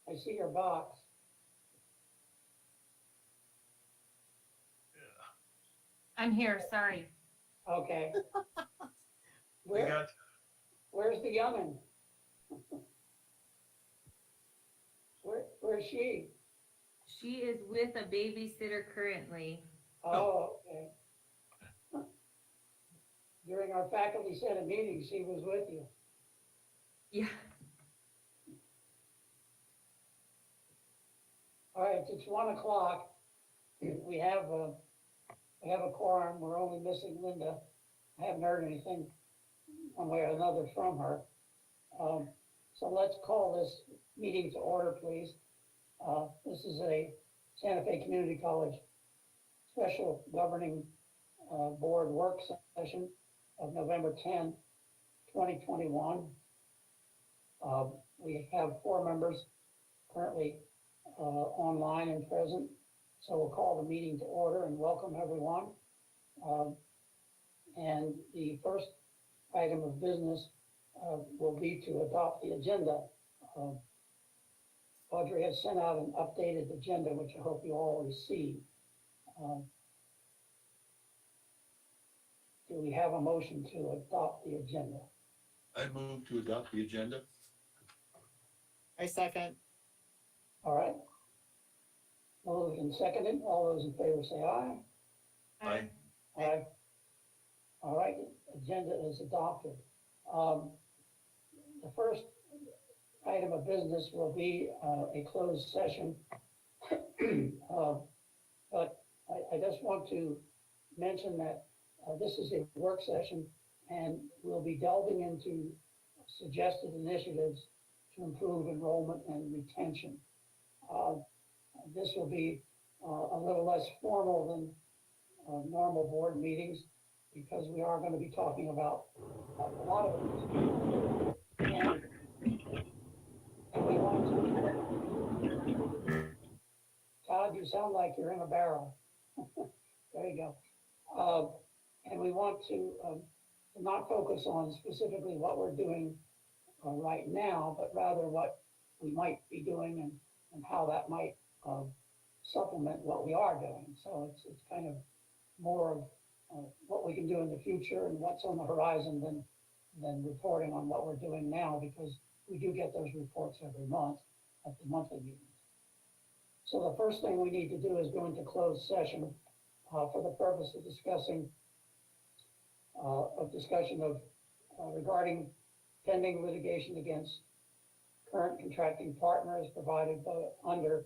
I see your box. I'm here, sorry. Okay. We got, Where's the young'un? Where's she? She is with a babysitter currently. Oh, okay. During our faculty senate meeting, she was with you. Yeah. All right, it's 1:00. We have a quorum. We're only missing Linda. I haven't heard anything one way or another from her. So let's call this meeting to order, please. This is a Santa Fe Community College Special Governing Board Work Session of November 10, 2021. We have 4 members currently online and present. So we'll call the meeting to order and welcome everyone. And the first item of business will be to adopt the agenda. Audrey has sent out an updated agenda, which I hope you all received. Do we have a motion to adopt the agenda? I move to adopt the agenda. I second. All right. Moved and seconded. All those in favor say aye. Aye. Aye. All right, agenda is adopted. The first item of business will be a closed session. But I just want to mention that this is a work session and we'll be delving into suggested initiatives to improve enrollment and retention. This will be a little less formal than normal board meetings because we are going to be talking about a lot of things. And we want to, Todd, you sound like you're in a barrel. There you go. And we want to not focus on specifically what we're doing right now, but rather what we might be doing and how that might supplement what we are doing. So it's kind of more of what we can do in the future and what's on the horizon than reporting on what we're doing now, because we do get those reports every month at the monthly meetings. So the first thing we need to do is go into closed session for the purpose of discussion regarding pending litigation against current contracting partners provided under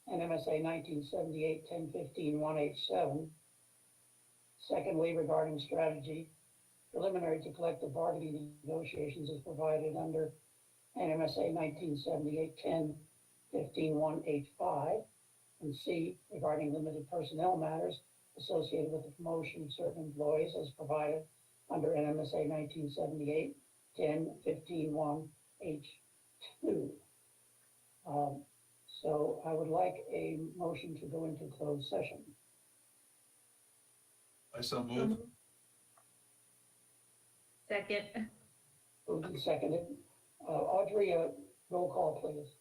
NMSA 1978-1015-1H7. Secondly, regarding strategy preliminary to collective bargaining negotiations is provided under NMSA 1978-1015-1H5. And C, regarding limited personnel matters associated with the promotion of certain employees as provided under NMSA 1978-1015-1H2. So I would like a motion to go into closed session. I so move. Second. Moved and seconded. Audrey, roll call, please.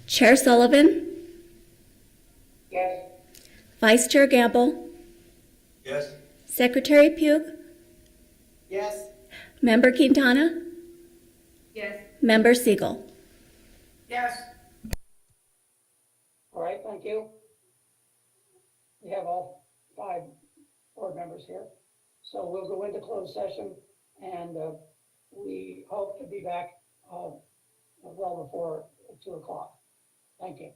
Chair Sullivan, Yes. Vice Chair Gamble, Yes. Secretary Pugh, Yes. Member Quintana, Yes. Member Siegel. Yes. All right, thank you. We have all 5 board members here. So we'll go into closed session and we hope to be back well before 2 o'clock. Thank you.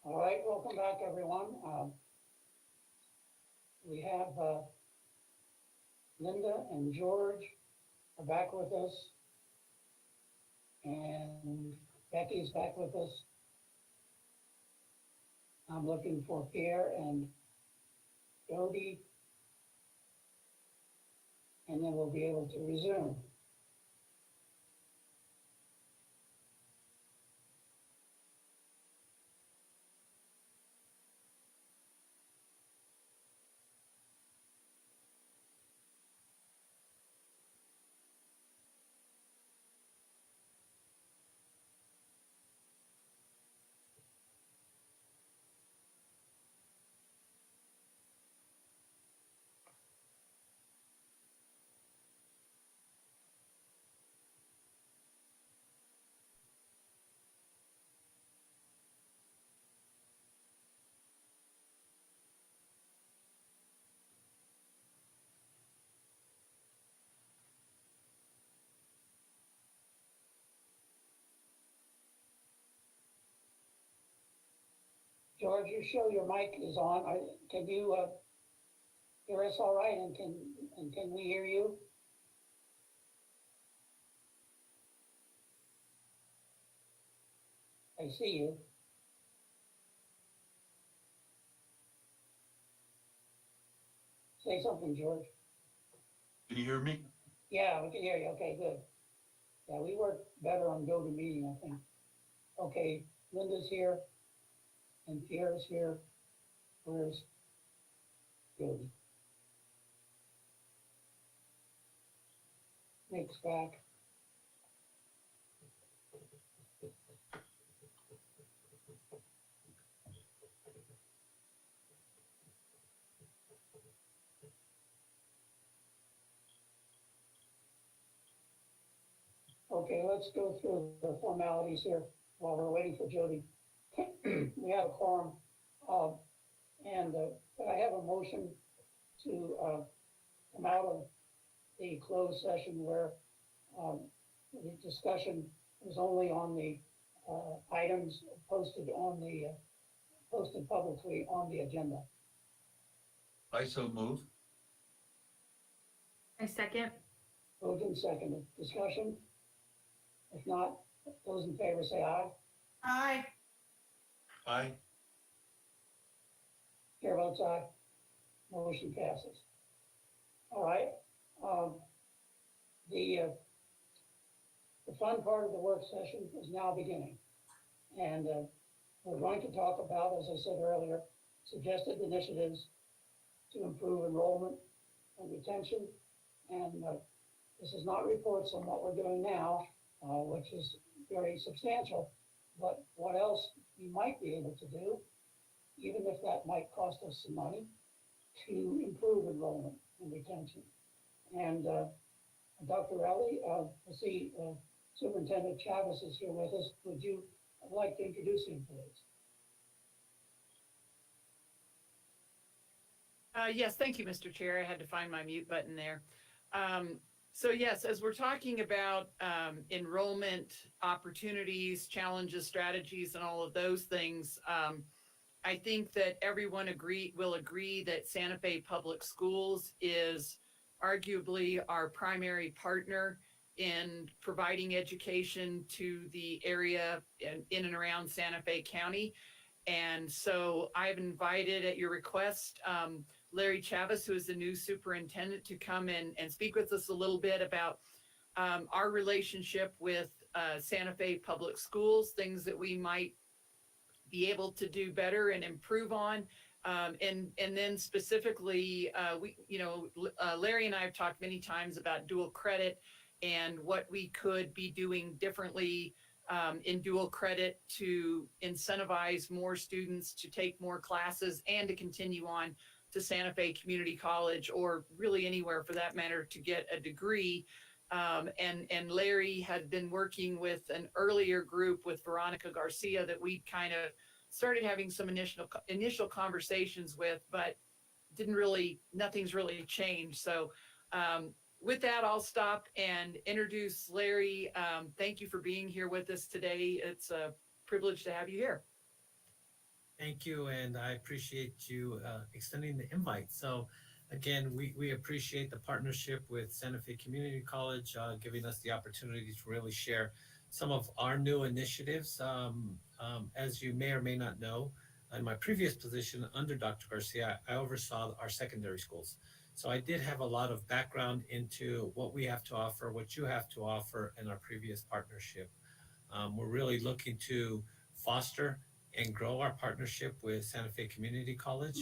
All right, welcome back, everyone. We have Linda and George are back with us. And Becky's back with us. I'm looking for Pierre and Jody. And then we'll be able to resume. George, you show your mic is on. Can you hear us all right? And can we hear you? I see you. Say something, George. Can you hear me? Yeah, we can hear you. Okay, good. Yeah, we work better on GoToMeeting, I think. Okay, Linda's here and Pierre's here. Where's Jody? Nick's back. Okay, let's go through the formalities here while we're waiting for Jody. We have a quorum, but I have a motion to come out of the closed session where the discussion was only on the items posted publicly on the agenda. I so move. I second. Moved and seconded. Discussion? If not, those in favor say aye. Aye. Aye. Chair votes aye. Motion passes. All right. The fun part of the work session is now beginning. And we're going to talk about, as I said earlier, suggested initiatives to improve enrollment and retention. And this is not reports on what we're doing now, which is very substantial, but what else we might be able to do, even if that might cost us some money, to improve enrollment and retention. And Dr. Rowley, I see Superintendent Chavez is here with us. Would you like to introduce him, please? Yes, thank you, Mr. Chair. I had to find my mute button there. So yes, as we're talking about enrollment opportunities, challenges, strategies, and all of those things, I think that everyone will agree that Santa Fe Public Schools is arguably our primary partner in providing education to the area in and around Santa Fe County. And so I've invited, at your request, Larry Chavez, who is the new superintendent, to come in and speak with us a little bit about our relationship with Santa Fe Public Schools, things that we might be able to do better and improve on. And then specifically, Larry and I have talked many times about dual credit and what we could be doing differently in dual credit to incentivize more students to take more classes and to continue on to Santa Fe Community College, or really anywhere for that matter, to get a degree. And Larry had been working with an earlier group with Veronica Garcia that we kind of started having some initial conversations with, but nothing's really changed. So with that, I'll stop and introduce Larry. Thank you for being here with us today. It's a privilege to have you here. Thank you, and I appreciate you extending the invite. So, again, we appreciate the partnership with Santa Fe Community College, giving us the opportunity to really share some of our new initiatives. As you may or may not know, in my previous position under Dr. Garcia, I oversaw our secondary schools. So I did have a lot of background into what we have to offer, what you have to offer in our previous partnership. We're really looking to foster and grow our partnership with Santa Fe Community College.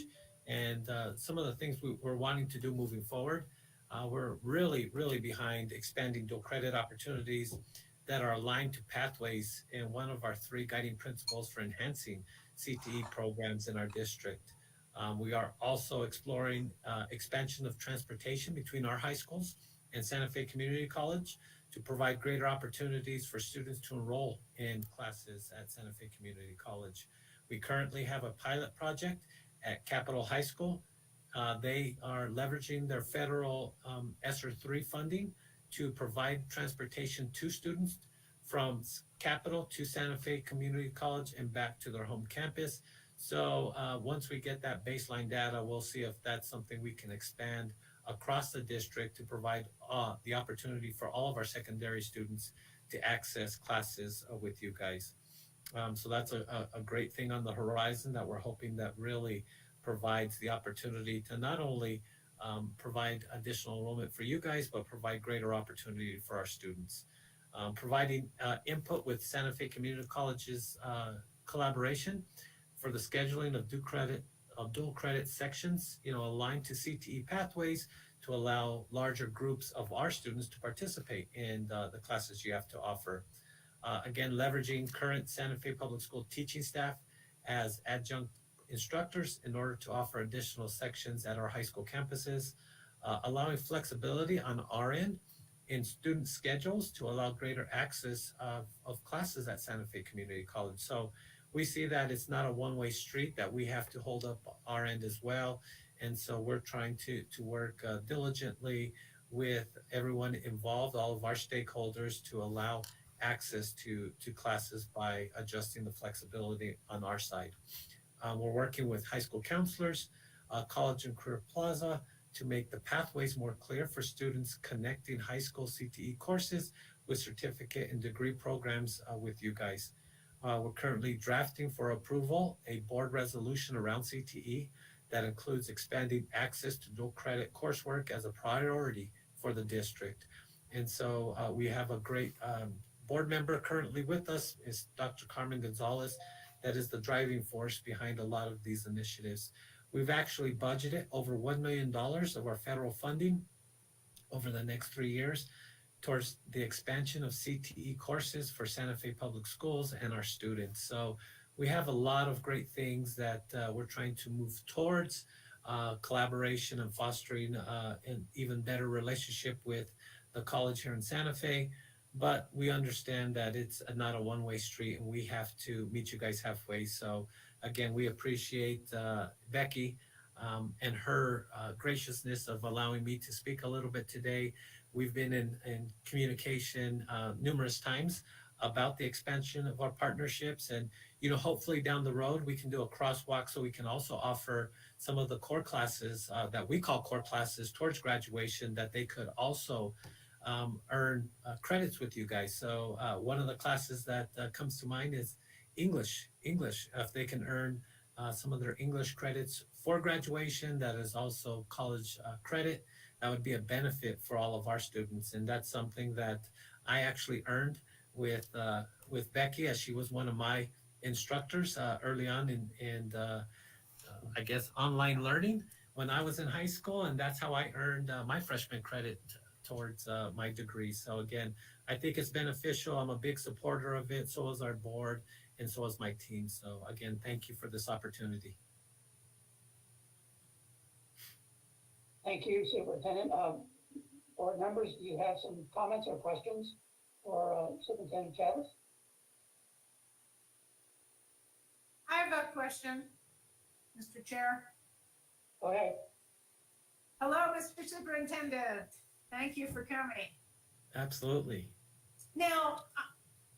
And some of the things we're wanting to do moving forward, we're really behind expanding dual credit opportunities that are aligned to pathways in one of our three guiding principles for enhancing CTE programs in our district. We are also exploring expansion of transportation between our high schools and Santa Fe Community College to provide greater opportunities for students to enroll in classes at Santa Fe Community College. We currently have a pilot project at Capitol High School. They are leveraging their federal ESSER 3 funding to provide transportation to students from Capitol to Santa Fe Community College and back to their home campus. So once we get that baseline data, we'll see if that's something we can expand across the district to provide the opportunity for all of our secondary students to access classes with you guys. So that's a great thing on the horizon that we're hoping that really provides the opportunity to not only provide additional enrollment for you guys, but provide greater opportunity for our students. Providing input with Santa Fe Community College's collaboration for the scheduling of dual credit sections, aligned to CTE pathways to allow larger groups of our students to participate in the classes you have to offer. Again, leveraging current Santa Fe Public School teaching staff as adjunct instructors in order to offer additional sections at our high school campuses, allowing flexibility on our end in student schedules to allow greater access of classes at Santa Fe Community College. So we see that it's not a one-way street, that we have to hold up our end as well. And so we're trying to work diligently with everyone involved, all of our stakeholders, to allow access to classes by adjusting the flexibility on our side. We're working with high school counselors, College and Career Plaza, to make the pathways more clear for students connecting high school CTE courses with certificate and degree programs with you guys. We're currently drafting for approval a board resolution around CTE that includes expanding access to dual credit coursework as a priority for the district. And so we have a great board member currently with us, is Dr. Carmen Gonzalez, that is the driving force behind a lot of these initiatives. We've actually budgeted over $1 million of our federal funding over the next 3 years towards the expansion of CTE courses for Santa Fe Public Schools and our students. So we have a lot of great things that we're trying to move towards, collaboration and fostering an even better relationship with the college here in Santa Fe. But we understand that it's not a one-way street, and we have to meet you guys halfway. So again, we appreciate Becky and her graciousness of allowing me to speak a little bit today. We've been in communication numerous times about the expansion of our partnerships, and hopefully down the road we can do a crosswalk so we can also offer some of the core classes that we call core classes towards graduation, that they could also earn credits with you guys. So one of the classes that comes to mind is English. If they can earn some of their English credits for graduation, that is also college credit, that would be a benefit for all of our students. And that's something that I actually earned with Becky, as she was one of my instructors early on in I guess online learning when I was in high school, and that's how I earned my freshman credit towards my degree. So again, I think it's beneficial. I'm a big supporter of it. So is our board, and so is my team. So again, thank you for this opportunity. Thank you, Superintendent. Board members, do you have some comments or questions for Superintendent Chavez? I have a question, Mr. Chair. Go ahead. Hello, Mr. Superintendent. Thank you for coming. Absolutely. Now,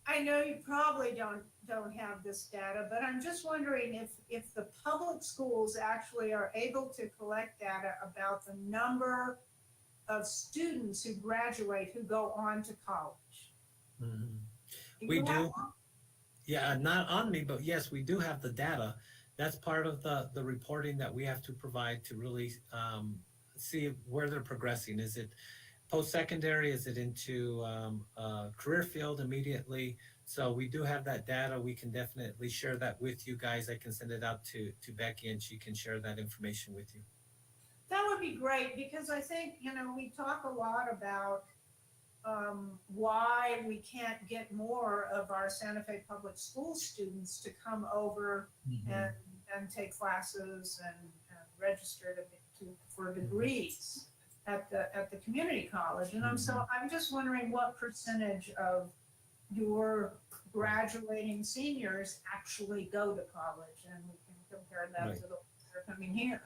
I know you probably don't have this data, but I'm just wondering if the public schools actually are able to collect data about the number of students who graduate who go on to college. Mhm. Do We you have do. one? Yeah, not on me, but yes, we do have the data. That's part of the reporting that we have to provide to really see where they're progressing. Is it post-secondary? Is it into a career field immediately? So we do have that data. We can definitely share that with you guys. I can send it out to Becky and she can share that information with you. That would be great, because I think, we talk a lot about why we can't get more of our Santa Fe Public School students to come over and take classes and register for degrees at the community college. And I'm just wondering what percentage of your graduating seniors actually go to college, and we can compare that Right. to the ones that are coming here.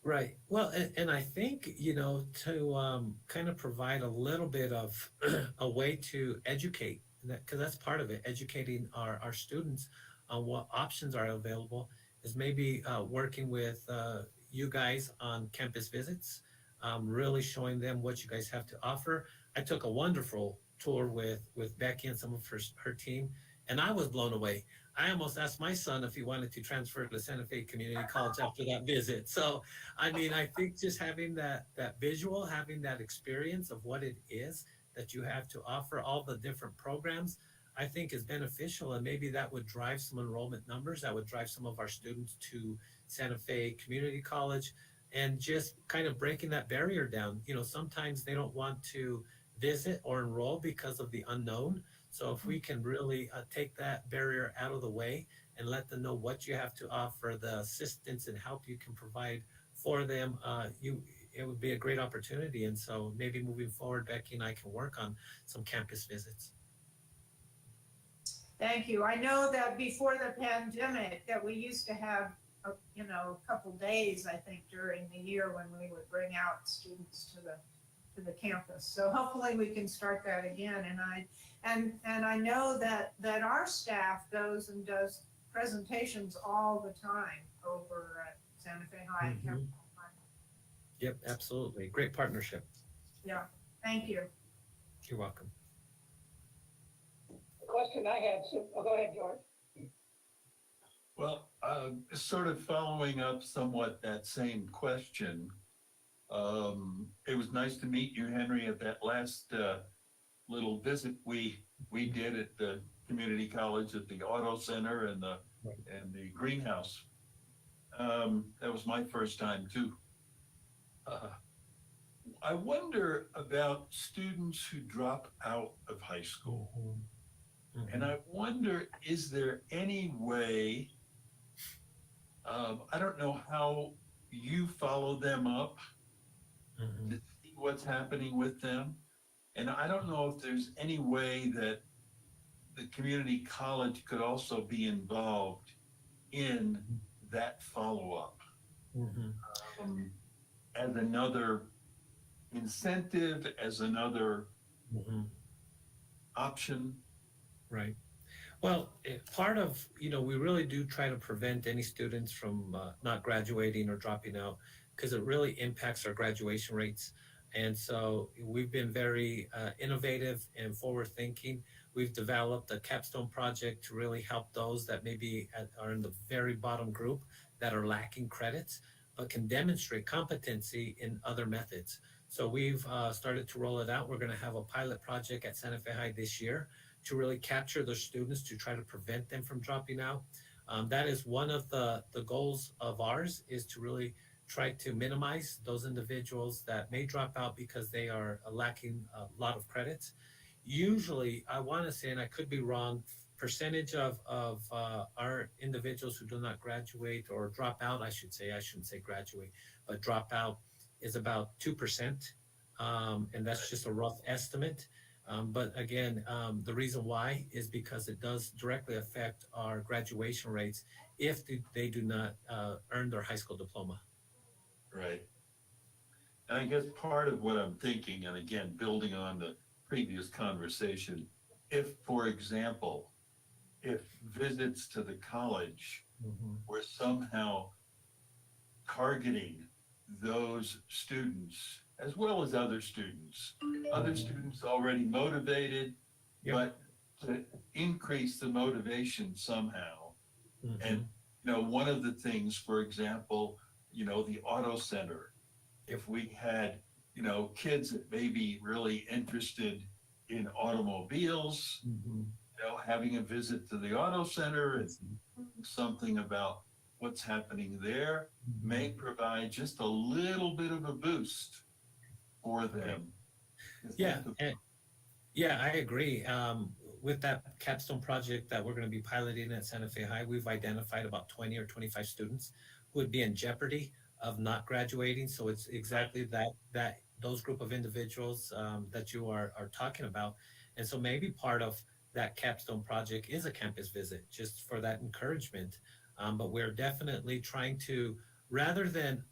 Right. Well, and I think, to kind of provide a little bit of a way to educate, because that's part of it, educating our students on what options are available, is maybe working with you guys on campus visits, really showing them what you guys have to offer. I took a wonderful tour with Becky and some of her team, and I was blown away. I almost asked my son if he wanted to transfer to Santa Fe Community College after that visit. So, I mean, I think just having that visual, having that experience of what it is that you have to offer, all the different programs, I think is beneficial. And maybe that would drive some enrollment numbers. That would drive some of our students to Santa Fe Community College, and just kind of breaking that barrier down. Sometimes they don't want to visit or enroll because of the unknown. So if we can really take that barrier out of the way and let them know what you have to offer, the assistance and help you can provide for them, it would be a great opportunity. And so maybe moving forward, Becky and I can work on some campus visits. Thank you. I know that before the pandemic, that we used to have, a couple days, I think, during the year when we would bring out students to the campus. So hopefully we can start that again. And I know that our staff goes and does presentations all the time over at Santa Fe High and Capital High. Yep, absolutely. Great partnership. Yeah, thank you. You're welcome. The question I had, go ahead, George. Well, sort of following up somewhat that same question. It was nice to meet you, Henry, at that last little visit we did at the community college at the auto center and the greenhouse. That was my first time too. I wonder about students who drop out of high school. And I wonder, is there any way, I don't know how you follow them up to see what's happening with them. And I don't know if there's any way that the community college could also be involved in that follow-up as another incentive, as another option. Right. Well, part of, we really do try to prevent any students from not graduating or dropping out, because it really impacts our graduation rates. And so we've been very innovative and forward thinking. We've developed a capstone project to really help those that maybe are in the very bottom group that are lacking credits, but can demonstrate competency in other methods. So we've started to roll it out. We're going to have a pilot project at Santa Fe High this year to really capture those students to try to prevent them from dropping out. That is one of the goals of ours, is to really try to minimize those individuals that may drop out because they are lacking a lot of credits. Usually, I want to say, and I could be wrong, percentage of our individuals who do not graduate or drop out, I shouldn't say graduate, but drop out is about 2%. And that's just a rough estimate. But again, the reason why is because it does directly affect our graduation rates if they do not earn their high school diploma. Right. And I guess part of what I'm thinking, and again, building on the previous conversation, if, for example, if visits to the college Mhm. were somehow targeting those students as well as other students already motivated, Yep. but to increase the motivation somehow. And, Mhm. one of the things, for example, the auto center, if we had, kids that may be really interested in automobiles, Mhm. having a visit to the auto center and something about what's happening there may provide just a little bit of a boost for them. to Yeah, think of- and yeah, I agree. With that capstone project that we're going to be piloting at Santa Fe High, we've identified about 20 or 25 students who would be in jeopardy of not graduating. So it's exactly that those group of individuals that you are talking about. And so maybe part of that capstone project is a campus visit, just for that encouragement. But we're definitely trying to, rather than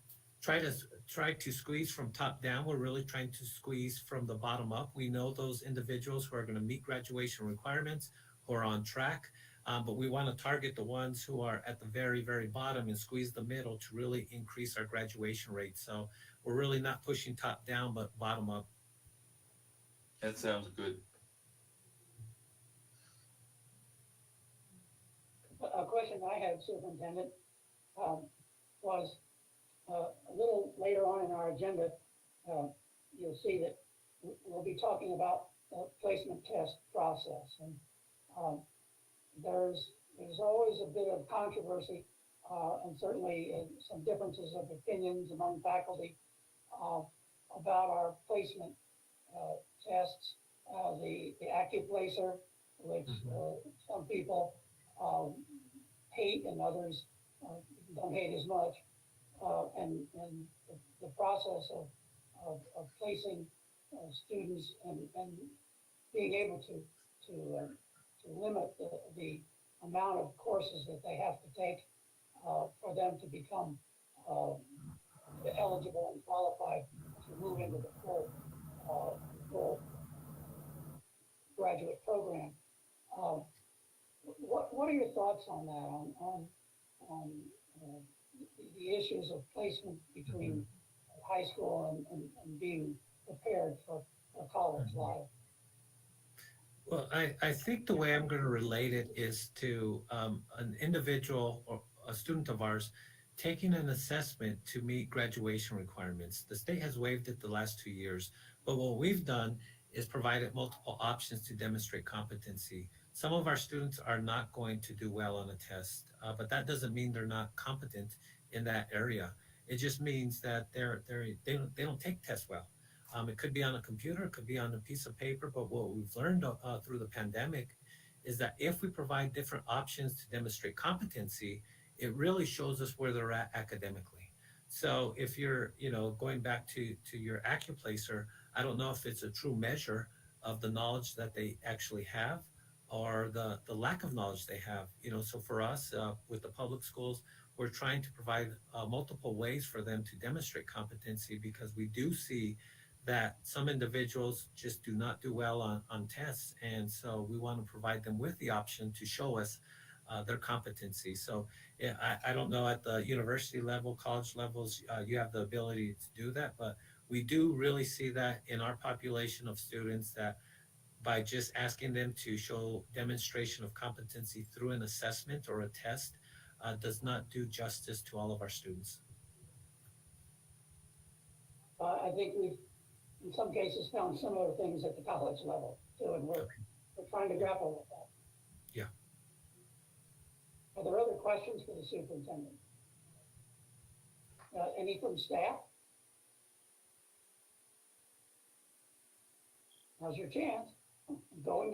try to squeeze from top down. We're really trying to squeeze from the bottom up. We know those individuals who are going to meet graduation requirements, who are on track, but we want to target the ones who are at the very, very bottom and squeeze the middle to really increase our graduation rate. So we're really not pushing top down, but bottom up. That sounds good. A question I had, Superintendent, was a little later on in our agenda, you'll see that we'll be talking about the placement test process. And there's always a bit of controversy and certainly some differences of opinions among faculty about our placement tests. The AccuPlacer, which some people hate and others don't hate as much. And the process of placing students and being able to limit the amount of courses that they have to take for them to become eligible and qualified to move into the full graduate program. What are your thoughts on that? On the issues of placement between high school and being prepared for college life? Well, I think the way I'm going to relate it is to an individual or a student of ours taking an assessment to meet graduation requirements. The state has waived it the last 2 years, but what we've done is provided multiple options to demonstrate competency. Some of our students are not going to do well on a test, but that doesn't mean they're not competent in that area. It just means that they don't take tests well. It could be on a computer, it could be on a piece of paper, but what we've learned through the pandemic is that if we provide different options to demonstrate competency, it really shows us where they're at academically. So if you're, going back to your AccuPlacer, I don't know if it's a true measure of the knowledge that they actually have or the lack of knowledge they have. So for us, with the public schools, we're trying to provide multiple ways for them to demonstrate competency because we do see that some individuals just do not do well on tests. And so we want to provide them with the option to show us their competency. So yeah, I don't know at the university level, college levels, you have the ability to do that, but we do really see that in our population of students that by just asking them to show demonstration of competency through an assessment or a test does not do justice to all of our students. I think we've, in some cases, found similar things at the college level too, and we're trying to grapple with that. Yeah. Are there other questions for the superintendent? Any from staff? Now's your chance. Going.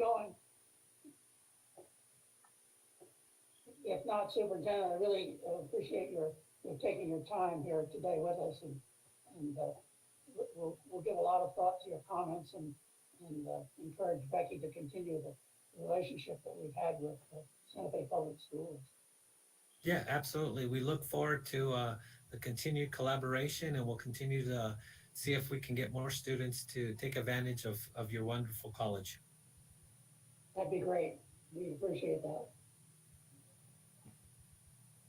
If not, superintendent, I really appreciate your taking your time here today with us, and we'll give a lot of thought to your comments and encourage Becky to continue the relationship that we've had with Santa Fe Public Schools. Yeah, absolutely. We look forward to the continued collaboration, and we'll continue to see if we can get more students to take advantage of your wonderful college. That'd be great. We appreciate that.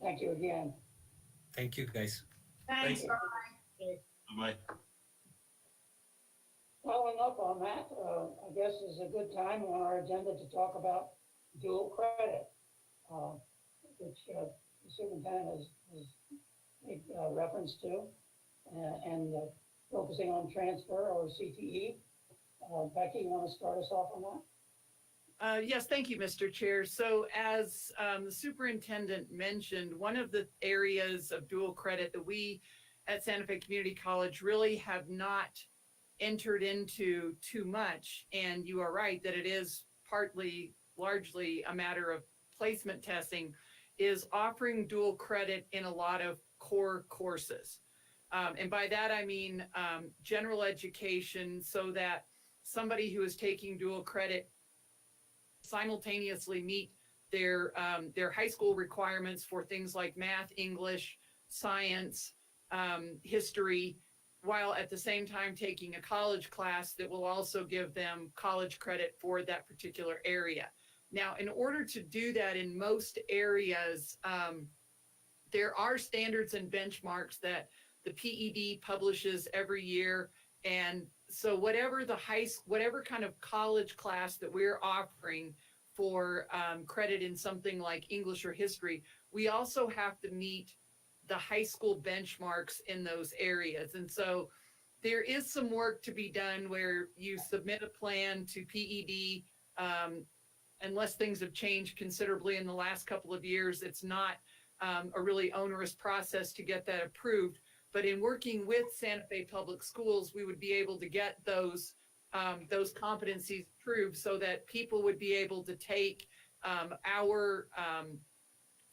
Thank you again. Thank you, guys. Thanks, you. bye. Bye. Following up on that, I guess is a good time on our agenda to talk about dual credit, which the superintendent has made reference to, and focusing on transfer or CTE. Becky, you want to start us off on that? Yes, thank you, Mr. Chair. So as the superintendent mentioned, one of the areas of dual credit that we at Santa Fe Community College really have not entered into too much, and you are right that it is largely a matter of placement testing, is offering dual credit in a lot of core courses. And by that, I mean general education, so that somebody who is taking dual credit simultaneously meet their high school requirements for things like math, English, science, history, while at the same time taking a college class that will also give them college credit for that particular area. Now, in order to do that in most areas, there are standards and benchmarks that the PED publishes every year. And so whatever kind of college class that we're offering for credit in something like English or history, we also have to meet the high school benchmarks in those areas. And so there is some work to be done where you submit a plan to PED. Unless things have changed considerably in the last couple of years, it's not a really onerous process to get that approved. But in working with Santa Fe Public Schools, we would be able to get those competencies approved so that people would be able to take our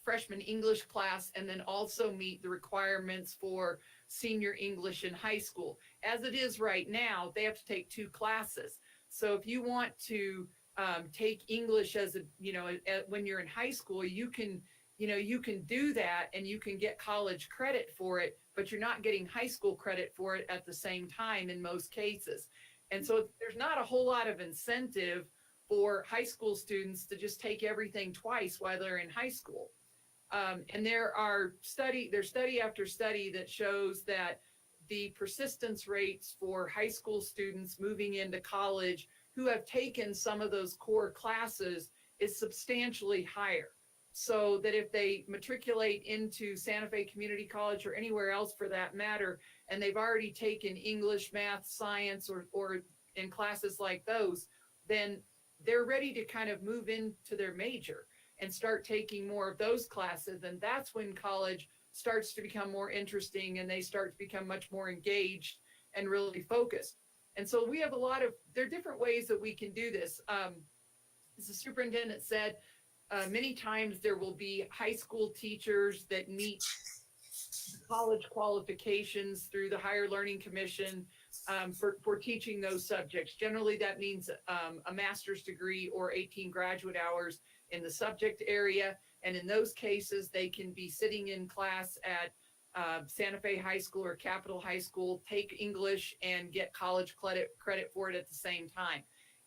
freshman English class and then also meet the requirements for senior English in high school. As it is right now, they have to take 2 classes. So if you want to take English when you're in high school, you can do that and you can get college credit for it, but you're not getting high school credit for it at the same time in most cases. And so there's not a whole lot of incentive for high school students to just take everything twice while they're in high school. And there's study after study that shows that the persistence rates for high school students moving into college who have taken some of those core classes is substantially higher. So that if they matriculate into Santa Fe Community College or anywhere else for that matter, and they've already taken English, math, science, or in classes like those, then they're ready to kind of move into their major and start taking more of those classes. And that's when college starts to become more interesting and they start to become much more engaged and really focused. And so we have there are different ways that we can do this. As the superintendent said, many times there will be high school teachers that meet college qualifications through the Higher Learning Commission for teaching those subjects. Generally, that means a master's degree or 18 graduate hours in the subject area. And in those cases, they can be sitting in class at Santa Fe High School or Capital High School, take English and get college credit for it at the same time.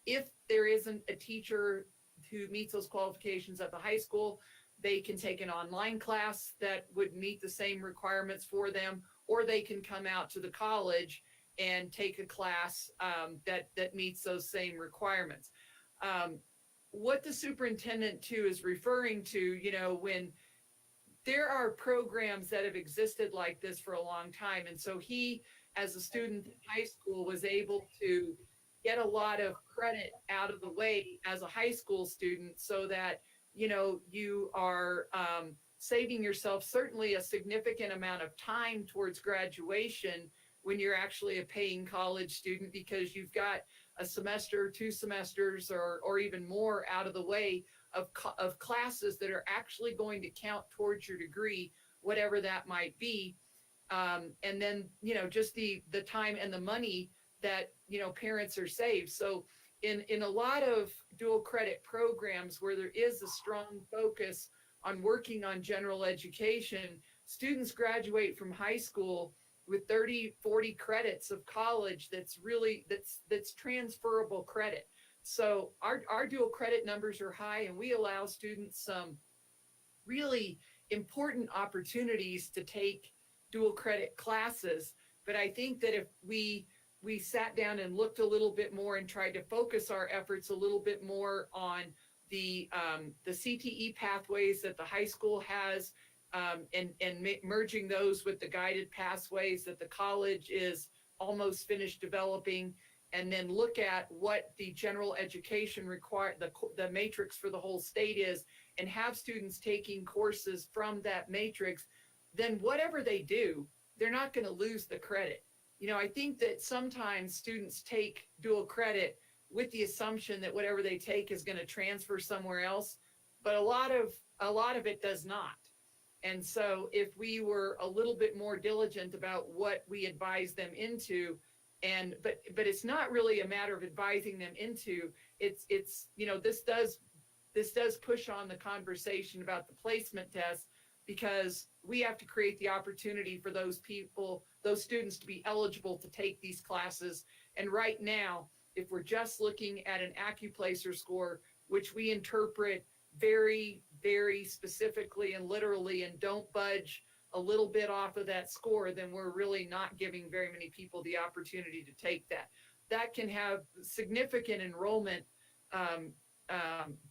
If there isn't a teacher who meets those qualifications at the high school, they can take an online class that would meet the same requirements for them, or they can come out to the college and take a class that meets those same requirements. What the superintendent too is referring to, when there are programs that have existed like this for a long time. And so he, as a student in high school, was able to get a lot of credit out of the way as a high school student so that, you are saving yourself certainly a significant amount of time towards graduation when you're actually a paying college student, because you've got a semester, 2 semesters, or even more out of the way of classes that are actually going to count towards your degree, whatever that might be. And then, just the time and the money that, parents are saved. So in a lot of dual credit programs where there is a strong focus on working on general education, students graduate from high school with 30, 40 credits of college that's transferable credit. So our dual credit numbers are high, and we allow students some really important opportunities to take dual credit classes. But I think that if we sat down and looked a little bit more and tried to focus our efforts a little bit more on the CTE pathways that the high school has, and merging those with the guided pathways that the college is almost finished developing, and then look at what the general education the matrix for the whole state is, and have students taking courses from that matrix, then whatever they do, they're not going to lose the credit. You know, I think that sometimes students take dual credit with the assumption that whatever they take is going to transfer somewhere else, but a lot of it does not. And so if we were a little bit more diligent about what we advise them into, but it's not really a matter of advising them into, it's you know, this does push on the conversation about the placement test, because we have to create the opportunity for those students to be eligible to take these classes. And right now, if we're just looking at an AccuPlacer score, which we interpret very, very specifically and literally, and don't budge a little bit off of that score, then we're really not giving very many people the opportunity to take that. That can have significant enrollment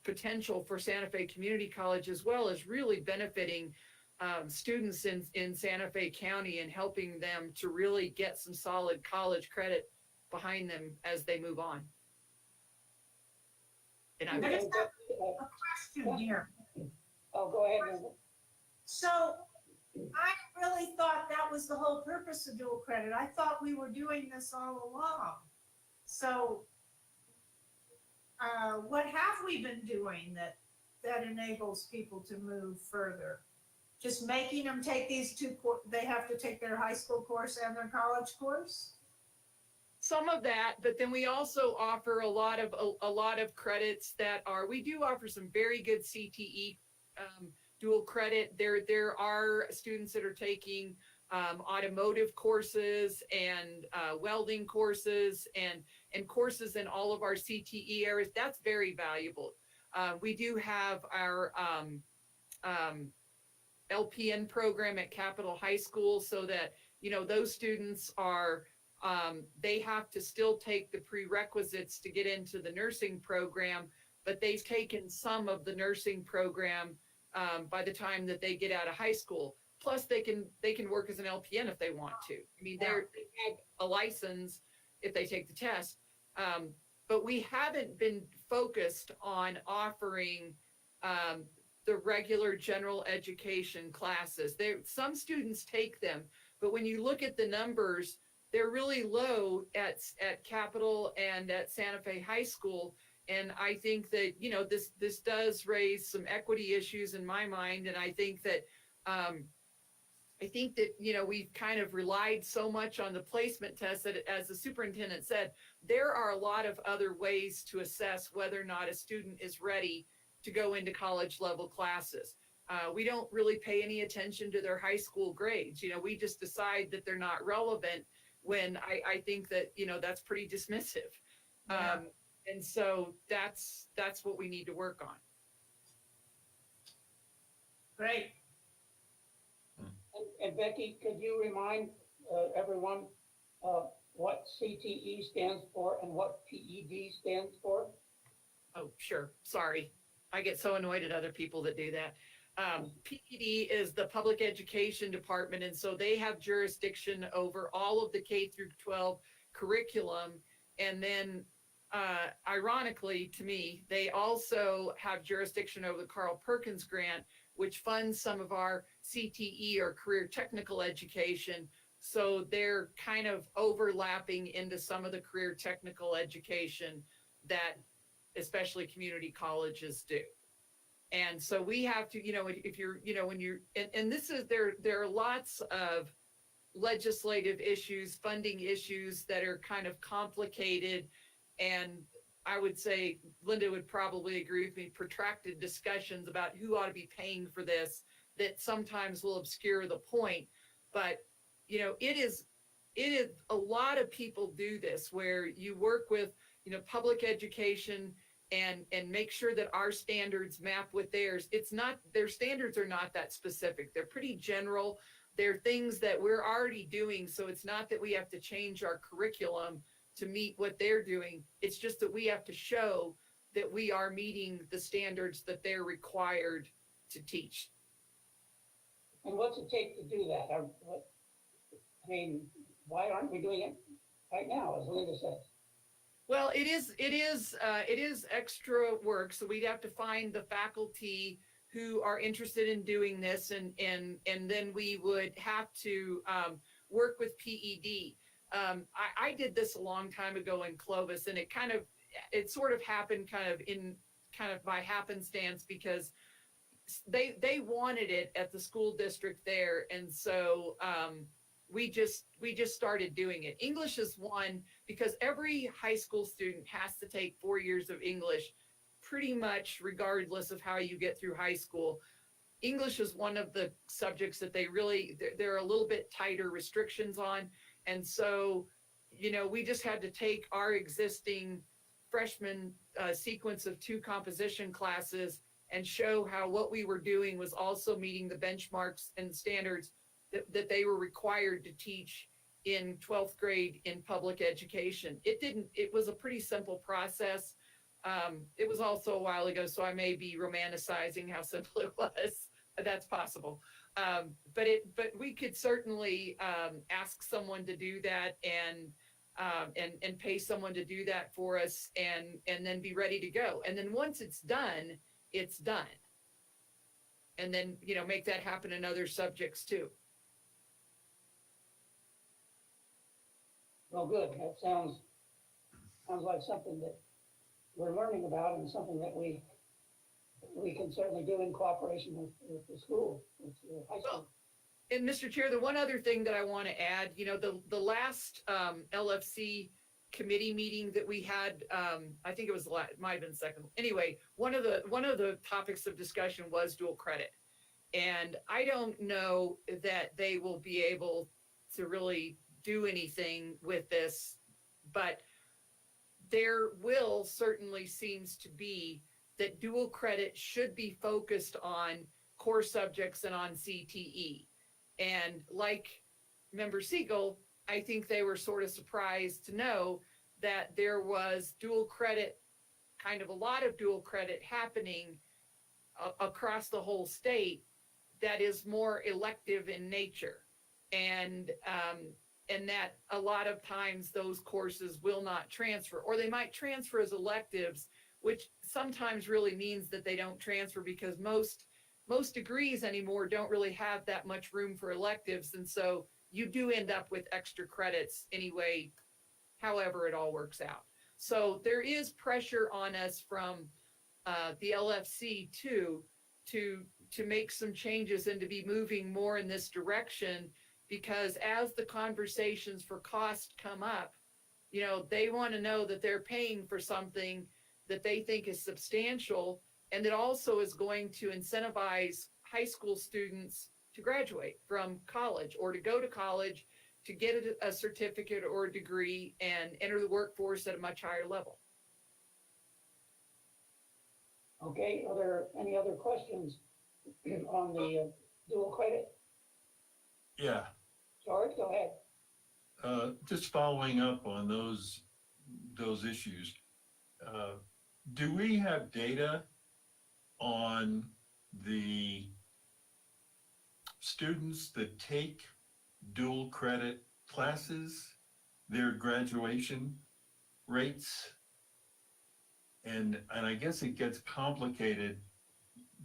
potential for Santa Fe Community College, as well as really benefiting students in Santa Fe County and helping them to really get some solid college credit behind them as they move on. And I just have a question here. Oh, go ahead, Linda. So I really thought that was the whole purpose of dual credit. I thought we were doing this all along. So what have we been doing that enables people to move further? Just making them take these they have to take their high school course and their college course? Some of that, but then we also offer a lot of credits we do offer some very good CTE dual credit. There are students that are taking automotive courses and welding courses and courses in all of our CTE areas. That's very valuable. We do have our LPN program at Capitol High School, so that, you know, those students are they have to still take the prerequisites to get into the nursing program, but they've taken some of the nursing program by the time that they get out of high school. Plus, they can work as an LPN if they want to. I mean, they have a license if they take the test. But we haven't been focused on offering the regular general education classes. Some students take them, but when you look at the numbers, they're really low at Capitol and at Santa Fe High School. And I think that, you know, this does raise some equity issues in my mind. And I think that, you know, we've kind of relied so much on the placement test that, as the superintendent said, there are a lot of other ways to assess whether or not a student is ready to go into college level classes. We don't really pay any attention to their high school grades. You know, we just decide that they're not relevant, when I think that, you know, that's pretty dismissive. Yeah. And so that's what we need to work on. Great. And Becky, could you remind everyone what CTE stands for and what PED stands for? Oh, sure. Sorry. I get so annoyed at other people that do that. PED is the Public Education Department, and so they have jurisdiction over all of the K through 12 curriculum. And then, ironically to me, they also have jurisdiction over the Carl Perkins Grant, which funds some of our CTE or career technical education. So they're kind of overlapping into some of the career technical education that especially community colleges do. And so we have to, you know, if you're, you know, when you're, and this is, there are lots of legislative issues, funding issues that are kind of complicated. And I would say, Linda would probably agree with me, protracted discussions about who ought to be paying for this that sometimes will obscure the point. But, you know, it is a lot of people do this, where you work with, public education and make sure that our standards map with theirs. It's not, their standards are not that specific. They're pretty general. They're things that we're already doing. So it's not that we have to change our curriculum to meet what they're doing. It's just that we have to show that we are meeting the standards that they're required to teach. And what's it take to do that? I mean, why aren't we doing it right now, as Linda says? Well, it is extra work. So we'd have to find the faculty who are interested in doing this, and then we would have to work with PED. I did this a long time ago in Clovis, and it sort of happened kind of by happenstance, because they wanted it at the school district there, and so we just started doing it. English is one, because every high school student has to take 4 years of English, pretty much regardless of how you get through high school. English is one of the subjects that there are a little bit tighter restrictions on. And so, we just had to take our existing freshman sequence of 2 composition classes and show how what we were doing was also meeting the benchmarks and standards that they were required to teach in 12th grade in public education. It was a pretty simple process. It was also a while ago, so I may be romanticizing how simple it was. That's possible. But we could certainly ask someone to do that and pay someone to do that for us, and then be ready to go. And then once it's done, it's done. And then, make that happen in other subjects too. Well, good. That sounds like something that we're learning about, and something that we can certainly do in cooperation with the school, with the high school. And Mr. Chair, the one other thing that I want to add, the last LFC committee meeting that we had, I think it might have been second. Anyway, one of the topics of discussion was dual credit. And I don't know that they will be able to really do anything with this, but there will certainly seems to be that dual credit should be focused on core subjects and on CTE. And like Member Siegel, I think they were sort of surprised to know that there was dual credit, kind of a lot of dual credit happening across the whole state that is more elective in nature. And that a lot of times those courses will not transfer, or they might transfer as electives, which sometimes really means that they don't transfer, because most degrees anymore don't really have that much room for electives. And so you do end up with extra credits anyway, however it all works out. So there is pressure on us from the LFC too, to make some changes and to be moving more in this direction, because as the conversations for cost come up, they want to know that they're paying for something that they think is substantial, and that also is going to incentivize high school students to graduate from college, or to go to college to get a certificate or a degree and enter the workforce at a much higher level. Okay, are there any other questions on the dual credit? Yeah, George, go ahead. just following up on those issues. Do we have data on the students that take dual credit classes, their graduation rates? And I guess it gets complicated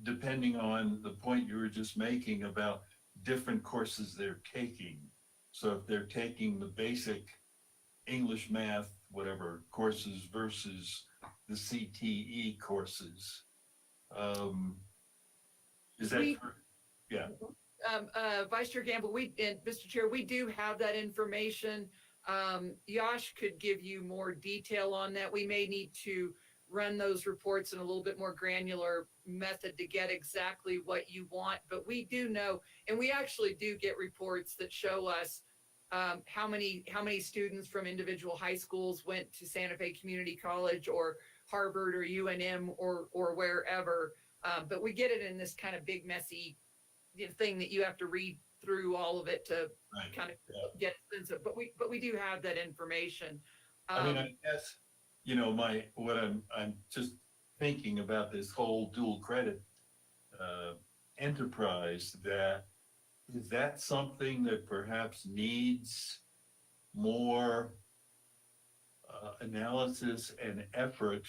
depending on the point you were just making about different courses they're taking. So if they're taking the basic English, math, whatever courses versus the CTE courses, is that true? Yeah. Vice Chair Gamble, and Mr. Chair, we do have that information. Yash could give you more detail on that. We may need to run those reports in a little bit more granular method to get exactly what you want, but we do know, and we actually do get reports that show us how many students from individual high schools went to Santa Fe Community College or Harvard or UNM or wherever. But we get it in this kind of big messy thing that you have to read through all of it to Right. kind of Yeah. get a sense of. But we do have that information. I mean, I guess, you know, what I'm just thinking about this whole dual credit enterprise, is that something that perhaps needs more analysis and effort?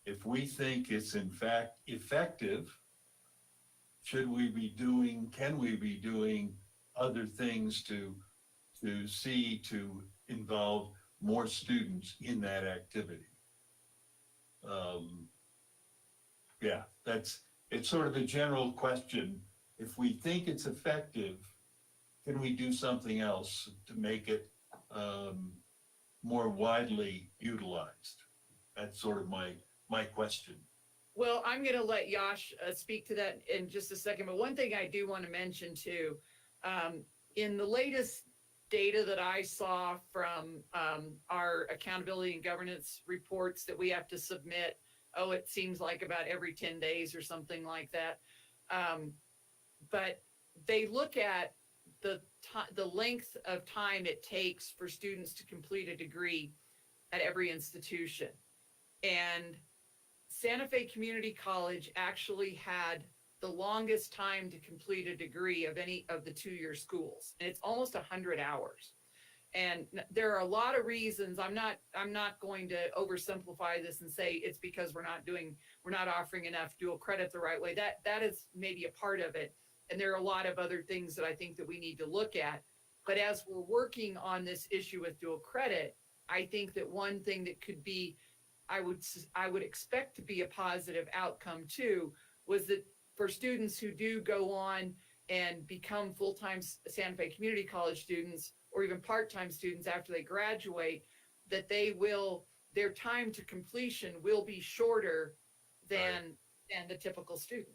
If we think it's in fact effective, can we be doing other things to involve more students in that activity? Yeah, it's sort of a general question. If we think it's effective, can we do something else to make it more widely utilized? That's sort of my question. Well, I'm going to let Yash speak to that in just a second. But one thing I do want to mention too, in the latest data that I saw from our accountability and governance reports that we have to submit, it seems like about every 10 days or something like that. But they look at the length of time it takes for students to complete a degree at every institution. And Santa Fe Community College actually had the longest time to complete a degree of any of the two-year schools. And it's almost 100 hours. And there are a lot of reasons. I'm not going to oversimplify this and say it's because we're not offering enough dual credit the right way. That is maybe a part of it. And there are a lot of other things that I think that we need to look at. But as we're working on this issue with dual credit, I think that one thing that could be, I would expect to be a positive outcome too, was that for students who do go on and become full-time Santa Fe Community College students or even part-time students after they graduate, that their time to completion will be shorter than the typical student.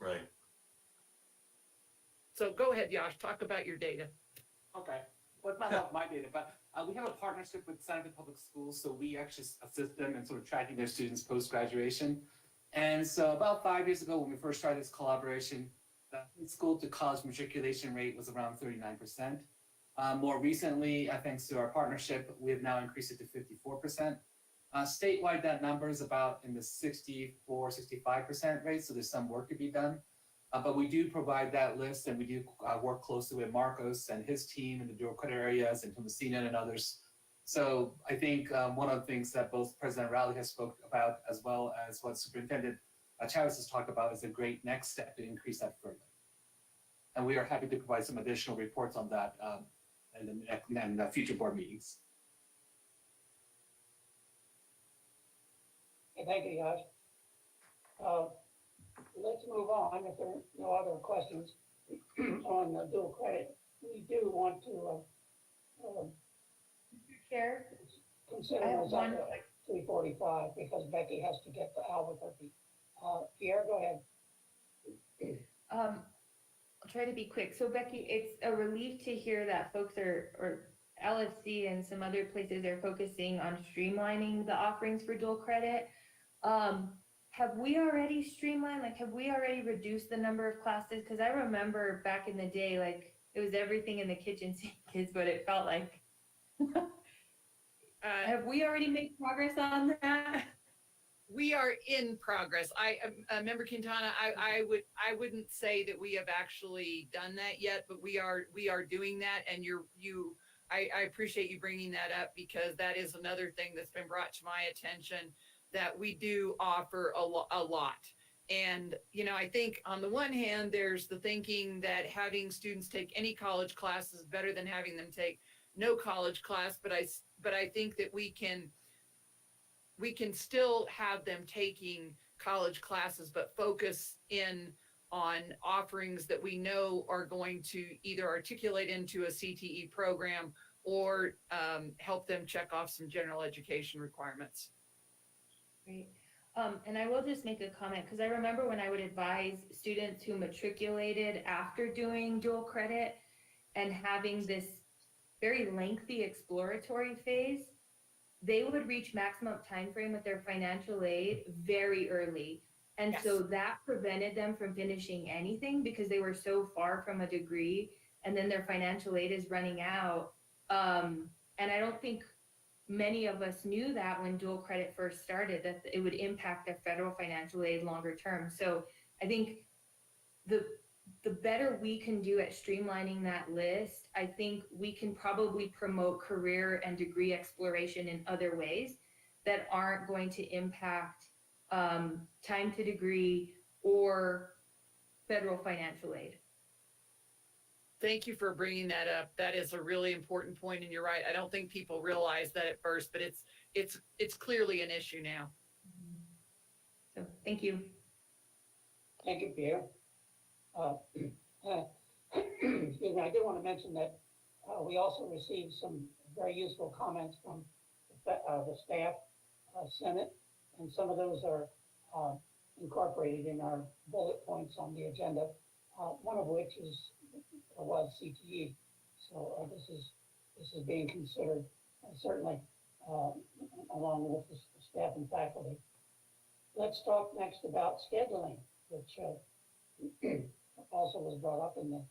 Right. So go ahead, Yash, talk about your data. Okay, well, it's not about my data, but we have a partnership with Santa Fe Public Schools, so we actually assist them in sort of tracking their students post-graduation. And so about 5 years ago, when we first started this collaboration, the school to college matriculation rate was around 39%. More recently, thanks to our partnership, we have now increased it to 54%. Statewide, that number is about in the 64, 65% rate, so there's some work to be done. But we do provide that list, and we do work closely with Marcos and his team in the dual credit areas and Tomasina and others. So I think one of the things that both President Rowley has spoke about, as well as what Superintendent Chavez has talked about, is a great next step to increase that further. And we are happy to provide some additional reports on that in the future board meetings. Okay, thank you, Yash. Let's move on if there are no other questions on the dual credit. We do want to Chair, consider I have this one- under 345 because Becky has to get to Albuquerque. Pierre, go ahead. I'll try to be quick. So Becky, it's a relief to hear that folks or LFC and some other places are focusing on streamlining the offerings for dual credit. Have we already streamlined, have we already reduced the number of classes? Because I remember back in the day, it was everything in the kitchen sink is what it felt like. Have we already made progress on that? We are in progress. Member Quintana, I wouldn't say that we have actually done that yet, but we are doing that. And I appreciate you bringing that up, because that is another thing that's been brought to my attention, that we do offer a lot. And, I think on the one hand, there's the thinking that having students take any college class is better than having them take no college class. But I think that we can still have them taking college classes, but focus in on offerings that we know are going to either articulate into a CTE program or help them check off some general education requirements. Great. And I will just make a comment, because I remember when I would advise students who matriculated after doing dual credit and having this very lengthy exploratory phase, they would reach maximum time frame with their financial aid very early. And so Yes. that prevented them from finishing anything because they were so far from a degree, and then their financial aid is running out. And I don't think many of us knew that when dual credit first started, that it would impact their federal financial aid longer term. So I think the better we can do at streamlining that list, I think we can probably promote career and degree exploration in other ways that aren't going to impact time to degree or federal financial aid. Thank you for bringing that up. That is a really important point, and you're right. I don't think people realize that at first, but it's clearly an issue now. So thank you. Thank you, Pierre. Excuse me, I did want to mention that we also received some very useful comments from the staff senate, and some of those are incorporated in our bullet points on the agenda, one of which was CTE. So this is being considered certainly along with the staff and faculty. Let's talk next about scheduling, which also was brought up in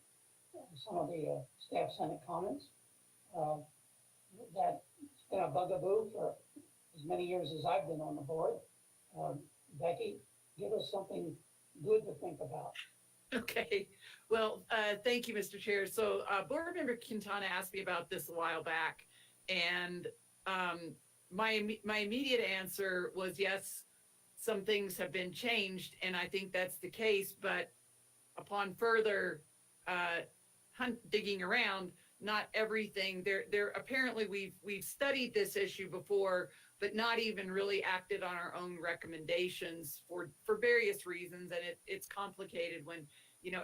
some of the staff senate comments. That's been a bugaboo for as many years as I've been on the board. Becky, give us something good to think about. Okay, well, thank you, Mr. Chair. So Board Member Quintana asked me about this a while back, and my immediate answer was yes, some things have been changed, and I think that's the case, but upon further digging around, not everything, there apparently we've studied this issue before, but not even really acted on our own recommendations for various reasons, and it's complicated when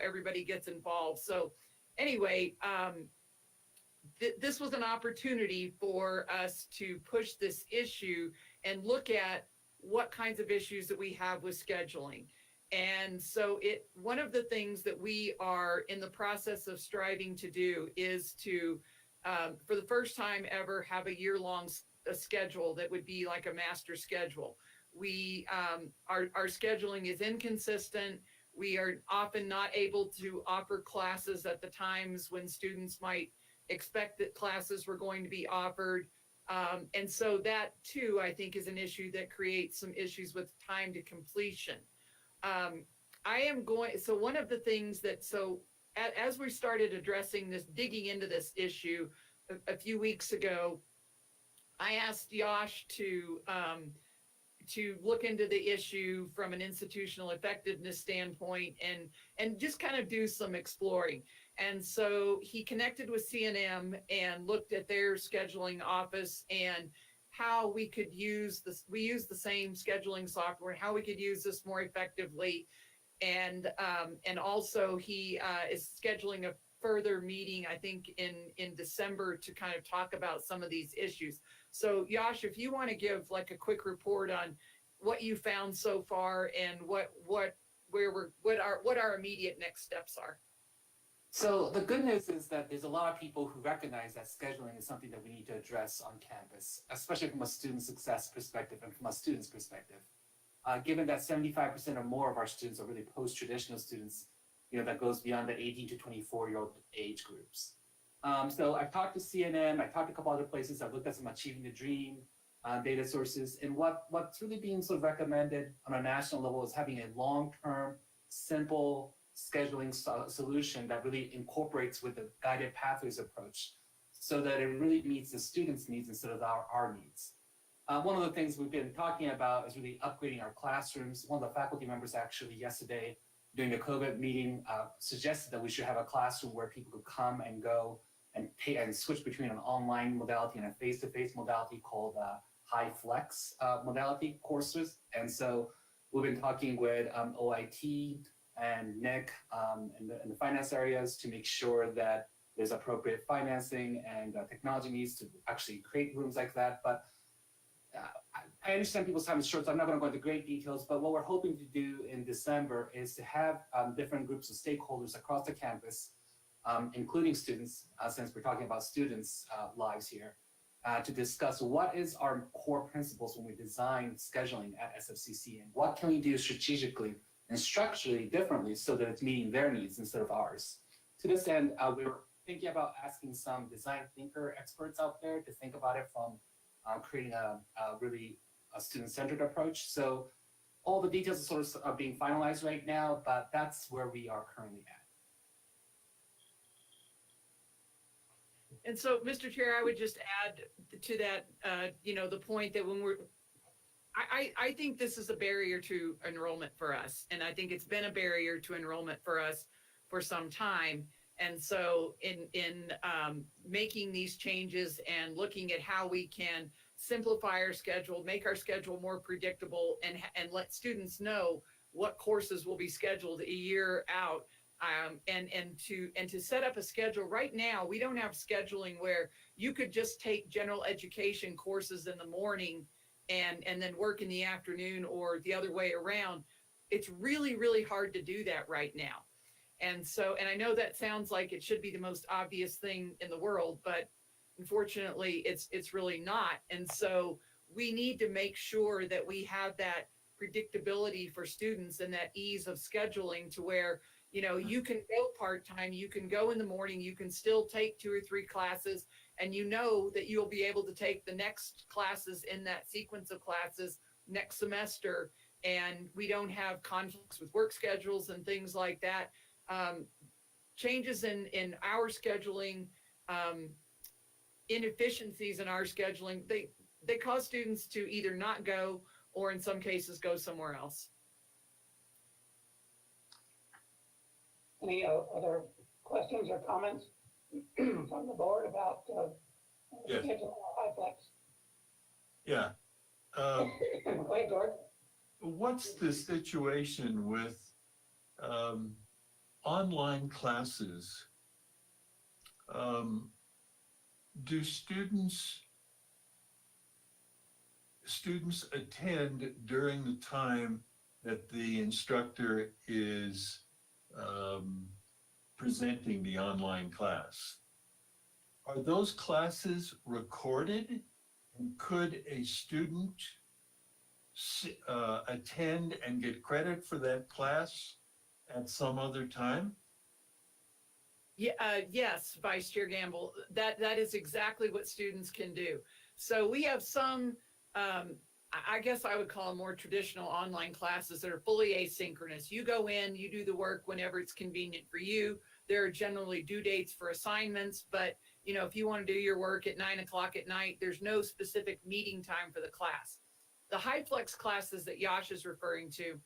everybody gets involved. So anyway, this was an opportunity for us to push this issue and look at what kinds of issues that we have with scheduling. And so one of the things that we are in the process of striving to do is to, for the first time ever, have a year-long schedule that would be like a master schedule. Our scheduling is inconsistent. We are often not able to offer classes at the times when students might expect that classes were going to be offered. And so that too, I think, is an issue that creates some issues with time to completion. So one of the things as we started addressing this, digging into this issue a few weeks ago, I asked Yash to look into the issue from an institutional effectiveness standpoint and just kind of do some exploring. And so he connected with CNM and looked at their scheduling office and how we could use this. We use the same scheduling software, how we could use this more effectively. And also he is scheduling a further meeting, I think in December, to kind of talk about some of these issues. So Yash, if you want to give like a quick report on what you found so far and what our immediate next steps are. So the good news is that there's a lot of people who recognize that scheduling is something that we need to address on campus, especially from a student success perspective and from a student's perspective. Given that 75% or more of our students are really post-traditional students, that goes beyond the 18 to 24-year-old age groups. So I've talked to CNM, I talked to a couple other places, I've looked at some Achieving the Dream data sources, and what's really being sort of recommended on a national level is having a long-term, simple scheduling solution that really incorporates with the guided pathways approach so that it really meets the students' needs instead of our needs. One of the things we've been talking about is really upgrading our classrooms. One of the faculty members actually yesterday during the COVID meeting suggested that we should have a classroom where people could come and go and switch between an online modality and a face-to-face modality called high flex modality courses. And so we've been talking with OIT and Nick in the finance areas to make sure that there's appropriate financing and technology needs to actually create rooms like that. But I understand people's time is short, so I'm not going to go into great details, but what we're hoping to do in December is to have different groups of stakeholders across the campus including students, since we're talking about students' lives here, to discuss what is our core principles when we design scheduling at SFCC, and what can we do strategically and structurally differently so that it's meeting their needs instead of ours. To this end, we were thinking about asking some design thinker experts out there to think about it from creating a really student-centered approach. So all the details are sort of being finalized right now, but that's where we are currently at. And so, Mr. Chair, I would just add to that, the point that when I think this is a barrier to enrollment for us. And I think it's been a barrier to enrollment for us for some time. And so in making these changes and looking at how we can simplify our schedule, make our schedule more predictable, and let students know what courses will be scheduled a year out, and to set up a schedule. Right now, we don't have scheduling where you could just take general education courses in the morning and then work in the afternoon, or the other way around. It's really, really hard to do that right now. And so, and I know that sounds like it should be the most obvious thing in the world, but unfortunately it's really not. And so we need to make sure that we have that predictability for students and that ease of scheduling to where, you can go part-time, you can go in the morning, you can still take 2 or 3 classes, and you know that you'll be able to take the next classes in that sequence of classes next semester. And we don't have conflicts with work schedules and things like that. Changes in our scheduling, inefficiencies in our scheduling, they cause students to either not go, or in some cases go somewhere else. Any other questions or comments from the board about Yes. scheduling or HiFlex? Yeah. Go ahead, George. What's the situation with online classes? Do students attend during the time that the instructor is presenting the online class? Are those classes recorded? And could a student attend and get credit for that class at some other time? Yeah, yes, Vice Chair Gamble, that is exactly what students can do. So we have some, I guess I would call them more traditional online classes that are fully asynchronous. You go in, you do the work whenever it's convenient for you. There are generally due dates for assignments, but if you want to do your work at 9 o'clock at night, there's no specific meeting time for the class. The HiFlex classes that Yash is referring to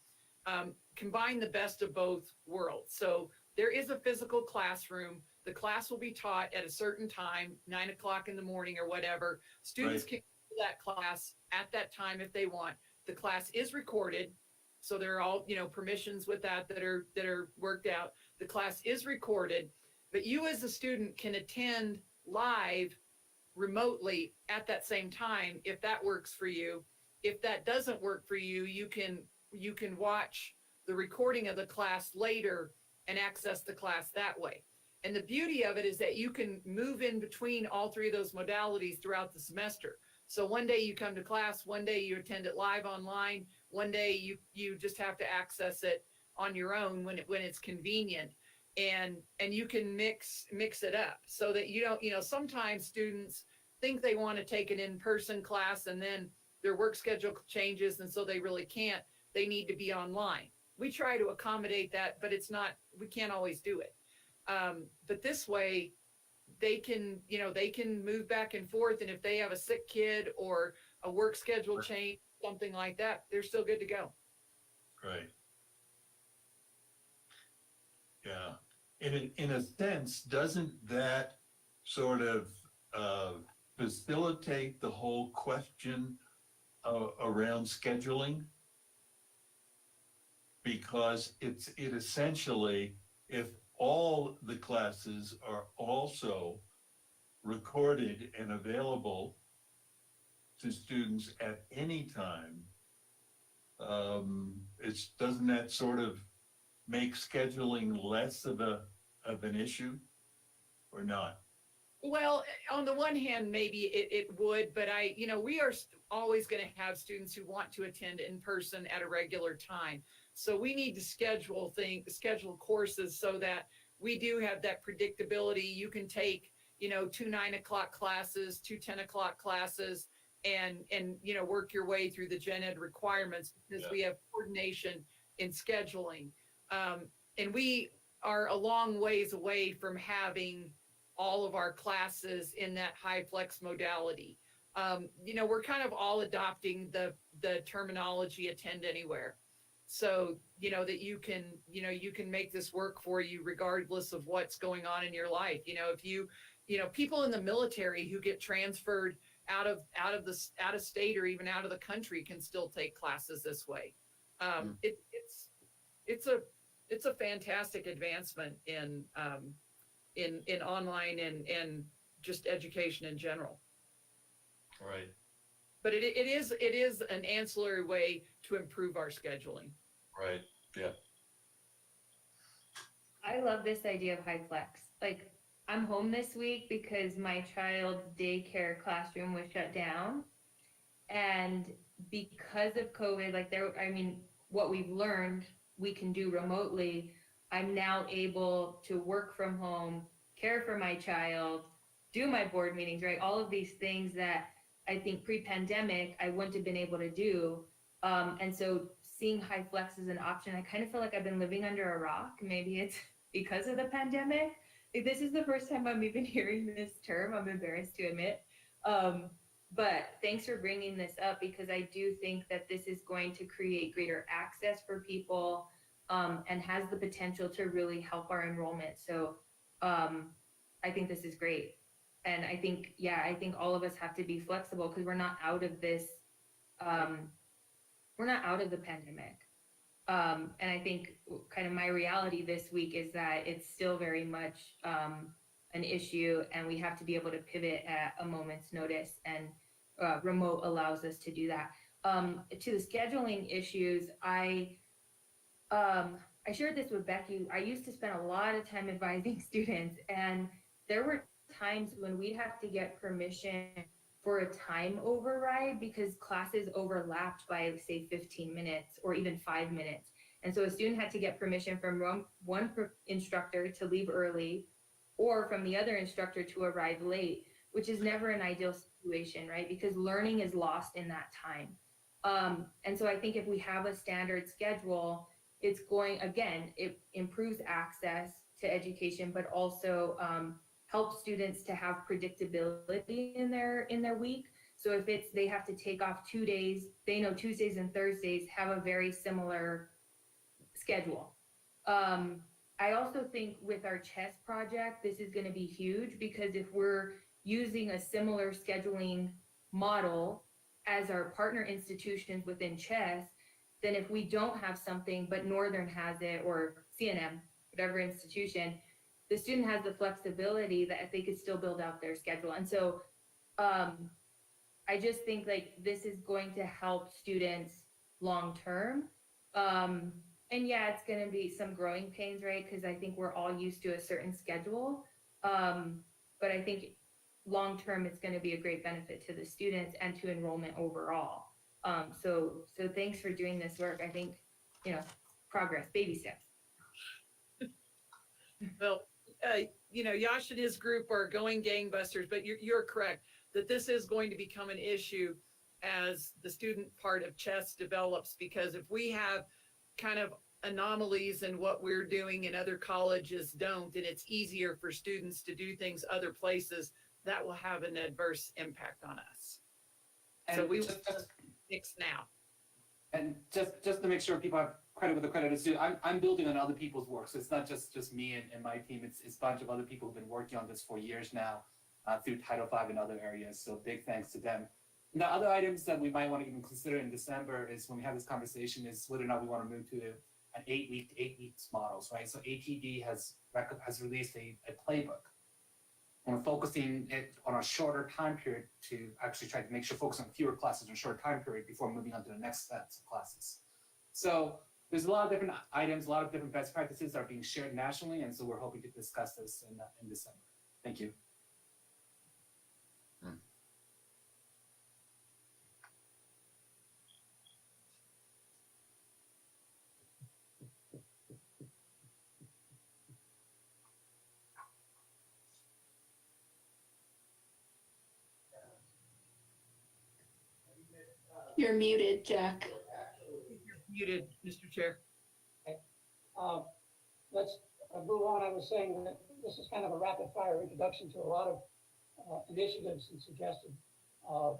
combine the best of both worlds. So there is a physical classroom. The class will be taught at a certain time, 9 o'clock in the morning or whatever. Students can do that class at that time if they want. The class is recorded. So there are all, permissions with that are worked out. The class is recorded, but you as a student can attend live remotely at that same time if that works for you. If that doesn't work for you, you can watch the recording of the class later and access the class that way. And the beauty of it is that you can move in between all 3 of those modalities throughout the semester. So one day you come to class, one day you attend it live online, one day you just have to access it on your own when it's convenient. And you can mix it up so that you don't, sometimes students think they want to take an in-person class and then their work schedule changes and so they really can't. They need to be online. We try to accommodate that, but we can't always do it. But this way they can move back and forth. And if they have a sick kid or a work schedule change, something like that, they're still good to go. Right. Yeah. In a sense, doesn't that sort of facilitate the whole question around scheduling? Because it essentially, if all the classes are also recorded and available to students at any time, doesn't that sort of make scheduling less of an issue? or not? Well, on the one hand, maybe it would, but we are always going to have students who want to attend in person at a regular time. So we need to schedule courses so that we do have that predictability. You can take, 2 9 o'clock classes, 2 10 o'clock classes, and work your way through the gen ed requirements because Yeah. we have coordination in scheduling. And we are a long ways away from having all of our classes in that high flex modality. We're kind of all adopting the terminology attend anywhere. So, that you can make this work for you regardless of what's going on in your life. If people in the military who get transferred out of state or even out of the country can still take classes this way. It's a fantastic advancement in online and just education in general. Right. But it is an ancillary way to improve our scheduling. Right. Yeah. I love this idea of high flex. Like, I'm home this week because my child's daycare classroom was shut down. And because of COVID, what we've learned we can do remotely, I'm now able to work from home, care for my child, do my board meetings, right? All of these things that I think pre-pandemic, I wouldn't have been able to do. And so seeing high flex as an option, I kind of feel like I've been living under a rock. Maybe it's because of the pandemic. This is the first time I'm even hearing this term. I'm embarrassed to admit. But thanks for bringing this up because I do think that this is going to create greater access for people and has the potential to really help our enrollment. So I think this is great. And I think all of us have to be flexible because we're not out of this. We're not out of the pandemic. And I think kind of my reality this week is that it's still very much an issue and we have to be able to pivot at a moment's notice, and remote allows us to do that. To the scheduling issues, I shared this with Becky. I used to spend a lot of time advising students, and there were times when we'd have to get permission for a time override because classes overlapped by, say, 15 minutes or even 5 minutes. And so a student had to get permission from one instructor to leave early or from the other instructor to arrive late, which is never an ideal situation, right? Because learning is lost in that time. And so I think if we have a standard schedule, it improves access to education, but also help students to have predictability in their week. So if they have to take off 2 days, they know Tuesdays and Thursdays have a very similar schedule. I also think with our chess project, this is going to be huge because if we're using a similar scheduling model as our partner institutions within chess, then if we don't have something, but Northern has it or CNM, whatever institution, the student has the flexibility that they could still build out their schedule. And so I just think this is going to help students long-term. And yeah, it's going to be some growing pains, right? Because I think we're all used to a certain schedule. But I think long-term, it's going to be a great benefit to the students and to enrollment overall. So thanks for doing this work. I think, progress, baby steps. Well, Yash and his group are going gangbusters, but you're correct that this is going to become an issue as the student part of chess develops, because if we have kind of anomalies in what we're doing and other colleges don't, and it's easier for students to do things other places, that will have an adverse impact on us. And So we just- will fix now. And just to make sure people have credit where the credit is due, I'm building on other people's work. So it's not just me and my team. It's a bunch of other people who've been working on this for years now through Title V and other areas. So big thanks to them. And the other items that we might want to even consider in December is when we have this conversation is whether or not we want to move to an 8 weeks models, right? So ATD has released a playbook. And we're focusing it on a shorter time period to actually try to make sure focus on fewer classes in a short time period before moving on to the next sets of classes. So there's a lot of different items, a lot of different best practices that are being shared nationally, and so we're hoping to discuss this in December. Thank Thank you. You're muted, Jack. Muted, Mr. Chair. Uh, Let's move on. I was saying that this is kind of a rapid fire introduction to a lot of initiatives and suggested uh,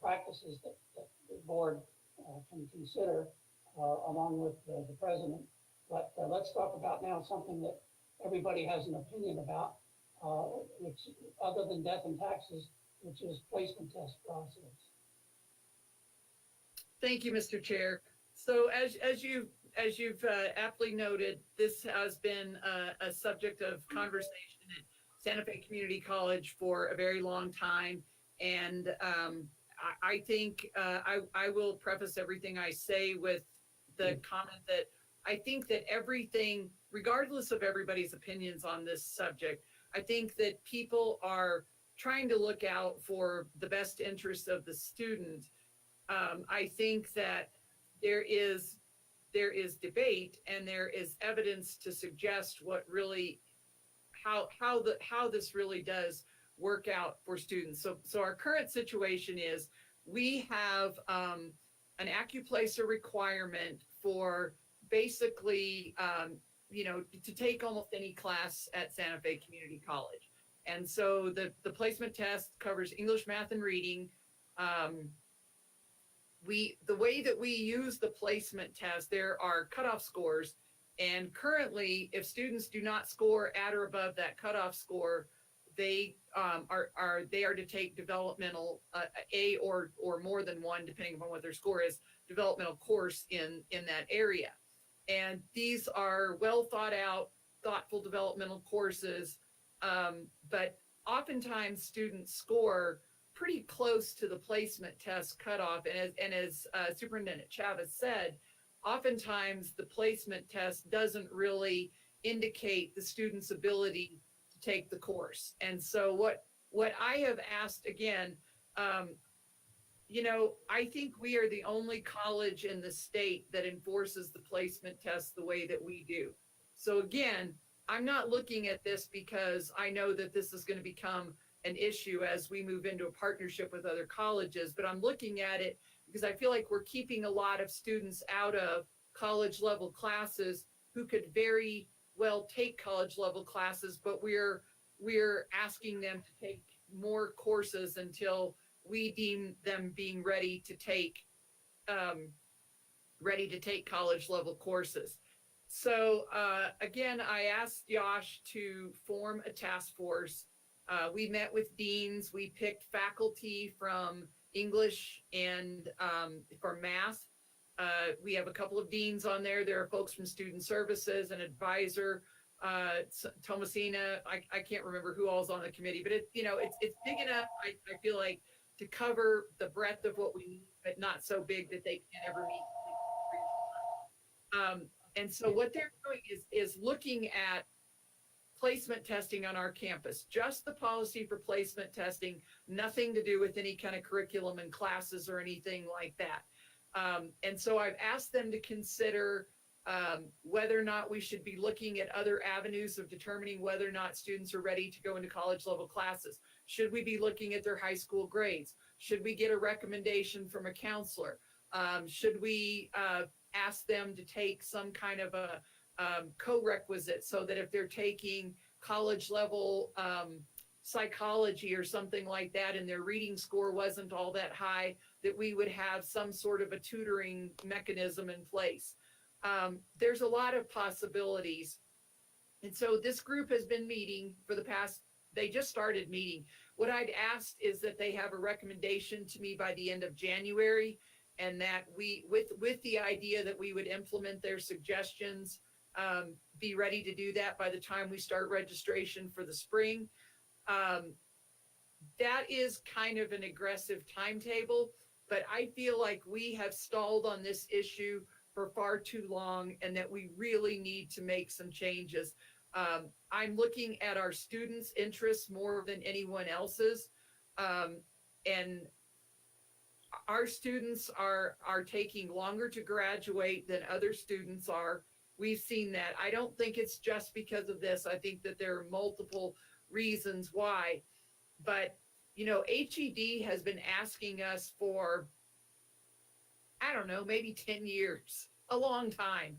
practices that the board can consider along with the president. But let's talk about now something that everybody has an opinion about, which other than death and taxes, which is placement test process. Thank you, Mr. Chair. So as you've aptly noted, this has been a subject of conversation at Santa Fe Community College for a very long time. And I think I will preface everything I say with the comment that I think that everything, regardless of everybody's opinions on this subject, I think that people are trying to look out for the best interest of the student. I think that there is debate and there is evidence to suggest what really how this really does work out for students. So our current situation is we have an AccuPlacer requirement for basically to take almost any class at Santa Fe Community College. And so the placement test covers English, math, and reading. The way that we use the placement test, there are cutoff scores, and currently, if students do not score at or above that cutoff score, they are to take developmental A or more than one, depending upon what their score is, developmental course in that area. And these are well thought out, thoughtful developmental courses, but oftentimes students score pretty close to the placement test cutoff. And as Superintendent Chavez said, oftentimes the placement test doesn't really indicate the student's ability to take the course. And so what I have asked again, I think we are the only college in the state that enforces the placement test the way that we do. So again, I'm not looking at this because I know that this is going to become an issue as we move into a partnership with other colleges, but I'm looking at it because I feel like we're keeping a lot of students out of college level classes who could very well take college level classes, but we're asking them to take more courses until we deem them being ready to take college level courses. So again, I asked Josh to form a task force. We met with deans. We picked faculty from English and for math. We have a couple of deans on there. There are folks from student services, an advisor, Thomasina. I can't remember who all's on the committee, but it's big enough. I feel like to cover the breadth of what we need, but not so big that they can't ever meet. And so what they're doing is looking at placement testing on our campus, just the policy for placement testing, nothing to do with any kind of curriculum and classes or anything like that. And so I've asked them to consider whether or not we should be looking at other avenues of determining whether or not students are ready to go into college level classes. Should we be looking at their high school grades? Should we get a recommendation from a counselor? Should we ask them to take some kind of a co-requisite so that if they're taking college level psychology or something like that and their reading score wasn't all that high, that we would have some sort of a tutoring mechanism in place. There's a lot of possibilities. And so this group has been meeting for the past, they just started meeting. What I'd asked is that they have a recommendation to me by the end of January, and that we, with the idea that we would implement their suggestions, be ready to do that by the time we start registration for the spring. That is kind of an aggressive timetable, but I feel like we have stalled on this issue for far too long and that we really need to make some changes. I'm looking at our students' interests more than anyone else's. And our students are taking longer to graduate than other students are. We've seen that. I don't think it's just because of this. I think that there are multiple reasons why. But, you know, HED has been asking us for, I don't know, maybe 10 years, a long time.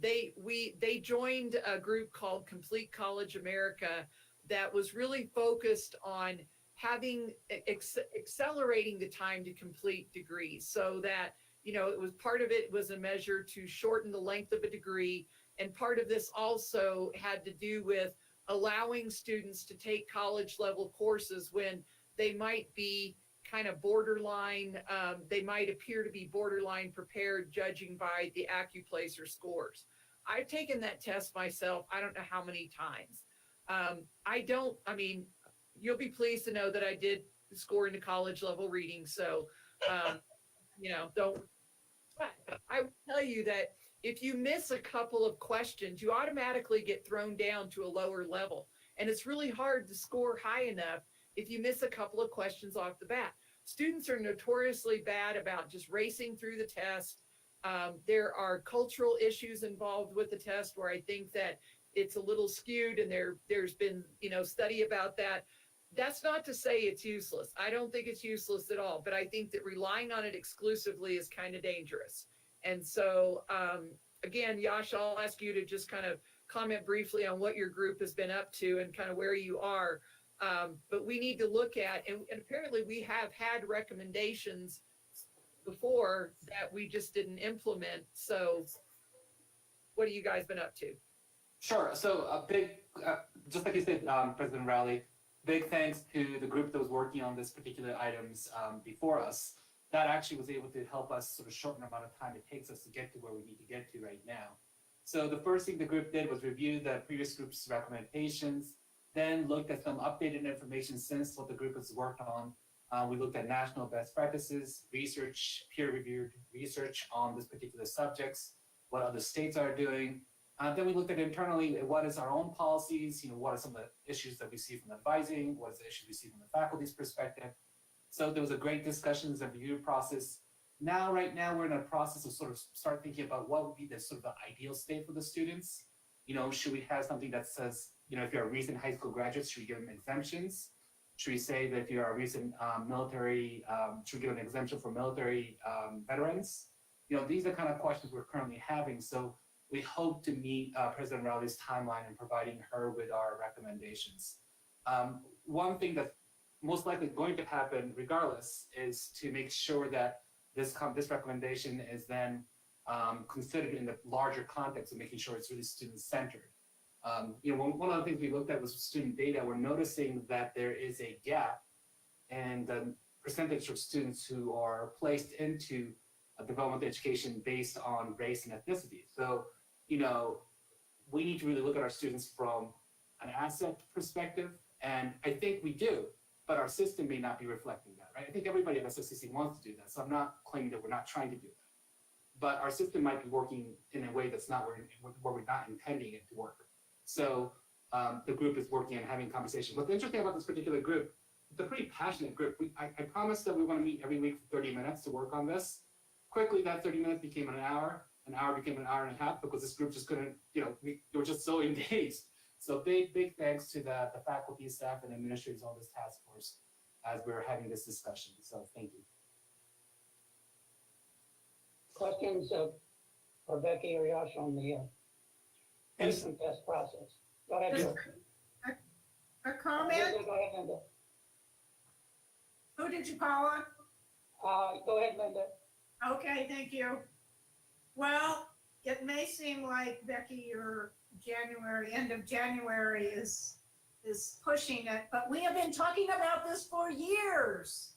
They joined a group called Complete College America that was really focused on having accelerating the time to complete degrees, so that, you know, it was part of it was a measure to shorten the length of a degree, and part of this also had to do with allowing students to take college level courses when they might be kind of borderline, they might appear to be borderline prepared judging by the AccuPlacer scores. I've taken that test myself, I don't know how many times. I mean, you'll be pleased to know that I did score into college level reading. So, you know, but I will tell you that if you miss a couple of questions, you automatically get thrown down to a lower level. And it's really hard to score high enough if you miss a couple of questions off the bat. Students are notoriously bad about just racing through the test. There are cultural issues involved with the test where I think that it's a little skewed, and there's been, you know, study about that. That's not to say it's useless. I don't think it's useless at all, but I think that relying on it exclusively is kind of dangerous. And so, again, Yash, I'll ask you to just kind of comment briefly on what your group has been up to and kind of where you are. But we need to look at, and apparently we have had recommendations before that we just didn't implement. So what have you guys been up to? Sure. So a big, just like you said, President Rowley, big thanks to the group that was working on this particular items before us. That actually was able to help us sort of shorten the amount of time it takes us to get to where we need to get to right now. So the first thing the group did was review the previous group's recommendations, then looked at some updated information since what the group has worked on. We looked at national best practices, research, peer-reviewed research on this particular subjects, what other states are doing. Then we looked at internally, what is our own policies, you know, what are some of the issues that we see from advising, what is the issue we see from the faculty's perspective. So there was a great discussions and review process. Right now we're in a process of sort of start thinking about what would be the sort of the ideal state for the students. You know, should we have something that says, you know, if you're a recent high school graduate, should we give them exemptions? Should we say that if you're a recent military, should we give an exemption for military veterans? You know, these are kind of questions we're currently having. So we hope to meet President Rowley's timeline in providing her with our recommendations. One thing that's most likely going to happen regardless is to make sure that this recommendation is then considered in the larger context of making sure it's really student-centered. You know, one of the things we looked at was student data. We're noticing that there is a gap in the percentage of students who are placed into a developmental education based on race and ethnicity. So, you know, we need to really look at our students from an asset perspective, and I think we do, but our system may not be reflecting that, right? I think everybody at SFCC wants to do that, so I'm not claiming that we're not trying to do that. But our system might be working in a way that's not where we're not intending it to work. So the group is working and having conversations. What's interesting about this particular group, it's a pretty passionate group. I promised that we want to meet every week for 30 minutes to work on this. Quickly, that 30 minutes became an hour became an hour and a half because this group just couldn't, you know, they were just so engaged. So big thanks to the faculty, staff, and administrators on this task force as we're having this discussion. So thank you. Questions for Becky or Yash on the placement test process? Go ahead, Just Joe. a comment? Go ahead, Linda. Who did you call on? Go ahead, Linda. Okay, thank you. Well, it may seem like, Becky, your end of January is pushing it, but we have been talking about this for years.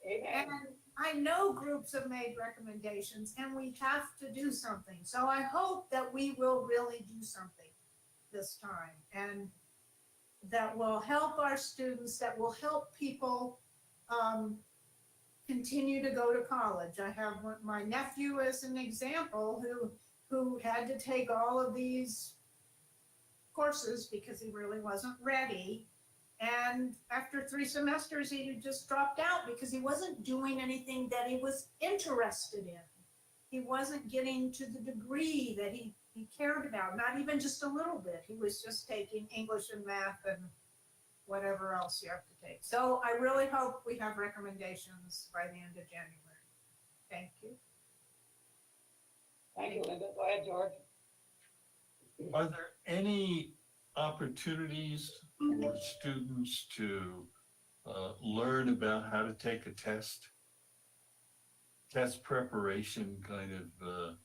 Amen. And I know groups have made recommendations and we have to do something. So I hope that we will really do something this time, and that will help our students, that will help people continue to go to college. I have my nephew as an example who had to take all of these courses because he really wasn't ready. And after 3 semesters, he just dropped out because he wasn't doing anything that he was interested in. He wasn't getting to the degree that he cared about, not even just a little bit. He was just taking English and math and whatever else you have to take. So I really hope we have recommendations by the end of January. Thank you. Thank you, Linda. Go ahead, George. Are there any opportunities for students to learn about how to take a test? Test preparation kind of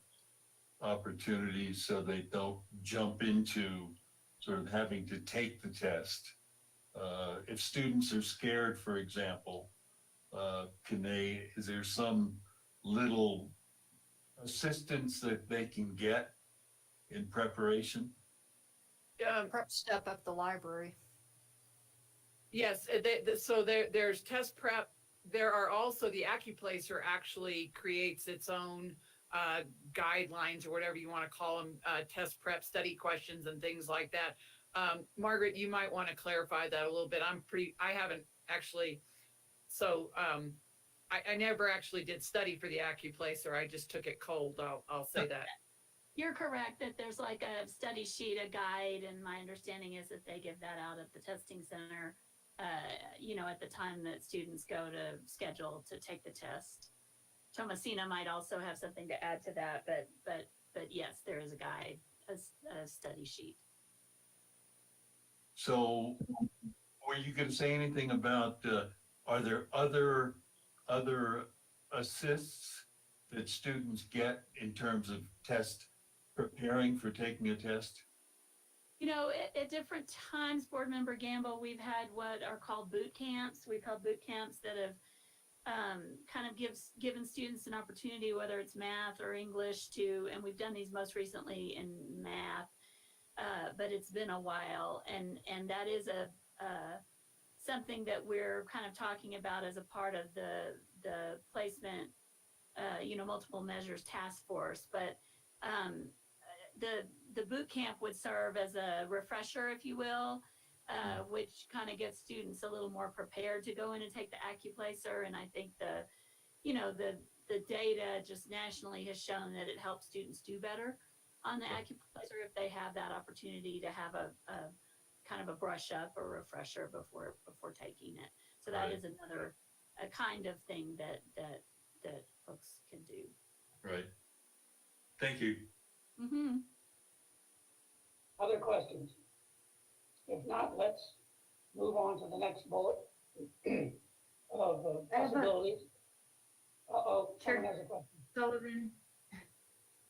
opportunities so they don't jump into sort of having to take the test. If students are scared, for example, is there some little assistance that they can get in preparation? Prep step at the library. Yes, so there's test prep. There are also, the AccuPlacer actually creates its own guidelines or whatever you want to call them, test prep study questions and things like that. Margaret, you might want to clarify that a little bit. I haven't actually, so I never actually did study for the AccuPlacer. I just took it cold. I'll say that. You're correct that there's like a study sheet, a guide, and my understanding is that they give that out at the testing center, at the time that students go to schedule to take the test. Thomasina might also have something to add to that, but yes, there is a guide, a study sheet. So were you going to say anything about, are there other assists that students get in terms of preparing for taking a test? At different times, Board Member Gamble, we've had what are called boot camps. We've held boot camps that have kind of given students an opportunity, whether it's math or English, and we've done these most recently in math, but it's been a while, and that is something that we're kind of talking about as a part of the placement, multiple measures task force. But the boot camp would serve as a refresher, if you will, which kind of gets students a little more prepared to go in and take the AccuPlacer. And I think the data just nationally has shown that it helps students do better on the AccuPlacer if they have that opportunity to have a kind of a brush up or refresher before taking it. So that is another kind of thing that folks can do. Right. Thank you. Mm-hmm. Other questions? If not, let's move on to the next bullet of possibilities. Sure. Someone has a question. Sullivan.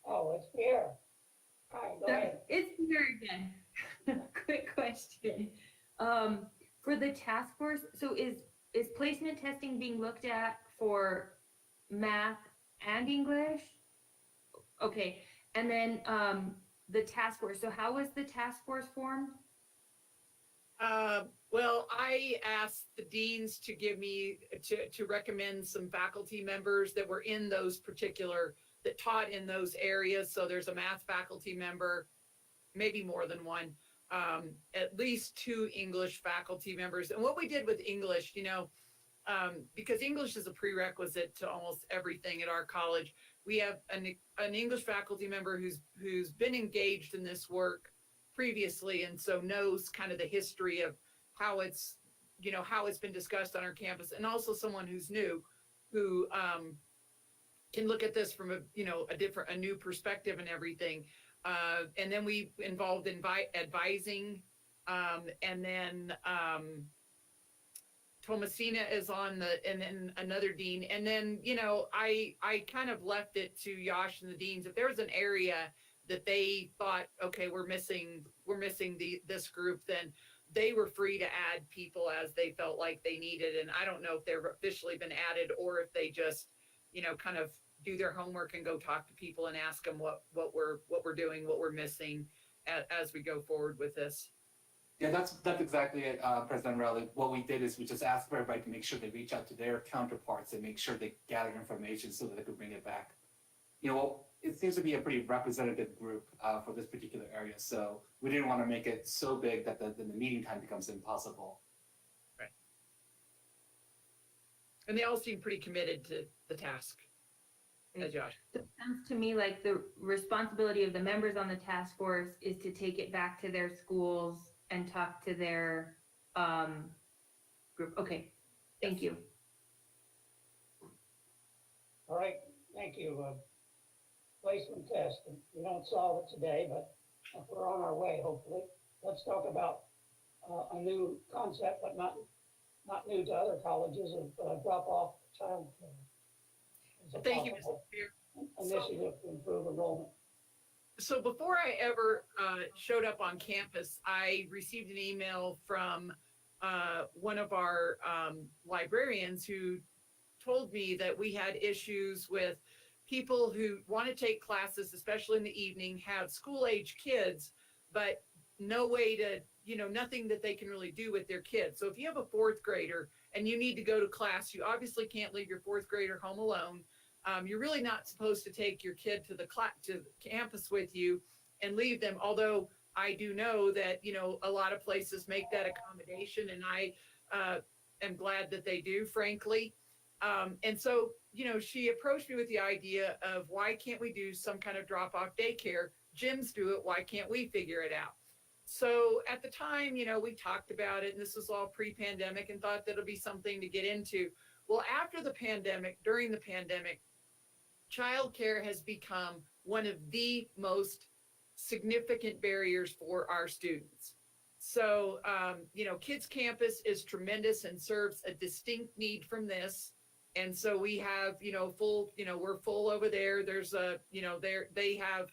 Oh, it's Pierre. Hi, go ahead. It's here again. Quick question. For the task force, so is placement testing being looked at for math and English? Okay, and then the task force. So how was the task force formed? Well, I asked the deans to give me, to recommend some faculty members that were in those that taught in those areas. So there's a math faculty member, maybe more than one, at least 2 English faculty members. And what we did with English, because English is a prerequisite to almost everything at our college, we have an English faculty member who's been engaged in this work previously, and so knows kind of the history of how it's been discussed on our campus, and also someone who's new, who can look at this from a new perspective and everything. And then we involved advising, and then Thomasina is on and then another dean. And then, I kind of left it to Yash and the deans. If there was an area that they thought, okay, we're missing this group, then they were free to add people as they felt like they needed. And I don't know if they've officially been added or if they just, kind of do their homework and go talk to people and ask them what we're doing, what we're missing as we go forward with this. Yeah, that's exactly it, President Rowley. What we did is we just asked everybody to make sure they reach out to their counterparts and make sure they gather information so that they could bring it back. it seems to be a pretty representative group for this particular area. So we didn't want to make it so big that the meeting time becomes impossible. And they all seem pretty committed to the task. Josh. It sounds to me like the responsibility of the members on the task force is to take it back to their schools and talk to their group. Okay, thank you. All right, thank you. Placement test, we don't solve it today, but we're on our way, hopefully. Let's talk about a new concept, but not new to other colleges, of drop-off childcare. As a Thank you, possible Mr. Chair. initiative to improve enrollment. So before I ever showed up on campus, I received an email from one of our librarians who told me that we had issues with people who want to take classes, especially in the evening, have school-age kids, but no way to, nothing that they can really do with their kids. So if you have a fourth grader and you need to go to class, you obviously can't leave your fourth grader home alone. You're really not supposed to take your kid to the campus with you and leave them. Although I do know that, a lot of places make that accommodation, and I am glad that they do, frankly. And so, she approached me with the idea of, why can't we do some kind of drop-off daycare? Gyms do it. Why can't we figure it out? So at the time, we talked about it, and this was all pre-pandemic, and thought that it'll be something to get into. Well, after the pandemic, during the pandemic, childcare has become one of the most significant barriers for our students. So, Kids Campus is tremendous and serves a distinct need from this. And so we have, full, we're full over there. There's they have,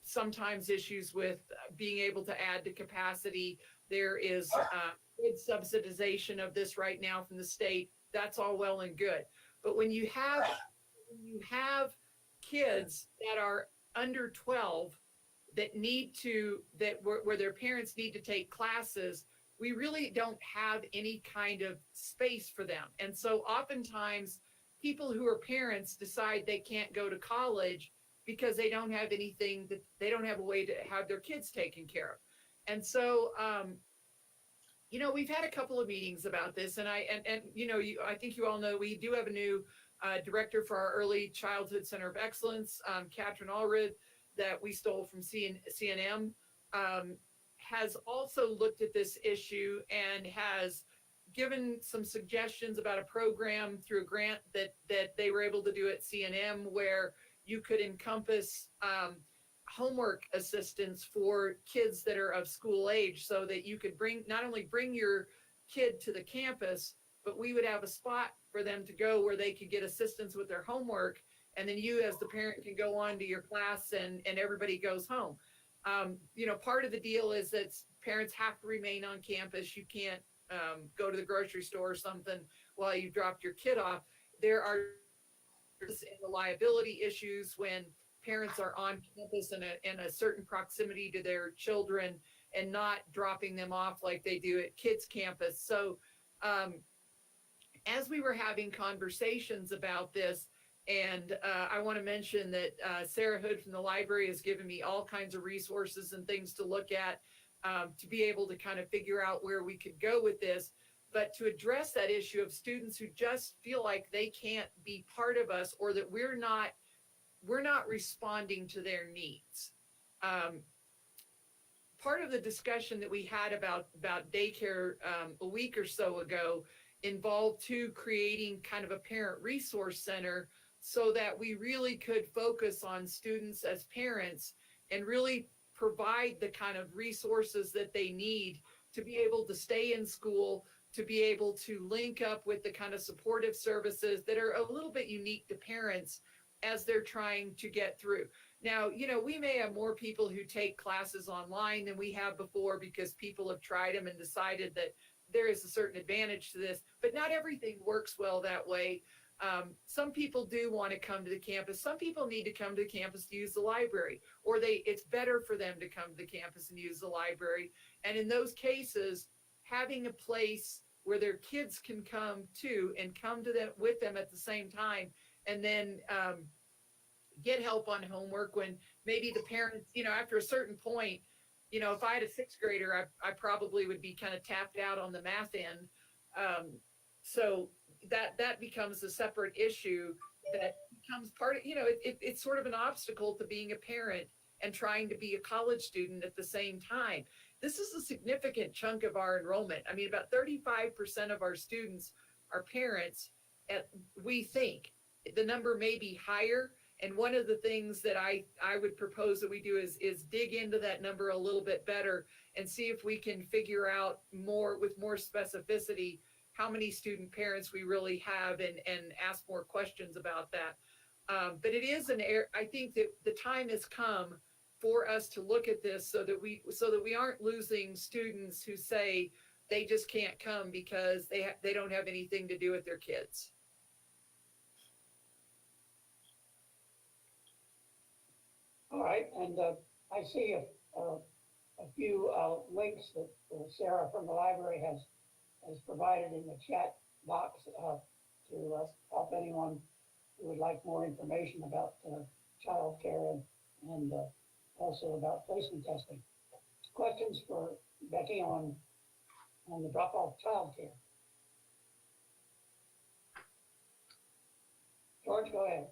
sometimes issues with being able to add to capacity. There is good subsidization of this right now from the state. That's all well and good. But when you have kids that are under 12 that need to, where their parents need to take classes, we really don't have any kind of space for them. And so oftentimes people who are parents decide they can't go to college because they don't have anything, that they don't have a way to have their kids taken care of. And so, we've had a couple of meetings about this, and I think you all know, we do have a new director for our Early Childhood Center of Excellence, Katrin Allred, that we stole from CNM, has also looked at this issue and has given some suggestions about a program through a grant that they were able to do at CNM, where you could encompass homework assistance for kids that are of school age, so that you could not only bring your kid to the campus, but we would have a spot for them to go where they could get assistance with their homework. And then you as the parent can go on to your class, and everybody goes home. Part of the deal is that parents have to remain on campus. You can't go to the grocery store or something while you dropped your kid off. There are liability issues when parents are on campus in a certain proximity to their children and not dropping them off like they do at Kids Campus. So as we were having conversations about this, and I want to mention that Sarah Hood from the library has given me all kinds of resources and things to look at to be able to kind of figure out where we could go with this. But to address that issue of students who just feel like they can't be part of us, or that we're not responding to their needs. Part of the discussion that we had about daycare a week or so ago involved creating kind of a parent resource center, so that we really could focus on students as parents and really provide the kind of resources that they need to be able to stay in school, to be able to link up with the kind of supportive services that are a little bit unique to parents as they're trying to get through. Now, we may have more people who take classes online than we have before, because people have tried them and decided that there is a certain advantage to this, but not everything works well that way. Some people do want to come to the campus. Some people need to come to the campus to use the library, or it's better for them to come to the campus and use the library. And in those cases, having a place where their kids can come to and come to them with them at the same time, and then get help on homework when maybe the parents, after a certain point, if I had a sixth grader, I probably would be kind of tapped out on the math end. So that becomes a separate issue that becomes part of, it's sort of an obstacle to being a parent and trying to be a college student at the same time. This is a significant chunk of our enrollment. I mean, about 35% of our students are parents. We think the number may be higher. And one of the things that I would propose that we do is dig into that number a little bit better and see if we can figure out with more specificity how many student parents we really have and ask more questions about that. But it is I think that the time has come for us to look at this so that we aren't losing students who say they just can't come because they don't have anything to do with their kids. All right, and I see a few links that Sarah from the library has provided in the chat box to help anyone who would like more information about childcare and also about placement testing. Questions for Becky on the drop-off childcare? George, go ahead.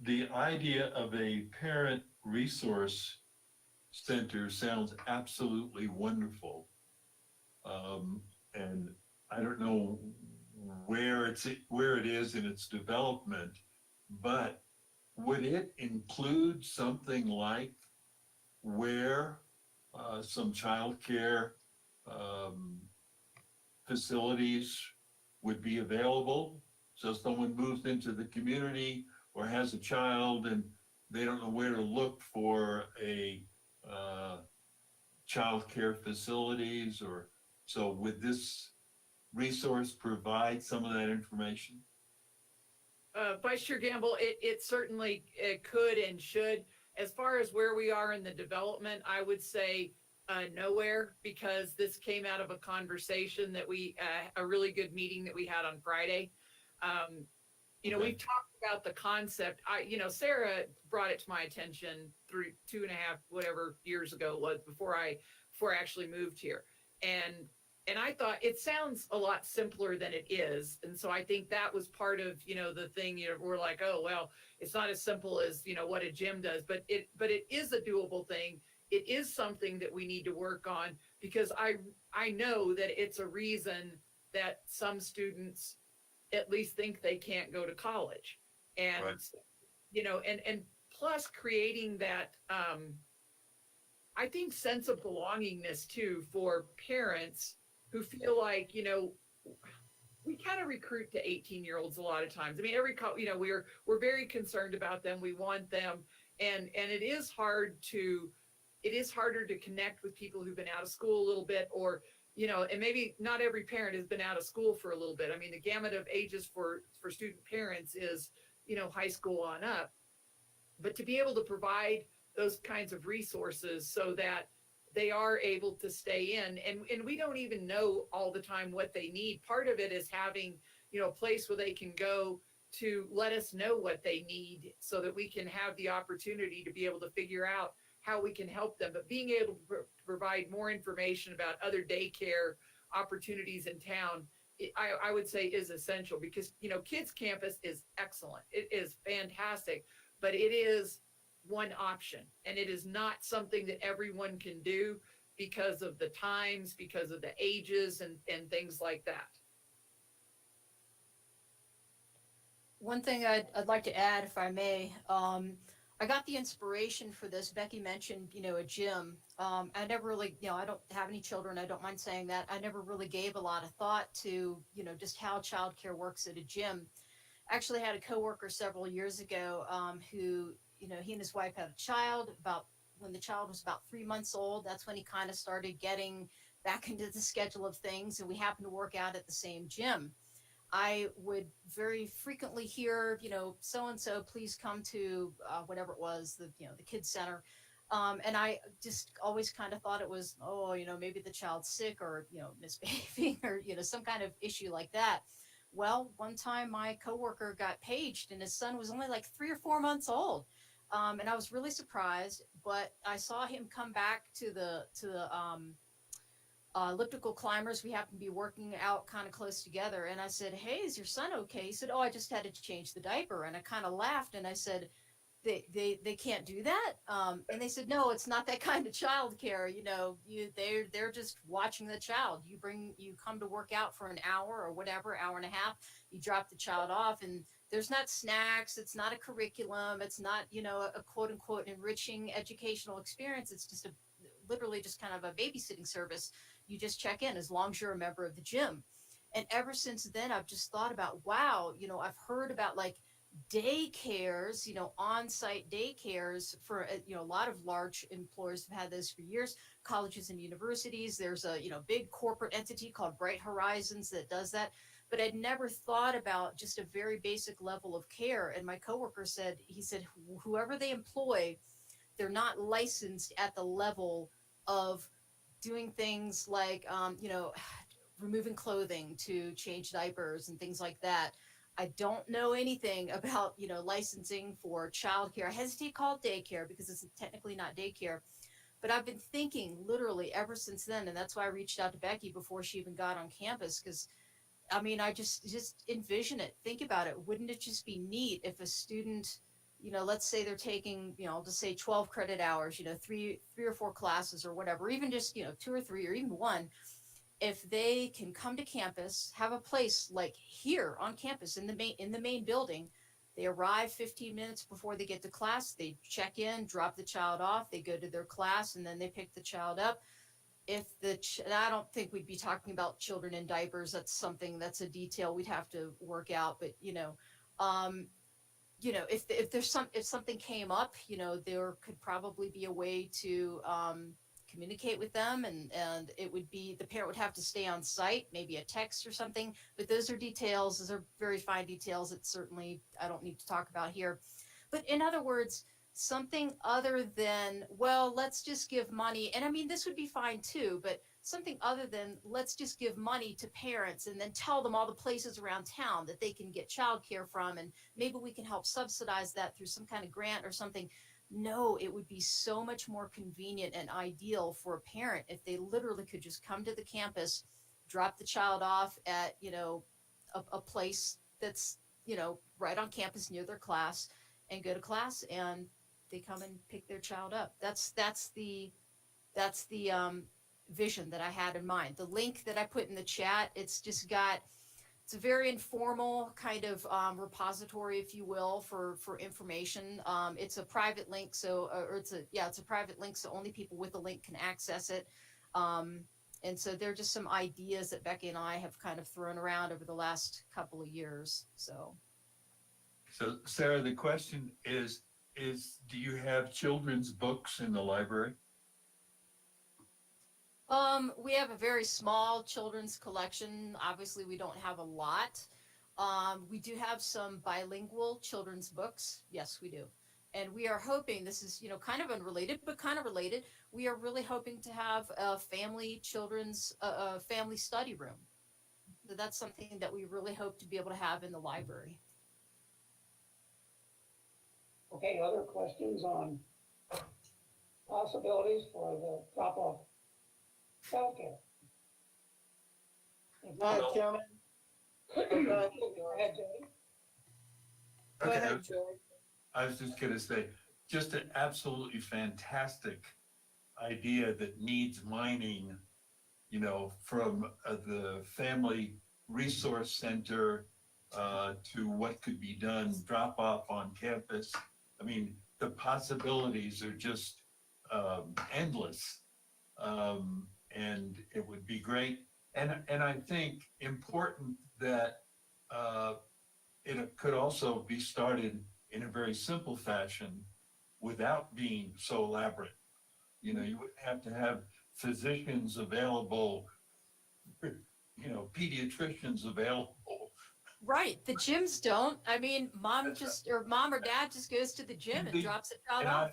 The idea of a parent resource center sounds absolutely wonderful. And I don't know where it is in its development, but would it include something like where some childcare facilities would be available? So someone moves into the community or has a child and they don't know where to look for a child care facilities, or so would this resource provide some of that information? Vice Chair Gamble, it certainly could and should. As far as where we are in the development, I would say nowhere, because this came out of a conversation that a really good meeting that we had on Friday. Okay. We've talked about the concept. Sarah brought it to my attention 2.5 whatever years ago was before I actually moved here. And I thought it sounds a lot simpler than it is. And so I think that was part of, the thing, we're like, oh, well, it's not as simple as, what a gym does, but it is a doable thing. It is something that we need to work on, because I know that it's a reason that some students at least think they can't go to college. And, Right. And plus creating that, I think, sense of belongingness too for parents who feel like, we kind of recruit to 18-year-olds a lot of times. I mean, we're very concerned about them. We want them. And it is harder to connect with people who've been out of school a little bit, or, and maybe not every parent has been out of school for a little bit. I mean, the gamut of ages for student parents is, high school on up. But to be able to provide those kinds of resources so that they are able to stay in, and we don't even know all the time what they need. Part of it is having, a place where they can go to let us know what they need so that we can have the opportunity to be able to figure out how we can help them. But being able to provide more information about other daycare opportunities in town, I would say is essential, because, Kids Campus is excellent. It is fantastic, but it is one option, and it is not something that everyone can do because of the times, because of the ages and things like that. One thing I'd like to add, if I may, I got the inspiration for this. Becky mentioned, a gym. I never really, I don't have any children. I don't mind saying that. I never really gave a lot of thought to, just how childcare works at a gym. Actually had a coworker several years ago who, he and his wife had a child. About when the child was about 3 months old, that's when he kind of started getting back into the schedule of things, and we happened to work out at the same gym. I would very frequently hear, so-and-so, please come to whatever it was, the kids center. And I just always kind of thought it was, maybe the child's sick, or, misbehaving, or, some kind of issue like that. Well, one time my coworker got paged and his son was only like 3 or 4 months old. And I was really surprised, but I saw him come back to the elliptical climbers. We happened to be working out kind of close together. And I said, "Hey, is your son okay?" He said, "Oh, I just had to change the diaper." And I kind of laughed and I said, they can't do that. And they said, "No, it's not that kind of child care. They're just watching the child. You come to work out for an hour or whatever, hour and a half, you drop the child off, and there's not snacks. It's not a curriculum. It's not, a quote unquote enriching educational experience. It's just literally just kind of a babysitting service. You just check in as long as you're a member of the gym." And ever since then, I've just thought about, wow, I've heard about like daycares, on-site daycares for, a lot of large employers have had those for years, colleges and universities. There's a, big corporate entity called Bright Horizons that does that. But I'd never thought about just a very basic level of care. And my coworker said, he said, whoever they employ, they're not licensed at the level of doing things like, removing clothing to change diapers and things like that. I don't know anything about, licensing for childcare. I hesitate to call it daycare because it's technically not daycare. But I've been thinking literally ever since then, and that's why I reached out to Becky before she even got on campus, because I just envision it. Think about it. Wouldn't it just be neat if a student, let's say they're taking, just say 12 credit hours, three or four classes or whatever, even just, 2 or 3 or even 1, if they can come to campus, have a place like here on campus in the main building. They arrive 15 minutes before they get to class. They check in, drop the child off. They go to their class, and then they pick the child up. I don't think we'd be talking about children in diapers. That's a detail we'd have to work out. But if something came up, there could probably be a way to communicate with them, and it would be, the parent would have to stay on site, maybe a text or something. But those are details. Those are very fine details that certainly I don't need to talk about here. But in other words, something other than, well, let's just give money. And I mean, this would be fine too, but something other than let's just give money to parents and then tell them all the places around town that they can get childcare from, and maybe we can help subsidize that through some kind of grant or something. No, it would be so much more convenient and ideal for a parent if they literally could just come to the campus, drop the child off at, a place that's, right on campus near their class, and go to class, and they come and pick their child up. That's the vision that I had in mind. The link that I put in the chat, it's a very informal kind of repository, if you will, for information. It's a private link, it's a private link, so only people with the link can access it. And so they're just some ideas that Becky and I have kind of thrown around over the last couple of years. So Sarah, the question is, do you have children's books in the library? We have a very small children's collection. Obviously, we don't have a lot. We do have some bilingual children's books. Yes, we do. And we are hoping, this is, kind of unrelated, but kind of related. We are really hoping to have a family study room. So that's something that we really hope to be able to have in the library. Okay, other questions on possibilities for the drop-off childcare? Chairman. Go ahead, Jody. Go Okay, ahead, George. I was just gonna say, just an absolutely fantastic idea that needs mining, from the Family Resource Center to what could be done, drop off on campus. I mean, the possibilities are just endless. And it would be great. And I think important that it could also be started in a very simple fashion without being so elaborate. You wouldn't have to have physicians available, pediatricians available. Right. The gyms don't. I mean, mom or dad just goes to the gym and drops the child off.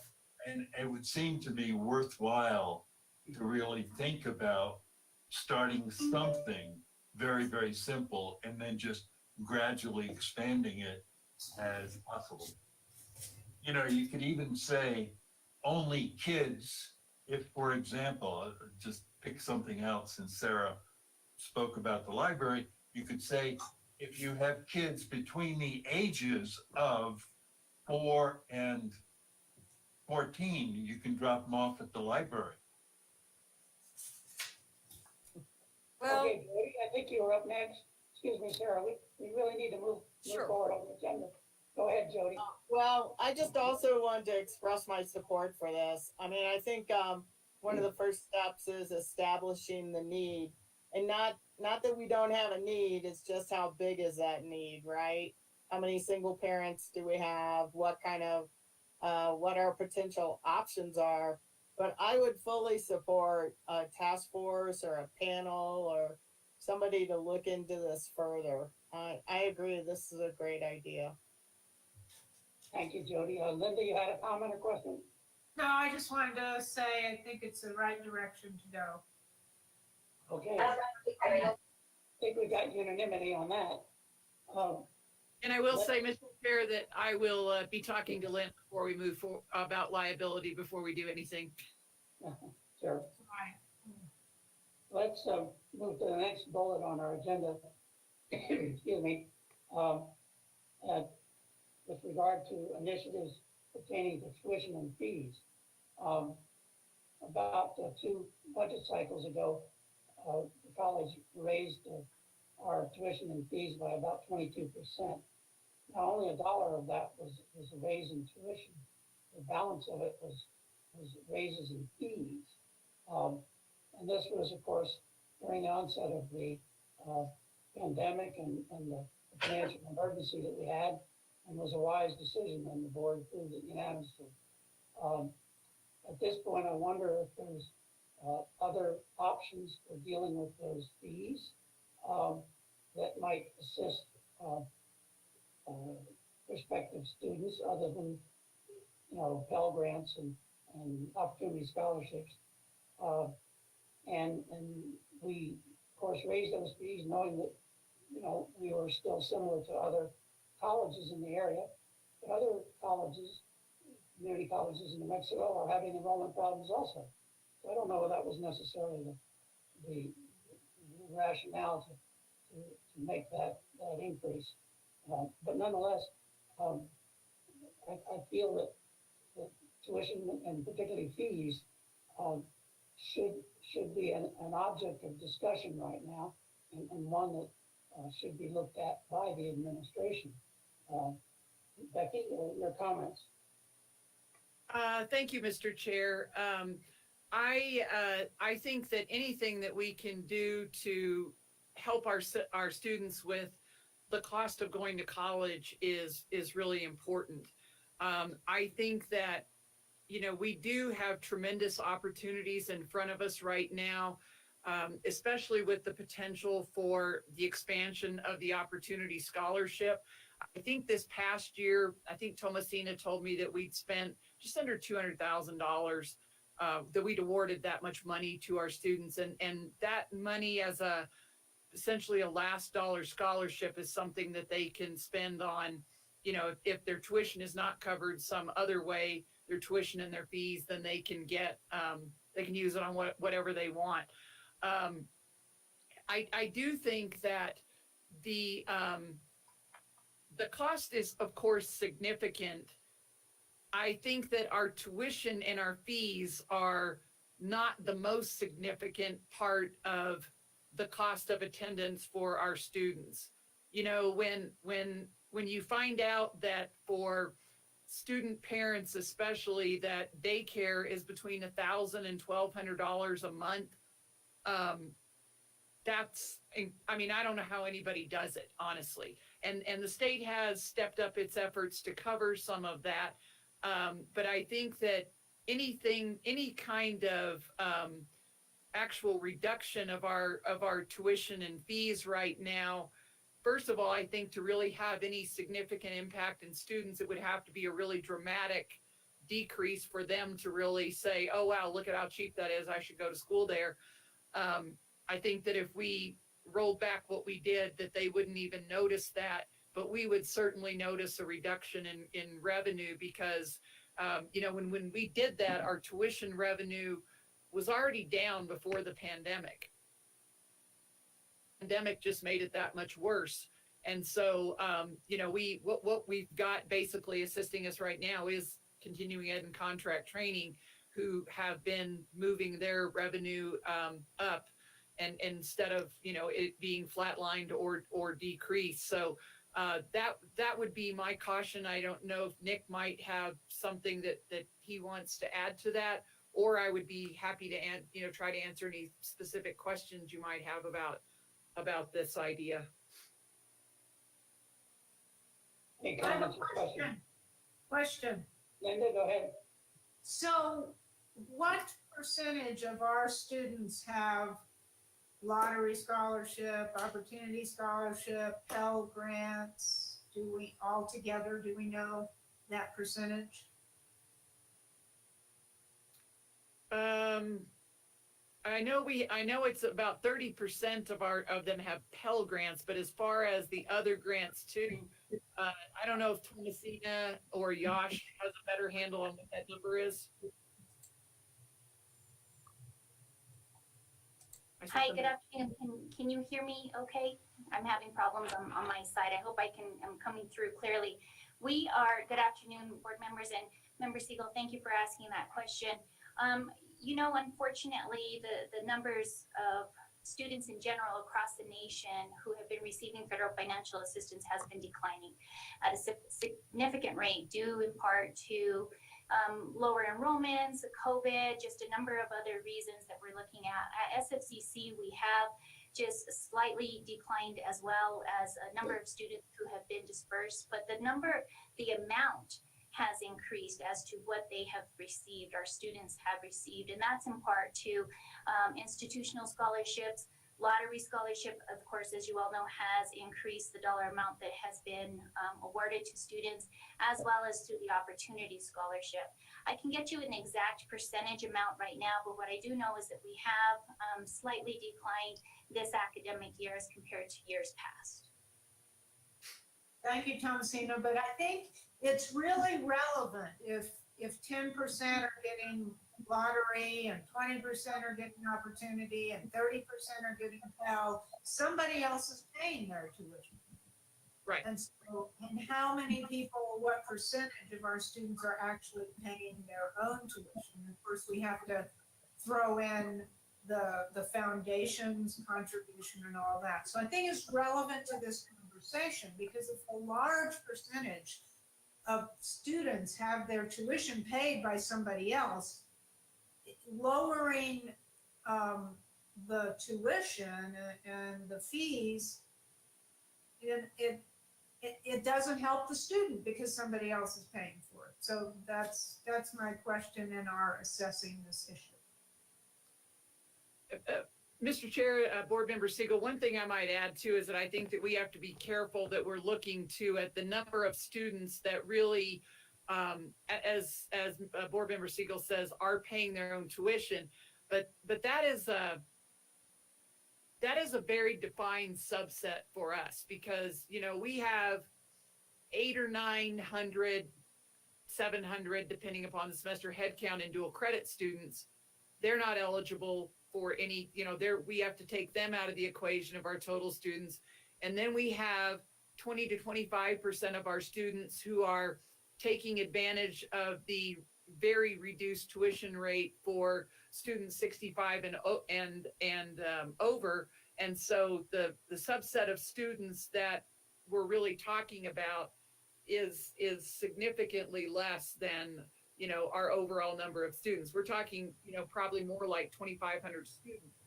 And it would seem to me worthwhile to really think about starting something very, very simple, and then just gradually expanding it as possible. You know, you could even say only kids, if, for example, just pick something out since Sarah spoke about the library, you could say if you have kids between the ages of 4 and 14, you can drop them off at the library. Well, Okay, Jody, I think you were up next. Excuse me, Sarah, we really need to move Sure. forward on the agenda. Go ahead, Jody. Well, I just also wanted to express my support for this. I mean, I think one of the first steps is establishing the need, and not that we don't have a need. It's just how big is that need, right? How many single parents do we have? What kind of what our potential options are? But I would fully support a task force or a panel or somebody to look into this further. I agree. This is a great idea. Thank you, Jody. Linda, you had a comment or question? No, I just wanted to say, I think it's the right direction to go. Okay. I think we got unanimity on that. And I will say, Mr. Chair, that I will be talking to Lynn before we move forward about liability before we do anything. Sure. Let's move to the next bullet on our agenda. Excuse me. With regard to initiatives pertaining to tuition and fees. About 2 budget cycles ago, the college raised our tuition and fees by about 22%. Now, only $1 of that was a raise in tuition. The balance of it was raises in fees. And this was, of course, during the onset of the pandemic and the financial emergency that we had, and was a wise decision, and the board approved it unanimously. At this point, I wonder if there's other options for dealing with those fees that might assist prospective students other than, Pell Grants and opportunity scholarships. And we, of course, raised those fees knowing that, we were still similar to other colleges in the area. But other colleges, community colleges in New Mexico, are having enrollment problems also. So I don't know if that was necessarily the rationale to make that increase. But nonetheless, I feel that tuition and particularly fees should be an object of discussion right now, and one that should be looked at by the administration. Becky, your comments. Thank you, Mr. Chair. I think that anything that we can do to help our students with the cost of going to college is really important. I think that, we do have tremendous opportunities in front of us right now, especially with the potential for the expansion of the Opportunity Scholarship. I think this past year, I think Thomasina told me that we'd spent just under $200,000, that we'd awarded that much money to our students. And that money as essentially a last dollar scholarship is something that they can spend on, if their tuition is not covered some other way, their tuition and their fees, then they can use it on whatever they want. I do think that the cost is, of course, significant. I think that our tuition and our fees are not the most significant part of the cost of attendance for our students. When you find out that for student parents, especially, that daycare is between $1,000 and $1,200 a month, I don't know how anybody does it, honestly. And the state has stepped up its efforts to cover some of that. But I think that any kind of actual reduction of our tuition and fees right now, first of all, I think to really have any significant impact in students, it would have to be a really dramatic decrease for them to really say, oh, wow, look at how cheap that is. I should go to school there. I think that if we rolled back what we did, that they wouldn't even notice that, but we would certainly notice a reduction in revenue because, when we did that, our tuition revenue was already down before the pandemic. Pandemic just made it that much worse. And so, what we've got basically assisting us right now is continuing ed and contract training, who have been moving their revenue up, and instead of it being flatlined or decreased. So that would be my caution. I don't know if Nick might have something that he wants to add to that, or I would be happy to try to answer any specific questions you might have about this idea. Any I have a comments or questions? Question. Linda, go ahead. So what percentage of our students have lottery scholarship, opportunity scholarship, Pell grants? Do we know that percentage? I know it's about 30% of them have Pell grants, but as far as the other grants too, I don't know if Thomasina or Yash has a better handle on what that number is. Hi, good afternoon. Can you hear me okay? I'm having problems on my side. I hope I'm coming through clearly. Good afternoon, board members and Member Siegel. Thank you for asking that question. Unfortunately, the numbers of students in general across the nation who have been receiving federal financial assistance has been declining at a significant rate, due in part to lower enrollments, COVID, just a number of other reasons that we're looking at. At SFCC, we have just slightly declined, as well as a number of students who have been dispersed, but the amount has increased as to what they have received, our students have received. And that's in part to institutional scholarships. Lottery scholarship, of course, as you all know, has increased the dollar amount that has been awarded to students, as well as to the opportunity scholarship. I can get you an exact percentage amount right now, but what I do know is that we have slightly declined this academic year as compared to years past. Thank you, Thomasina, but I think it's really relevant if 10% are getting lottery and 20% are getting opportunity and 30% are getting Pell, somebody else is paying their tuition. Right. And so, and how many people, what percentage of our students are actually paying their own tuition? Of course, we have to throw in the foundation's contribution and all that. So I think it's relevant to this conversation, because if a large percentage of students have their tuition paid by somebody else, lowering the tuition and the fees, it doesn't help the student because somebody else is paying for it. So that's my question in our assessing this issue. Mr. Chair, Board Member Siegel, one thing I might add too is that I think that we have to be careful that we're looking to at the number of students that really, as Board Member Siegel says, are paying their own tuition. But that is a very defined subset for us, because we have 800 or 900, 700, depending upon the semester headcount, in dual credit students. They're not eligible for any, we have to take them out of the equation of our total students. And then we have 20 to 25% of our students who are taking advantage of the very reduced tuition rate for students 65 and over. And so the subset of students that we're really talking about is significantly less than our overall number of students. We're talking, probably more like 2,500 students.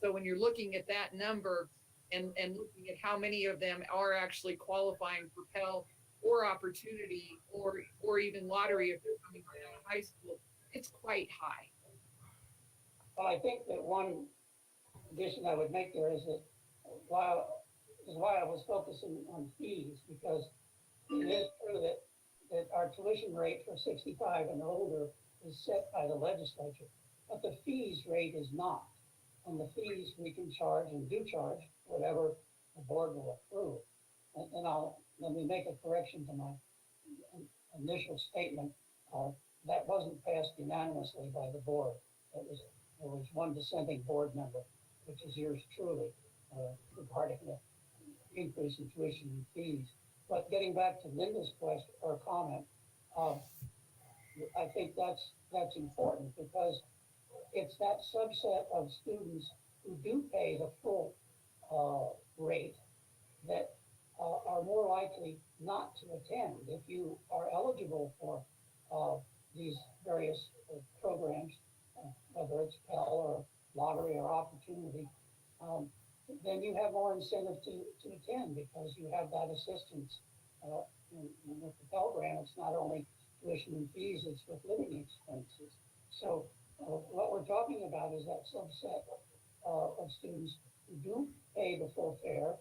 So when you're looking at that number and looking at how many of them are actually qualifying for Pell or opportunity or even lottery if they're coming right out of high school, it's quite high. Well, I think that one addition I would make there is that why I was focusing on fees, because it is true that our tuition rate for 65 and older is set by the legislature, but the fees rate is not. And the fees we can charge and do charge, whatever the board will approve. And let me make a correction to my initial statement. That wasn't passed unanimously by the board. There was one dissenting board member, which is yours truly, regarding the increase in tuition and fees. But getting back to Linda's question or comment, I think that's important because it's that subset of students who do pay the full rate that are more likely not to attend. If you are eligible for these various programs, whether it's Pell or lottery or opportunity, then you have more incentive to attend because you have that assistance. And with the Pell Grant, it's not only tuition and fees, it's with living expenses. So what we're talking about is that subset of students who do pay the full fare,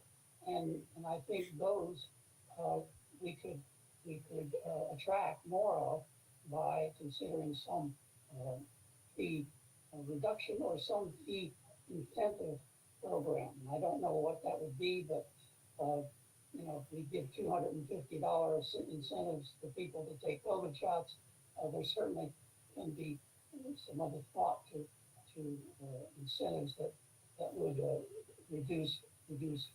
and I think those we could attract more of by considering some fee reduction or some fee incentive program. I don't know what that would be, but if we give $250 incentives to people to take COVID shots, there certainly can be some other thought to incentives that would reduce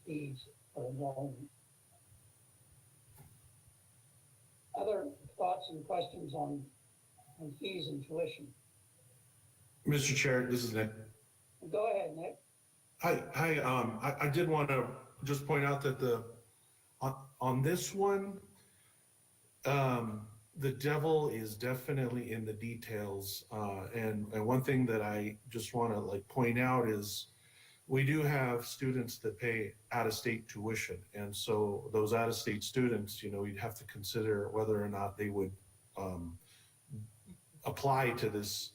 fees for enrollment. Other thoughts and questions on fees and tuition? Mr. Chair, this is Nick. Go ahead, Nick. Hi. I did want to just point out that on this one, the devil is definitely in the details. And one thing that I just want to point out is we do have students that pay out-of-state tuition. And so those out-of-state students, you'd have to consider whether or not they would apply to this,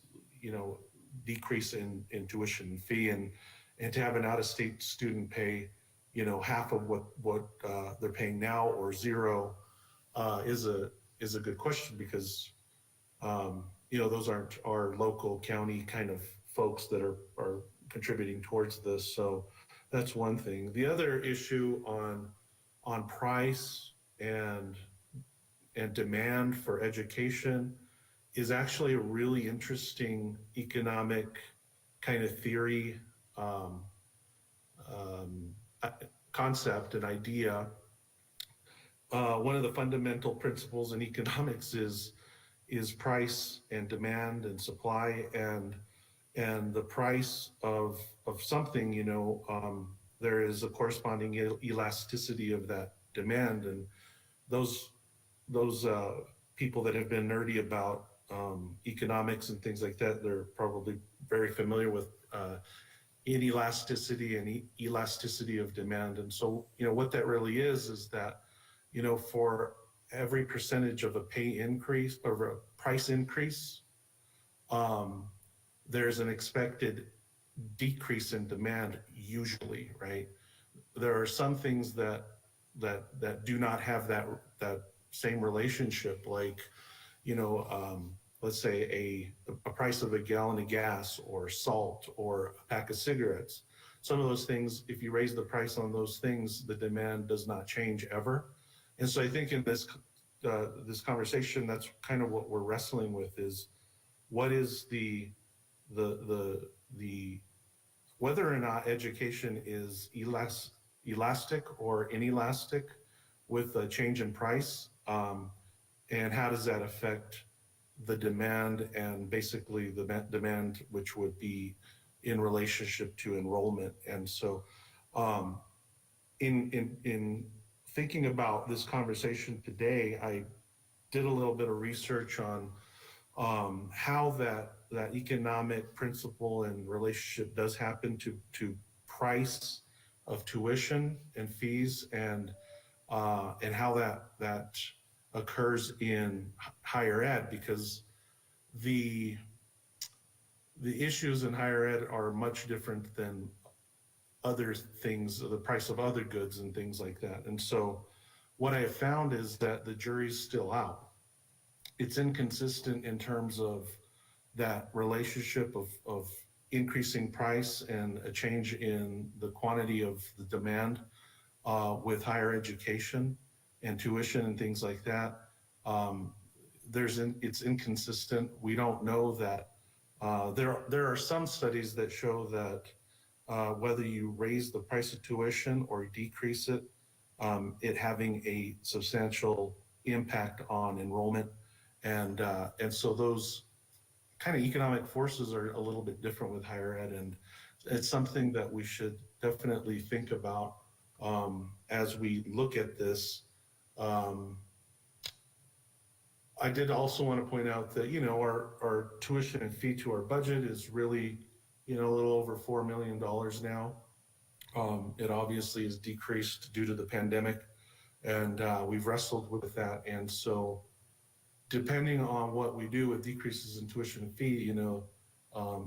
decrease in tuition and fee, and to have an out-of-state student pay, half of what they're paying now or zero is a good question because, those aren't our local county kind of folks that are contributing towards this. So that's one thing. The other issue on price and demand for education is actually a really interesting economic kind of theory, concept and idea. One of the fundamental principles in economics is price and demand and supply, and the price of something, there is a corresponding elasticity of that demand. And those people that have been nerdy about economics and things like that, they're probably very familiar with inelasticity and elasticity of demand. And so, what that really is that, for every percentage of a pay increase or a price increase, there's an expected decrease in demand usually, right? There are some things that do not have that same relationship, like, let's say a price of a gallon of gas or salt or a pack of cigarettes. Some of those things, if you raise the price on those things, the demand does not change ever. And so I think in this conversation, that's kind of what we're wrestling with is what is the whether or not education is elastic or inelastic with a change in price, and how does that affect the demand and basically the demand which would be in relationship to enrollment. And so in thinking about this conversation today, I did a little bit of research on how that economic principle and relationship does happen to price of tuition and fees, and how that occurs in higher ed, because the issues in higher ed are much different than other things, the price of other goods and things like that. And so what I have found is that the jury's still out. It's inconsistent in terms of that relationship of increasing price and a change in the quantity of the demand with higher education and tuition and things like that. It's inconsistent. We don't know that. There are some studies that show that whether you raise the price of tuition or decrease it, it having a substantial impact on enrollment. And so those kind of economic forces are a little bit different with higher ed. And it's something that we should definitely think about as we look at this. I did also want to point out that, our tuition and fee to our budget is really, a little over $4 million now. It obviously has decreased due to the pandemic, and we've wrestled with that. And so depending on what we do with decreases in tuition and fee,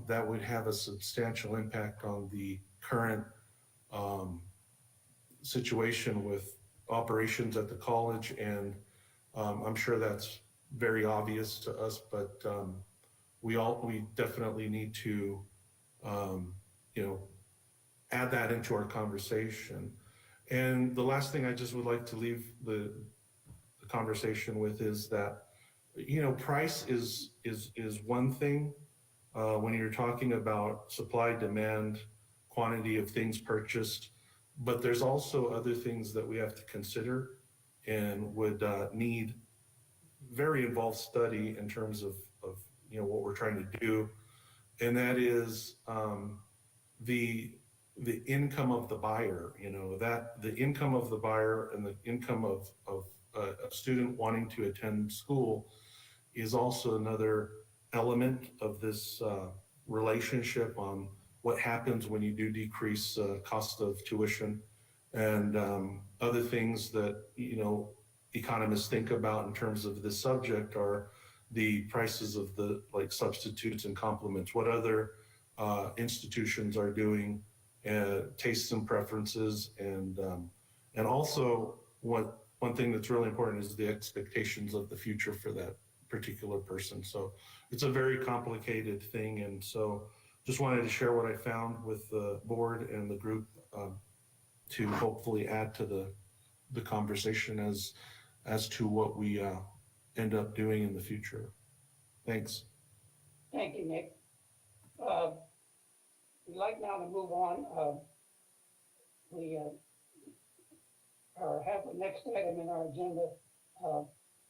that would have a substantial impact on the current situation with operations at the college. And I'm sure that's very obvious to us, but we definitely need to, add that into our conversation. And the last thing I just would like to leave the conversation with is that, price is one thing when you're talking about supply, demand, quantity of things purchased, but there's also other things that we have to consider and would need very involved study in terms of what we're trying to do, and that is the income of the buyer. That the income of the buyer and the income of a student wanting to attend school is also another element of this relationship on what happens when you do decrease cost of tuition and other things that economists think about in terms of this subject are the prices of the substitutes and complements, what other institutions are doing, tastes and preferences, and also one thing that's really important is the expectations of the future for that particular person. So it's a very complicated thing, and so just wanted to share what I found with the board and the group to hopefully add to the conversation as to what we end up doing in the future. Thanks. Thank you, Nick. We'd like now to move on. We have the next item in our agenda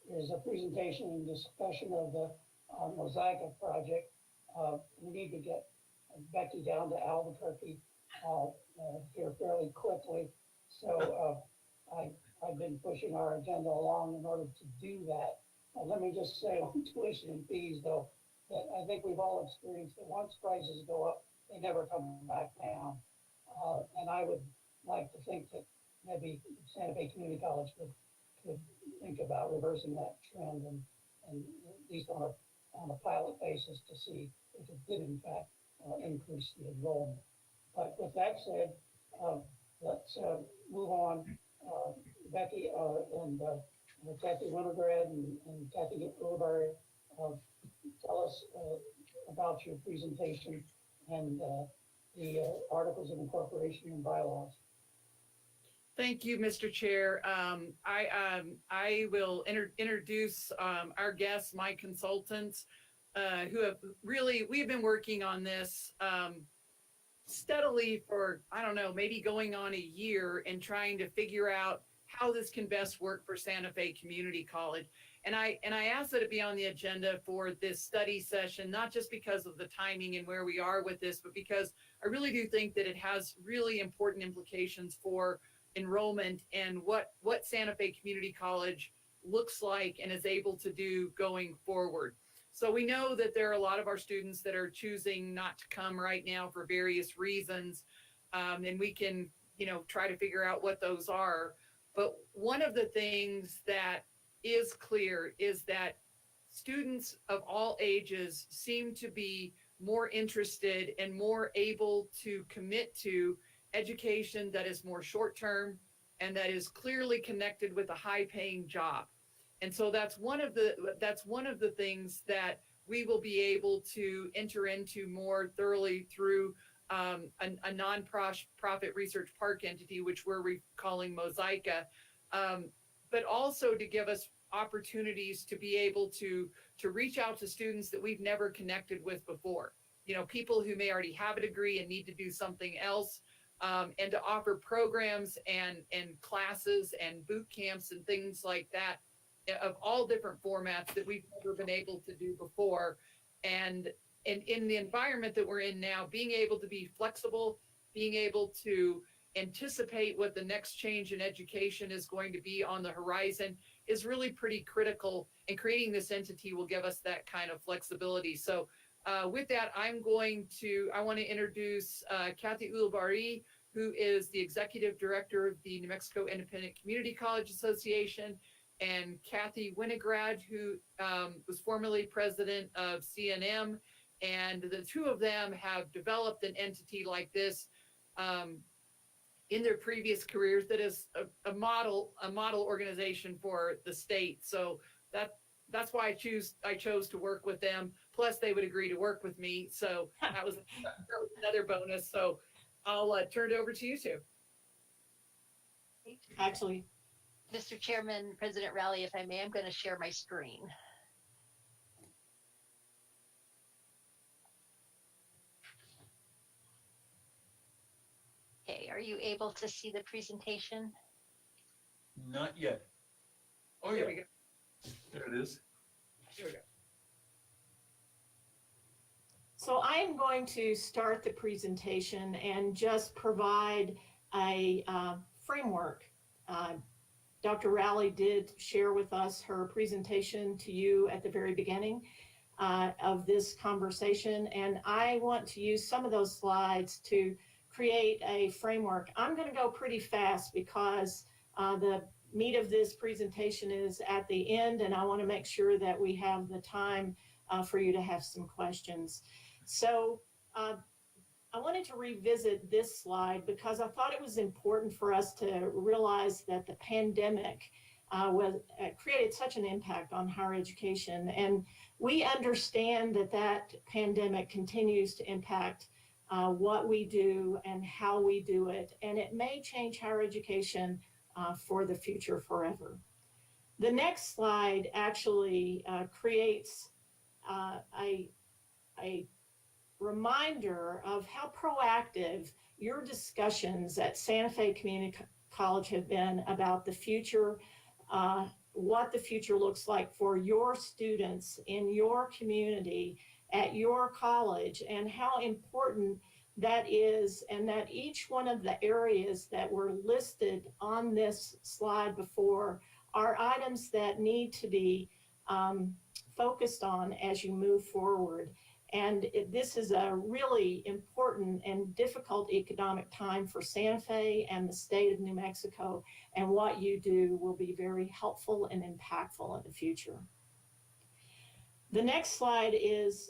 is a presentation and discussion of the Mosaica project. We need to get Becky down to Albuquerque here fairly quickly. So I've been pushing our agenda along in order to do that. Let me just say on tuition and fees, though, that I think we've all experienced that once prices go up, they never come back down. And I would like to think that maybe Santa Fe Community College could think about reversing that trend and at least on a pilot basis to see if it did in fact increase the enrollment. But with that said, let's move on. Becky and Kathy Winograd and Kathy Ulibarri, tell us about your presentation and the articles of incorporation and bylaws. Thank you, Mr. Chair. I will introduce our guests, my consultants, who have we've been working on this steadily for, I don't know, maybe going on a year and trying to figure out how this can best work for Santa Fe Community College. And I asked that it be on the agenda for this study session, not just because of the timing and where we are with this, but because I really do think that it has really important implications for enrollment and what Santa Fe Community College looks like and is able to do going forward. So we know that there are a lot of our students that are choosing not to come right now for various reasons. And we can, try to figure out what those are. But one of the things that is clear is that students of all ages seem to be more interested and more able to commit to education that is more short-term and that is clearly connected with a high-paying job. And so that's one of the things that we will be able to enter into more thoroughly through a non-profit research park entity, which we're calling Mosaica, but also to give us opportunities to be able to reach out to students that we've never connected with before. You know, people who may already have a degree and need to do something else, and to offer programs and classes and boot camps and things like that of all different formats that we've never been able to do before. And in the environment that we're in now, being able to be flexible, being able to anticipate what the next change in education is going to be on the horizon is really pretty critical, and creating this entity will give us that kind of flexibility. So with that, I want to introduce Kathy Ulibarri, who is the Executive Director of the New Mexico Independent Community College Association, and Kathy Winograd, who was formerly president of CNM. And the two of them have developed an entity like this in their previous careers that is a model organization for the state. So that's why I chose to work with them. Plus, they would agree to work with me. So that was another bonus. So I'll turn it over to you two. Actually, Mr. Chairman, President Rowley, if I may, I'm going to share my screen. Okay, are you able to see the presentation? Not yet. Oh, There yeah, we go. there it is. There we go. So I am going to start the presentation and just provide a framework. Dr. Rowley did share with us her presentation to you at the very beginning of this conversation, and I want to use some of those slides to create a framework. I'm going to go pretty fast because the meat of this presentation is at the end, and I want to make sure that we have the time for you to have some questions. So I wanted to revisit this slide because I thought it was important for us to realize that the pandemic created such an impact on higher education. And we understand that that pandemic continues to impact what we do and how we do it. And it may change higher education for the future forever. The next slide actually creates a reminder of how proactive your discussions at Santa Fe Community College have been about the future, what the future looks like for your students in your community at your college, and how important that is, and that each one of the areas that were listed on this slide before are items that need to be focused on as you move forward. And this is a really important and difficult economic time for Santa Fe and the state of New Mexico, and what you do will be very helpful and impactful in the future. The next slide is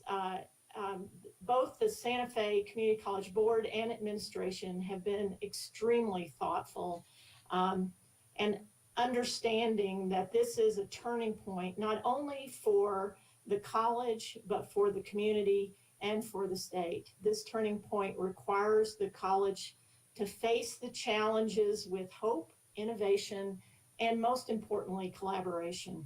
both the Santa Fe Community College Board and administration have been extremely thoughtful and understanding that this is a turning point, not only for the college, but for the community and for the state. This turning point requires the college to face the challenges with hope, innovation, and most importantly, collaboration.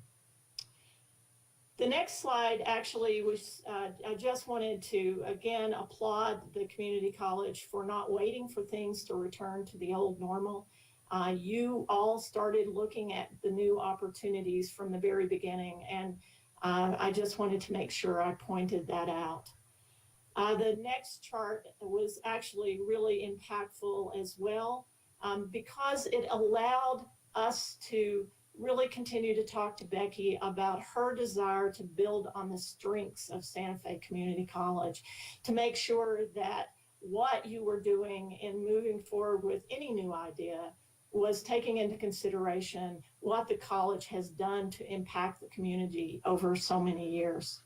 The next slide actually was, I just wanted to again applaud the community college for not waiting for things to return to the old normal. You all started looking at the new opportunities from the very beginning, and I just wanted to make sure I pointed that out. The next chart was actually really impactful as well because it allowed us to really continue to talk to Becky about her desire to build on the strengths of Santa Fe Community College, to make sure that what you were doing in moving forward with any new idea was taking into consideration what the college has done to impact the community over so many years.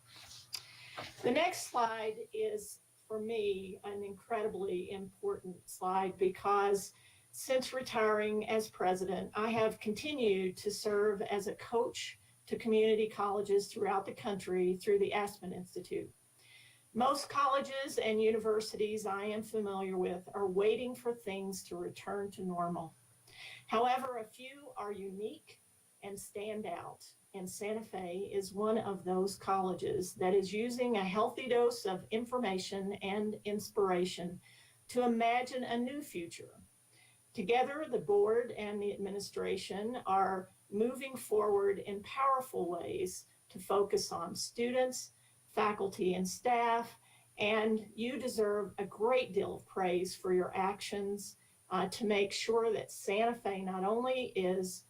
The next slide is, for me, an incredibly important slide because since retiring as president, I have continued to serve as a coach to community colleges throughout the country through the Aspen Institute. Most colleges and universities I am familiar with are waiting for things to return to normal. However, a few are unique and stand out, and Santa Fe is one of those colleges that is using a healthy dose of information and inspiration to imagine a new future. Together, the board and the administration are moving forward in powerful ways to focus on students, faculty, and staff, and you deserve a great deal of praise for your actions to make sure that Santa Fe not only is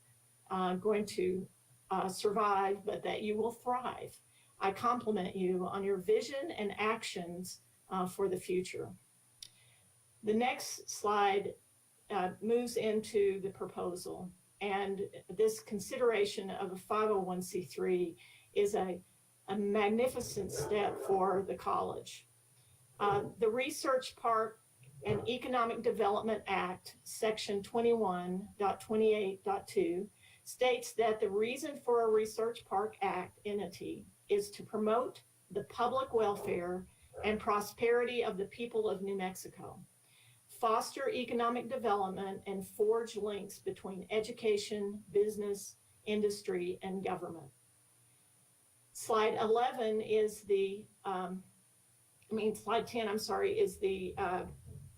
going to survive, but that you will thrive. I compliment you on your vision and actions for the future. The next slide moves into the proposal, and this consideration of a 501c3 is a magnificent step for the college. The Research Park and Economic Development Act, Section 21.28.2, states that the reason for a Research Park Act entity is to promote the public welfare and prosperity of the people of New Mexico, foster economic development, and forge links between education, business, industry, and government. Slide 11 is slide 10, I'm sorry, is the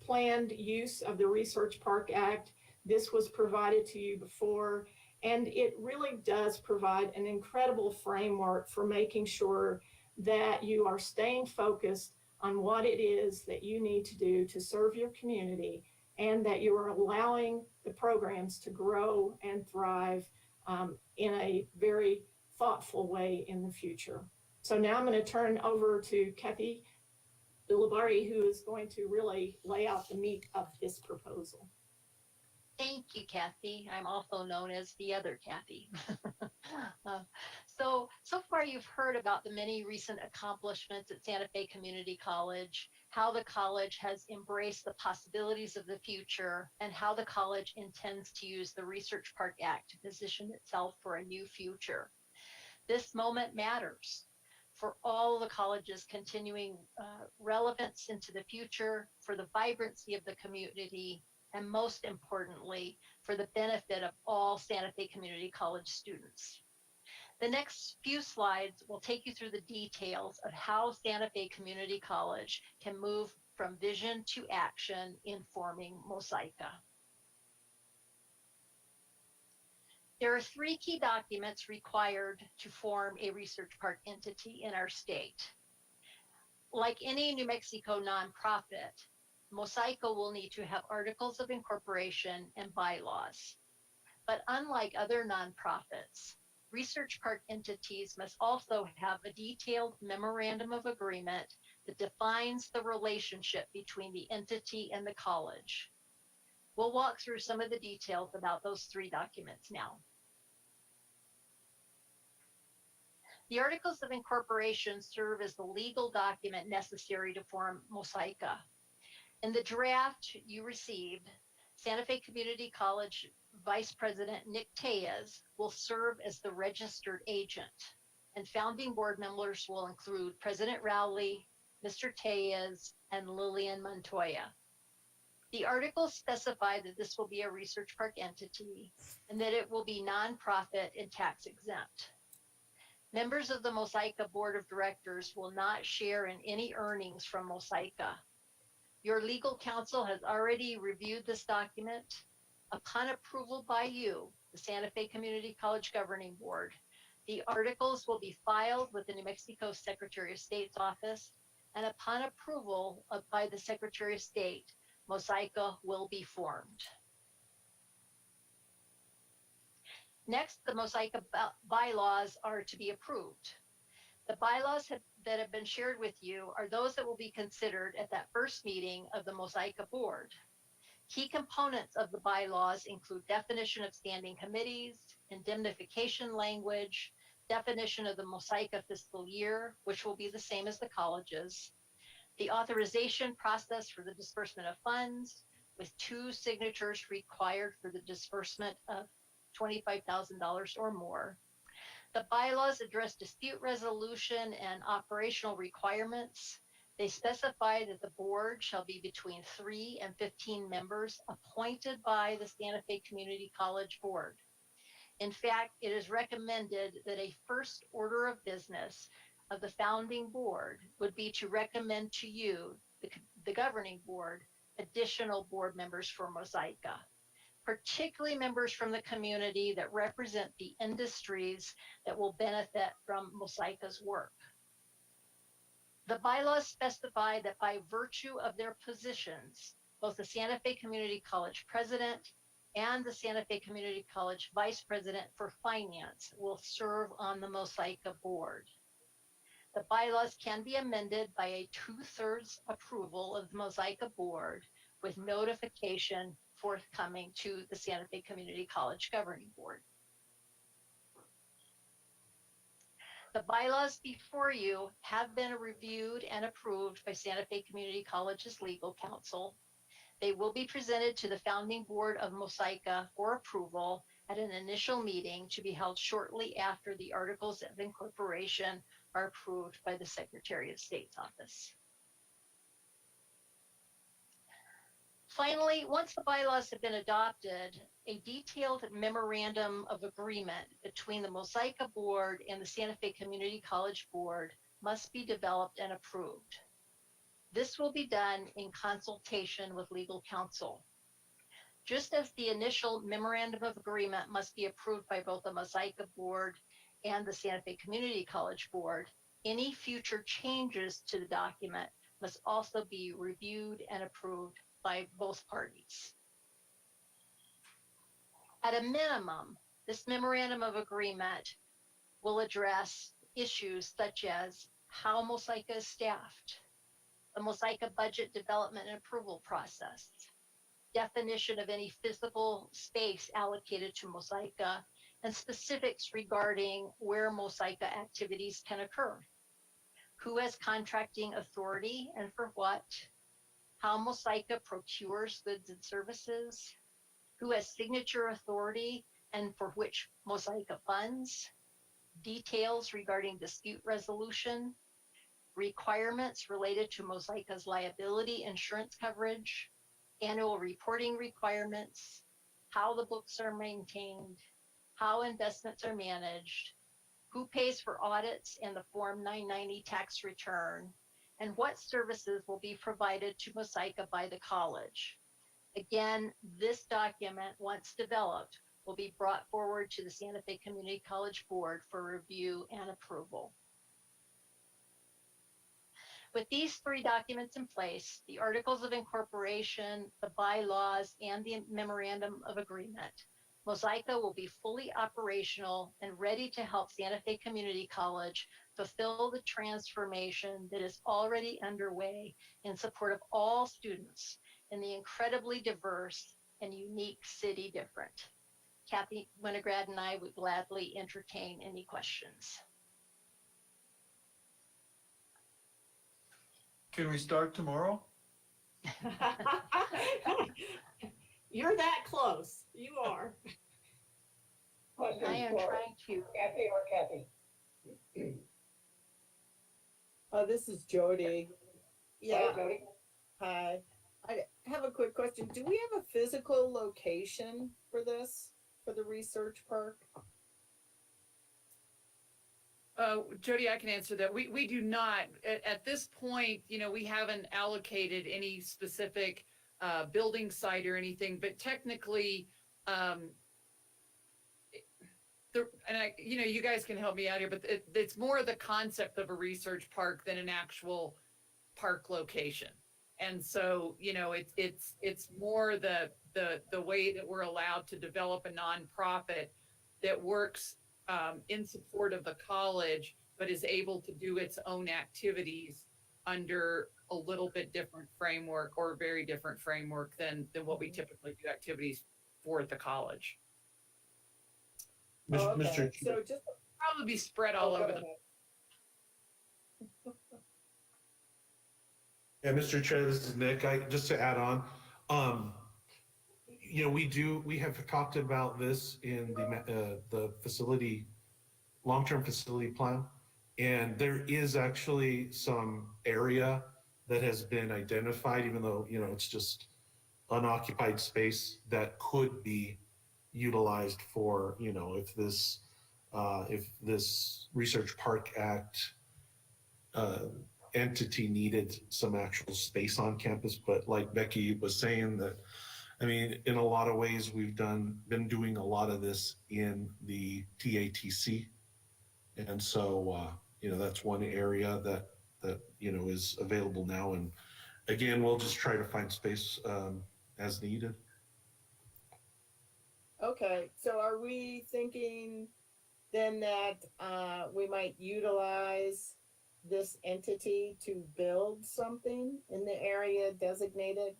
planned use of the Research Park Act. This was provided to you before, and it really does provide an incredible framework for making sure that you are staying focused on what it is that you need to do to serve your community, and that you are allowing the programs to grow and thrive in a very thoughtful way in the future. So now I'm going to turn over to Kathy Ulibarri, who is going to really lay out the meat of this proposal. Thank you, Kathy. I'm also known as the other Kathy. So far you've heard about the many recent accomplishments at Santa Fe Community College, how the college has embraced the possibilities of the future, and how the college intends to use the Research Park Act to position itself for a new future. This moment matters for all the college's continuing relevance into the future, for the vibrancy of the community, and most importantly, for the benefit of all Santa Fe Community College students. The next few slides will take you through the details of how Santa Fe Community College can move from vision to action in forming Mosaica. There are 3 key documents required to form a research park entity in our state. Like any New Mexico nonprofit, Mosaica will need to have articles of incorporation and bylaws. But unlike other nonprofits, research park entities must also have a detailed memorandum of agreement that defines the relationship between the entity and the college. We'll walk through some of the details about those 3 documents now. The Articles of Incorporation serve as the legal document necessary to form Mosaica. In the draft you received, Santa Fe Community College Vice President Nick Tellez will serve as the registered agent, and founding board members will include President Rowley, Mr. Tellez, and Lillian Montoya. The articles specify that this will be a research park entity and that it will be nonprofit and tax exempt. Members of the Mosaica Board of Directors will not share in any earnings from Mosaica. Your legal counsel has already reviewed this document. Upon approval by you, the Santa Fe Community College Governing Board, the articles will be filed with the New Mexico Secretary of State's office, and upon approval by the Secretary of State, Mosaica will be formed. Next, the Mosaica bylaws are to be approved. The bylaws that have been shared with you are those that will be considered at that first meeting of the Mosaica board. Key components of the bylaws include definition of standing committees, indemnification language, definition of the Mosaica fiscal year, which will be the same as the college's, the authorization process for the disbursement of funds, with 2 signatures required for the disbursement of $25,000 or more, The bylaws address dispute resolution and operational requirements. They specify that the board shall be between 3 and 15 members appointed by the Santa Fe Community College Board. In fact, it is recommended that a first order of business of the founding board would be to recommend to you, the governing board, additional board members for Mosaica, particularly members from the community that represent the industries that will benefit from Mosaica's work. The bylaws specify that by virtue of their positions, both the Santa Fe Community College president and the Santa Fe Community College vice president for finance will serve on the Mosaica board. The bylaws can be amended by a 2/3 approval of the Mosaica board with notification forthcoming to the Santa Fe Community College governing board. The bylaws before you have been reviewed and approved by Santa Fe Community College's legal counsel. They will be presented to the founding board of Mosaica for approval at an initial meeting to be held shortly after the articles of incorporation are approved by the Secretary of State's office. Finally, once the bylaws have been adopted, a detailed memorandum of agreement between the Mosaica board and the Santa Fe Community College board must be developed and approved. This will be done in consultation with legal counsel. Just as the initial memorandum of agreement must be approved by both the Mosaica board and the Santa Fe Community College board, any future changes to the document must also be reviewed and approved by both parties. At a minimum, this memorandum of agreement will address issues such as how Mosaica is staffed, the Mosaica budget development and approval process, definition of any physical space allocated to Mosaica, and specifics regarding where Mosaica activities can occur, who has contracting authority and for what, how Mosaica procures goods and services, who has signature authority and for which Mosaica funds, details regarding dispute resolution, requirements related to Mosaica's liability insurance coverage, annual reporting requirements, how the books are maintained, how investments are managed, who pays for audits and the Form 990 tax return, and what services will be provided to Mosaica by the college. Again, this document, once developed, will be brought forward to the Santa Fe Community College Board for review and approval. With these 3 documents in place, the Articles of Incorporation, the bylaws, and the Memorandum of Agreement, Mosaica will be fully operational and ready to help Santa Fe Community College fulfill the transformation that is already underway in support of all students in the incredibly diverse and unique city different. Kathy Winograd and I would gladly entertain any questions. Can we start tomorrow? You're that close. You are. Questions I am for trying to. Kathy or Kathy? This is Jody. Hello, Jody. Hi. I have a quick question. Do we have a physical location for this, for the research park? Jody, I can answer that. We do not. At this point, we haven't allocated any specific building site or anything, but technically, you guys can help me out here, but it's more the concept of a research park than an actual park location. And so, it's more the way that we're allowed to develop a nonprofit that works in support of the college, but is able to do its own activities under a little bit different framework or a very different framework than what we typically do activities for at the college. Oh, okay. Mr. So just Probably be spread all over the. Yeah, Mr. Chair, this is Nick. Just to add on, we have talked about this in the facility long-term facility plan. And there is actually some area that has been identified, even though, it's just unoccupied space that could be utilized for, if this Research Park Act entity needed some actual space on campus. But like Becky was saying, that I mean, in a lot of ways, we've been doing a lot of this in the TATC, and so that's one area that is available now. And again, we'll just try to find space as needed. Okay, so are we thinking then that we might utilize this entity to build something in the area designated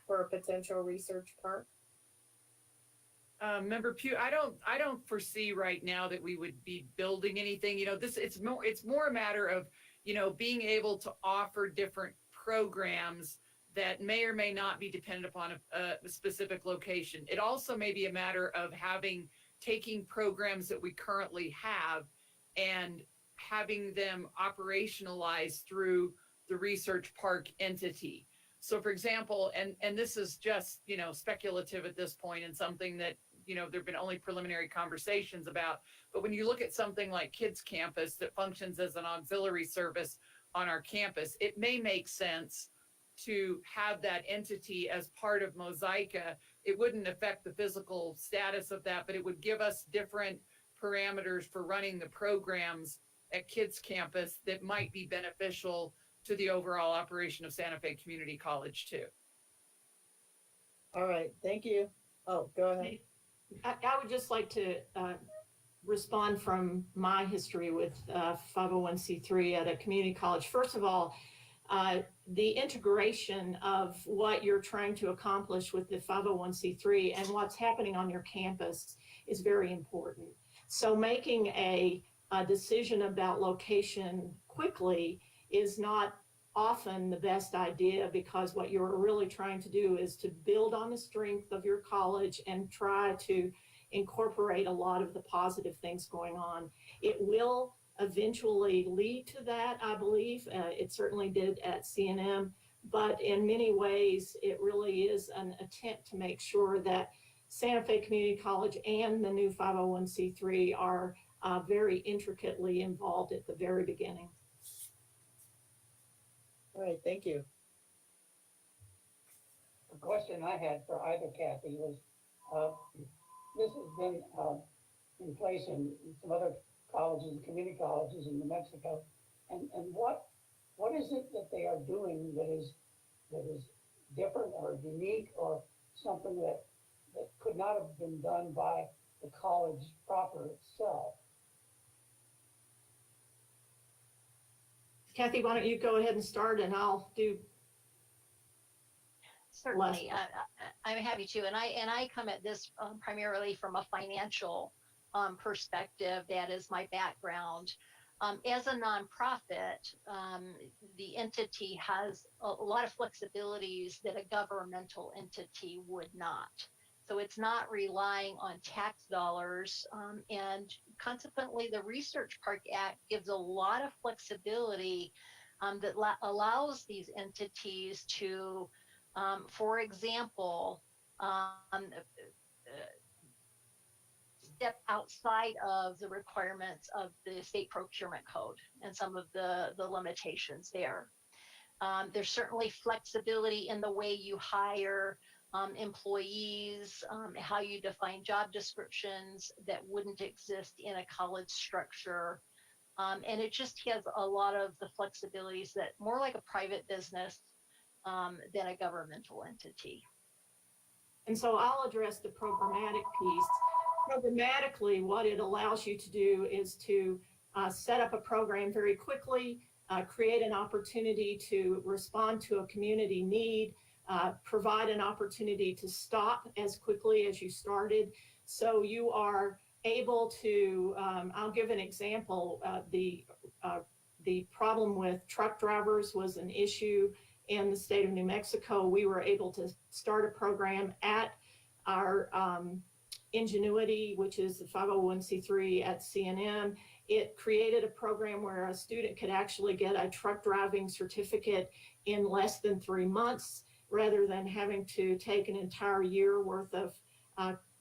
for a potential research park? Member Pugh, I don't foresee right now that we would be building anything. It's more a matter of, being able to offer different programs that may or may not be dependent upon a specific location. It also may be a matter of taking programs that we currently have and having them operationalized through the research park entity. So for example, and this is just, speculative at this point, and something that, there've been only preliminary conversations about, but when you look at something like Kids Campus that functions as an auxiliary service on our campus, it may make sense to have that entity as part of Mosaica. It wouldn't affect the physical status of that, but it would give us different parameters for running the programs at Kids Campus that might be beneficial to the overall operation of Santa Fe Community College too. All right, thank you. Oh, go ahead. I would just like to respond from my history with 501c3 at a community college. First of all, the integration of what you're trying to accomplish with the 501c3 and what's happening on your campus is very important. So making a decision about location quickly is not often the best idea, because what you're really trying to do is to build on the strength of your college and try to incorporate a lot of the positive things going on. It will eventually lead to that, I believe. It certainly did at CNM, but in many ways, it really is an attempt to make sure that Santa Fe Community College and the new 501c3 are very intricately involved at the very beginning. All right, thank you. The question I had for either Kathy was, this has been in place in some other colleges and community colleges in New Mexico, and what is it that they are doing that is different or unique, or something that could not have been done by the college proper itself? Kathy, why don't you go ahead and start, and I'll do. Certainly, I'm happy to. And I come at this primarily from a financial perspective. That is my background. As a nonprofit, the entity has a lot of flexibilities that a governmental entity would not. So it's not relying on tax dollars, and consequently, the Research Park Act gives a lot of flexibility that allows these entities to, for example, step outside of the requirements of the state procurement code and some of the limitations there. There's certainly flexibility in the way you hire employees, how you define job descriptions that wouldn't exist in a college structure. And it just has a lot of the flexibilities that more like a private business than a governmental entity. And so I'll address the programmatic piece. Programmatically, what it allows you to do is to set up a program very quickly, create an opportunity to respond to a community need, provide an opportunity to stop as quickly as you started. So you are able to, I'll give an example. The problem with truck drivers was an issue in the state of New Mexico. We were able to start a program at our Ingenuity, which is the 501c3 at CNM, it created a program where a student could actually get a truck driving certificate in less than 3 months, rather than having to take an entire year worth of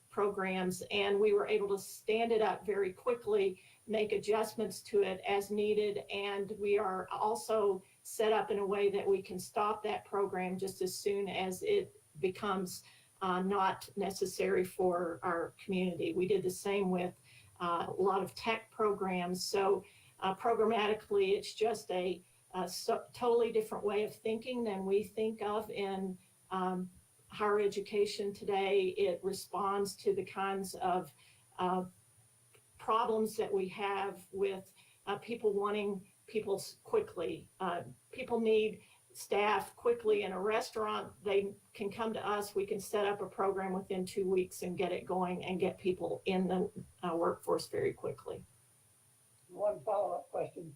programs. And we were able to stand it up very quickly, make adjustments to it as needed. And we are also set up in a way that we can stop that program just as soon as it becomes not necessary for our community. We did the same with a lot of tech programs. So programmatically, it's just a totally different way of thinking than we think of in higher education today. It responds to the kinds of problems that we have with people wanting people quickly. People need staff quickly in a restaurant. They can come to us. We can set up a program within 2 weeks and get it going and get people in the workforce very quickly. One follow-up question.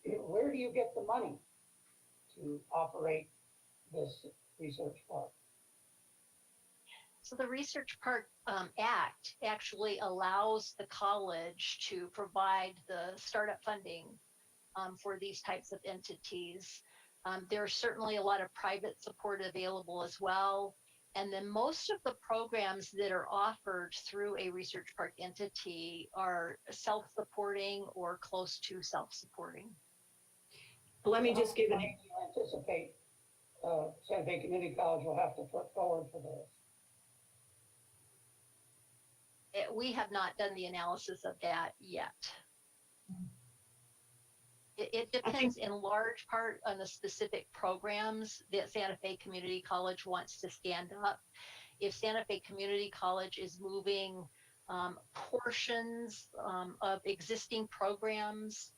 Where do you get the money to operate this research park? So the Research Park Act actually allows the college to provide the startup funding for these types of entities. There's certainly a lot of private support available as well. And then most of the programs that are offered through a Research Park entity are self-supporting or close to self-supporting. Let me just give an age you anticipate Santa Fe Community College will have to put forward for this. We have not done the analysis of that yet. It depends in large part on the specific programs that Santa Fe Community College wants to stand up. If Santa Fe Community College is moving portions of existing programs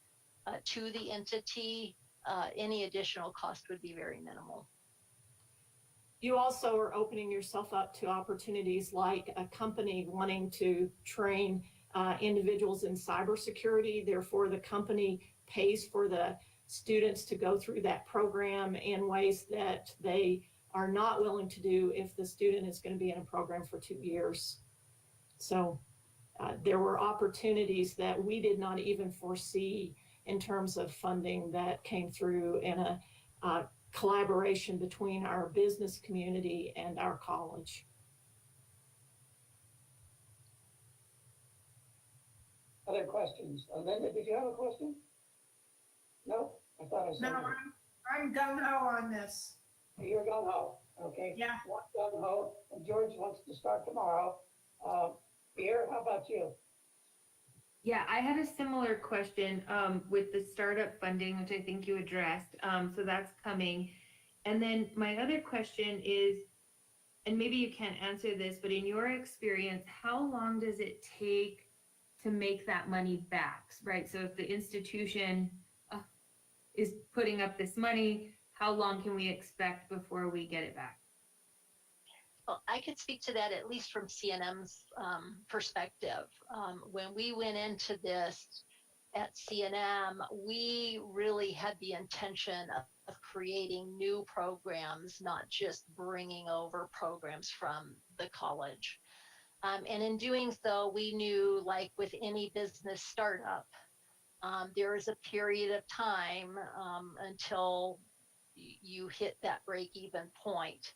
to the entity, any additional cost would be very minimal. You also are opening yourself up to opportunities like a company wanting to train individuals in cybersecurity. Therefore, the company pays for the students to go through that program in ways that they are not willing to do if the student is going to be in a program for 2 years. So there were opportunities that we did not even foresee in terms of funding that came through in a collaboration between our business community and our college. Other questions? Linda, did you have a question? No, I thought I saw. No, I'm gung-ho on this. You're gung-ho, okay? Yeah. One gung-ho, and George wants to start tomorrow. Pierre, how about you? Yeah, I had a similar question with the startup funding, which I think you addressed. So that's coming. And then my other question is, and maybe you can't answer this, but in your experience, how long does it take to make that money back, right? So if the institution is putting up this money, how long can we expect before we get it back? Well, I could speak to that at least from CNM's perspective. When we went into this at CNM, we really had the intention of creating new programs, not just bringing over programs from the college. And in doing so, we knew, like with any business startup, there is a period of time until you hit that break-even point.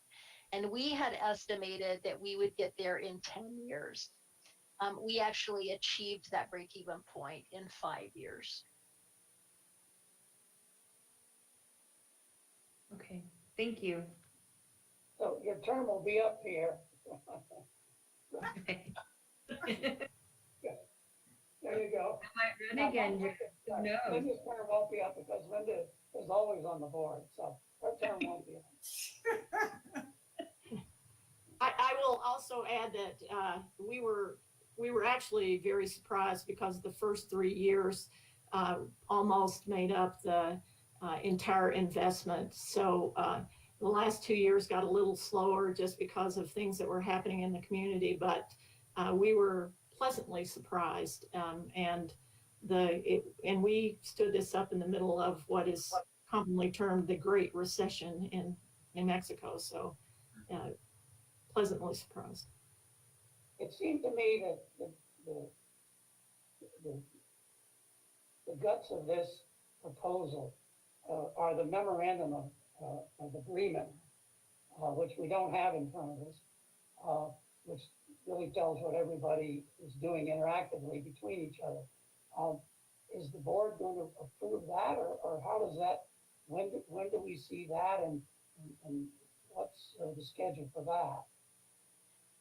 And we had estimated that we would get there in 10 years. We actually achieved that break-even point in 5 years. Okay, thank you. So your term will be up here. There you go. I might run again. Who knows? Linda's term won't be up because Linda is always on the board, so her term won't be up. I will also add that we were actually very surprised because the first 3 years almost made up the entire investment. So the last 2 years got a little slower just because of things that were happening in the community, but we were pleasantly surprised. And we stood this up in the middle of what is commonly termed the Great Recession in New Mexico. So pleasantly surprised. It seemed to me that the the guts of this proposal are the memorandum of agreement, which we don't have in front of us, which really tells what everybody is doing interactively between each other. Is the board going to approve that, or how does that, when do we see that, and what's the schedule for that?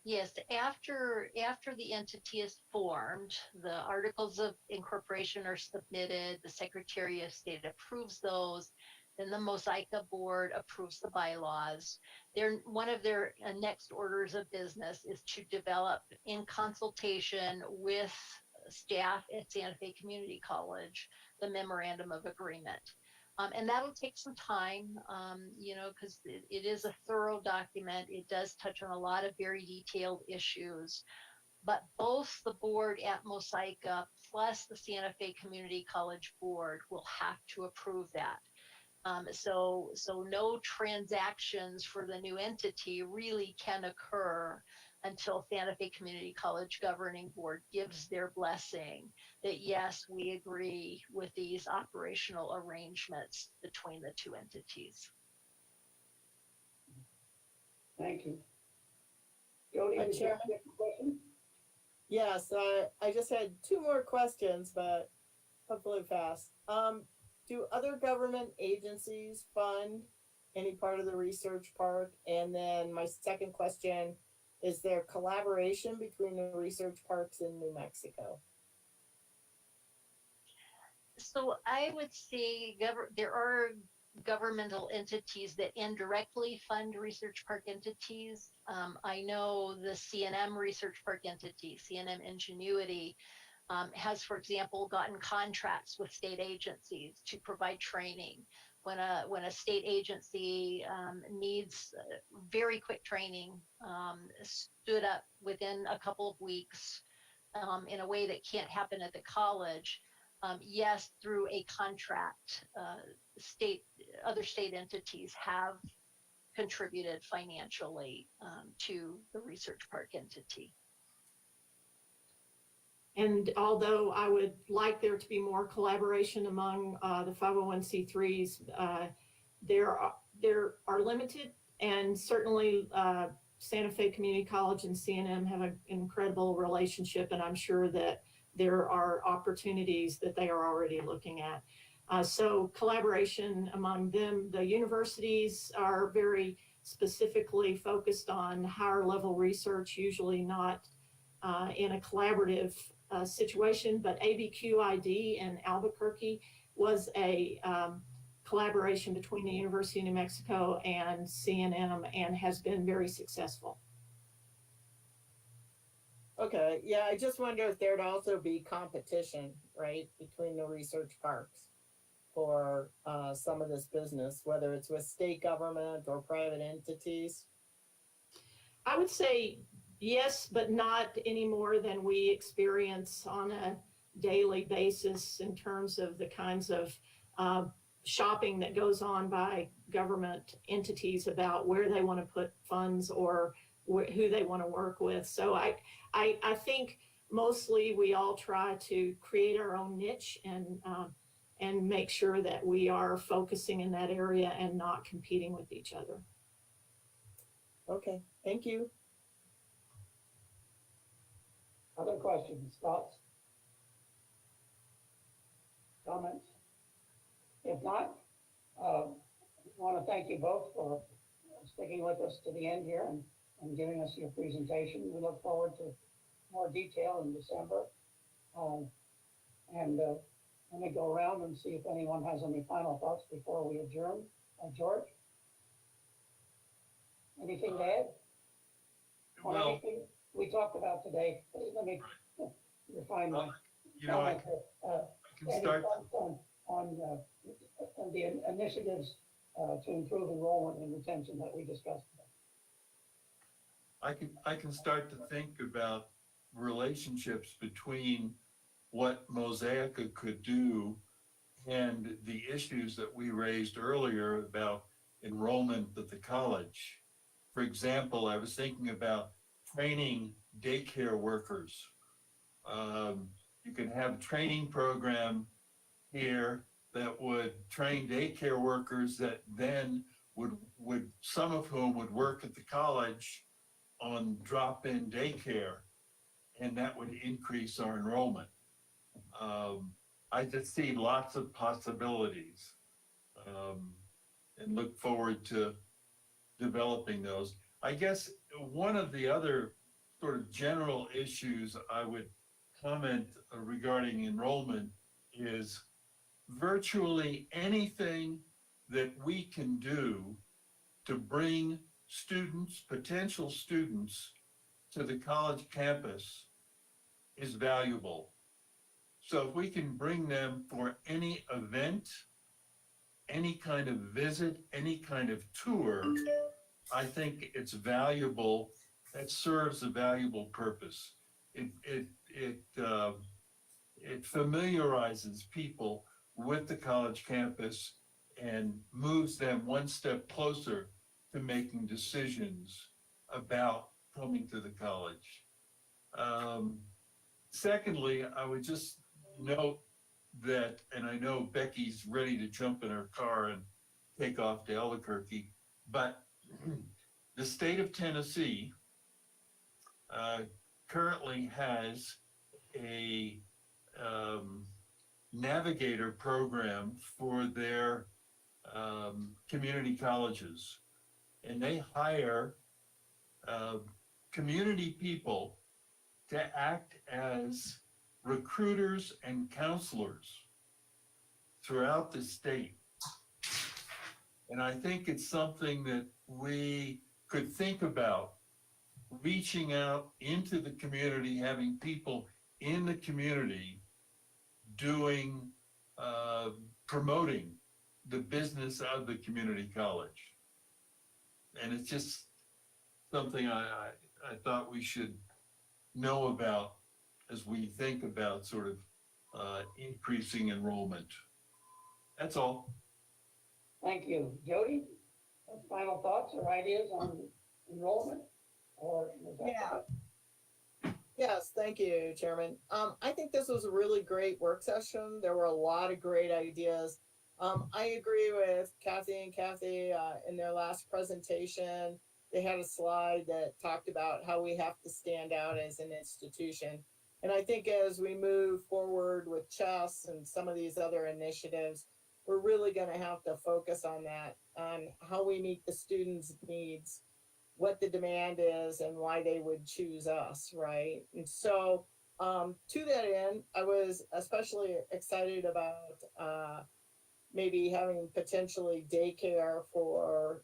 Yes, after the entity is formed, the articles of incorporation are submitted, the Secretary of State approves those, then the Mosaica board approves the bylaws. One of their next orders of business is to develop, in consultation with staff at Santa Fe Community College, the memorandum of agreement. And that'll take some time, because it is a thorough document. It does touch on a lot of very detailed issues. But both the board at Mosaica plus the Santa Fe Community College board will have to approve that. So no transactions for the new entity really can occur until Santa Fe Community College Governing Board gives their blessing that, yes, we agree with these operational arrangements between the two entities. Thank you. Jody, did you have a question? Yes, I just had two more questions, but hopefully fast. Do other government agencies fund any part of the research park? And then my second question, is there collaboration between the research parks in New Mexico? So I would say there are governmental entities that indirectly fund research park entities. I know the CNM research park entity, CNM Ingenuity, has, for example, gotten contracts with state agencies to provide training. When a state agency needs very quick training, stood up within a couple of weeks in a way that can't happen at the college, yes, through a contract, other state entities have contributed financially to the research park entity. And although I would like there to be more collaboration among the 501c3s, there are limited, and certainly Santa Fe Community College and CNM have an incredible relationship, and I'm sure that there are opportunities that they are already looking at. So collaboration among them. The universities are very specifically focused on higher level research, usually not in a collaborative situation, but ABQID in Albuquerque was a collaboration between the University of New Mexico and CNM and has been very successful. Okay, yeah, I just wonder if there'd also be competition, right, between the research parks for some of this business, whether it's with state government or private entities. I would say yes, but not any more than we experience on a daily basis in terms of the kinds of shopping that goes on by government entities about where they want to put funds or who they want to work with. So I think mostly we all try to create our own niche and make sure that we are focusing in that area and not competing with each other. Okay, thank you. Other questions, thoughts, comments? If not, I want to thank you both for sticking with us to the end here and giving us your presentation. We look forward to more detail in December. Let me go around and see if anyone has any final thoughts before we adjourn. George? Anything to add? On Well, anything we talked about today? Let me refine my I comment. can Any start. thoughts on the initiatives to improve enrollment and retention that we discussed today? I can start to think about relationships between what Mosaica could do and the issues that we raised earlier about enrollment at the college. For example, I was thinking about training daycare workers. You can have a training program here that would train daycare workers that then would, some of whom would work at the college on drop-in daycare, and that would increase our enrollment. I just see lots of possibilities, and look forward to developing those. I guess one of the other sort of general issues I would comment regarding enrollment is virtually anything that we can do to bring students, potential students, to the college campus is valuable. So if we can bring them for any event, any kind of visit, any kind of tour, I think it's valuable. That serves a valuable purpose. It familiarizes people with the college campus and moves them one step closer to making decisions about coming to the college. Secondly, I would just note that, and I know Becky's ready to jump in her car and take off to Albuquerque, but the state of Tennessee currently has a navigator program for their community colleges, and they hire community people to act as recruiters and counselors throughout the state. And I think it's something that we could think about, reaching out into the community, having people in the community doing, promoting the business of the community college. And it's just something I thought we should know about as we think about sort of increasing enrollment. That's all. Thank you. Jody, final thoughts or ideas on enrollment? Or was that- Yeah. Yes, thank you, Chairman. I think this was a really great work session. There were a lot of great ideas. I agree with Kathy in their last presentation. They had a slide that talked about how we have to stand out as an institution. And I think as we move forward with CHESS and some of these other initiatives, we're really going to have to focus on that, on how we meet the students' needs, what the demand is, and why they would choose us, right? And so to that end, I was especially excited about maybe having potentially daycare for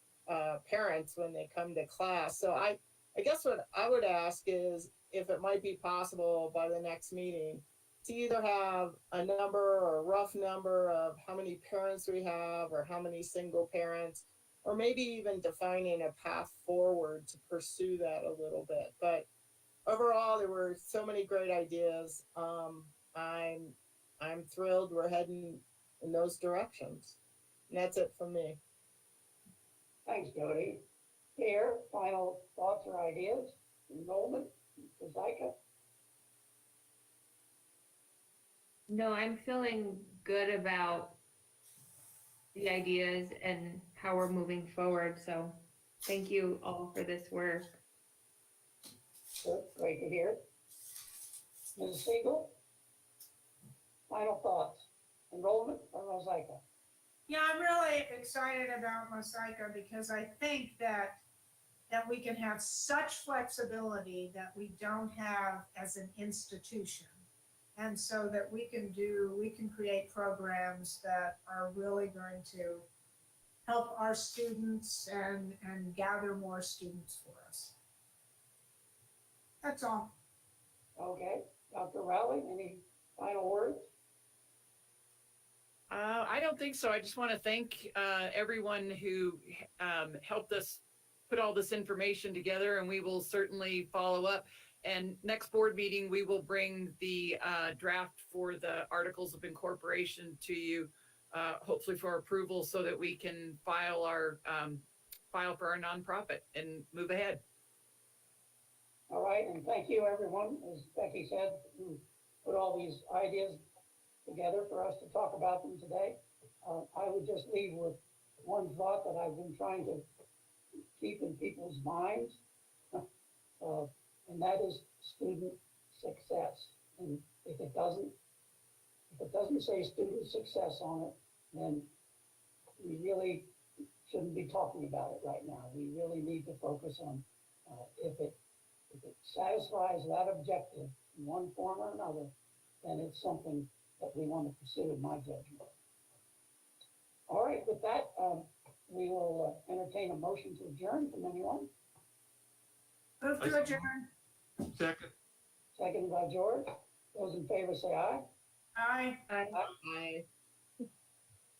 parents when they come to class. So I guess what I would ask is if it might be possible by the next meeting to either have a number or a rough number of how many parents we have or how many single parents, or maybe even defining a path forward to pursue that a little bit. But overall, there were so many great ideas. I'm thrilled we're heading in those directions. And that's it from me. Thanks, Jody. Here, final thoughts or ideas? Enrollment, Zika? No, I'm feeling good about the ideas and how we're moving forward. So thank you all for this work. Good, great to hear. Ms. Siegel? Final thoughts? Enrollment or Mosaica? Yeah, I'm really excited about Mosaica because I think that we can have such flexibility that we don't have as an institution. And so that we can create programs that are really going to help our students and gather more students for us. That's all. Okay, Dr. Rowley, any final words? I don't think so. I just want to thank everyone who helped us put all this information together, and we will certainly follow up. And next board meeting, we will bring the draft for the Articles of Incorporation to you, hopefully for approval, so that we can file for our nonprofit and move ahead. All right, and thank you, everyone, as Becky said, who put all these ideas together for us to talk about them today. I would just leave with one thought that I've been trying to keep in people's minds, and that is student success. And if it doesn't say student success on it, then we really shouldn't be talking about it right now. We really need to focus on if it satisfies that objective in one form or another, then it's something that we want to pursue in my judgment. All right, with that, we will entertain a motion to adjourn from anyone. Move to adjourn. Second. Seconded by George. Those in favor say aye. Aye. Aye. Good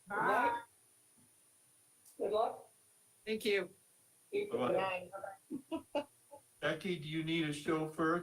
Bye. night. Good luck. Thank you. Keep it Bye-bye. going. Becky, do you need a chauffeur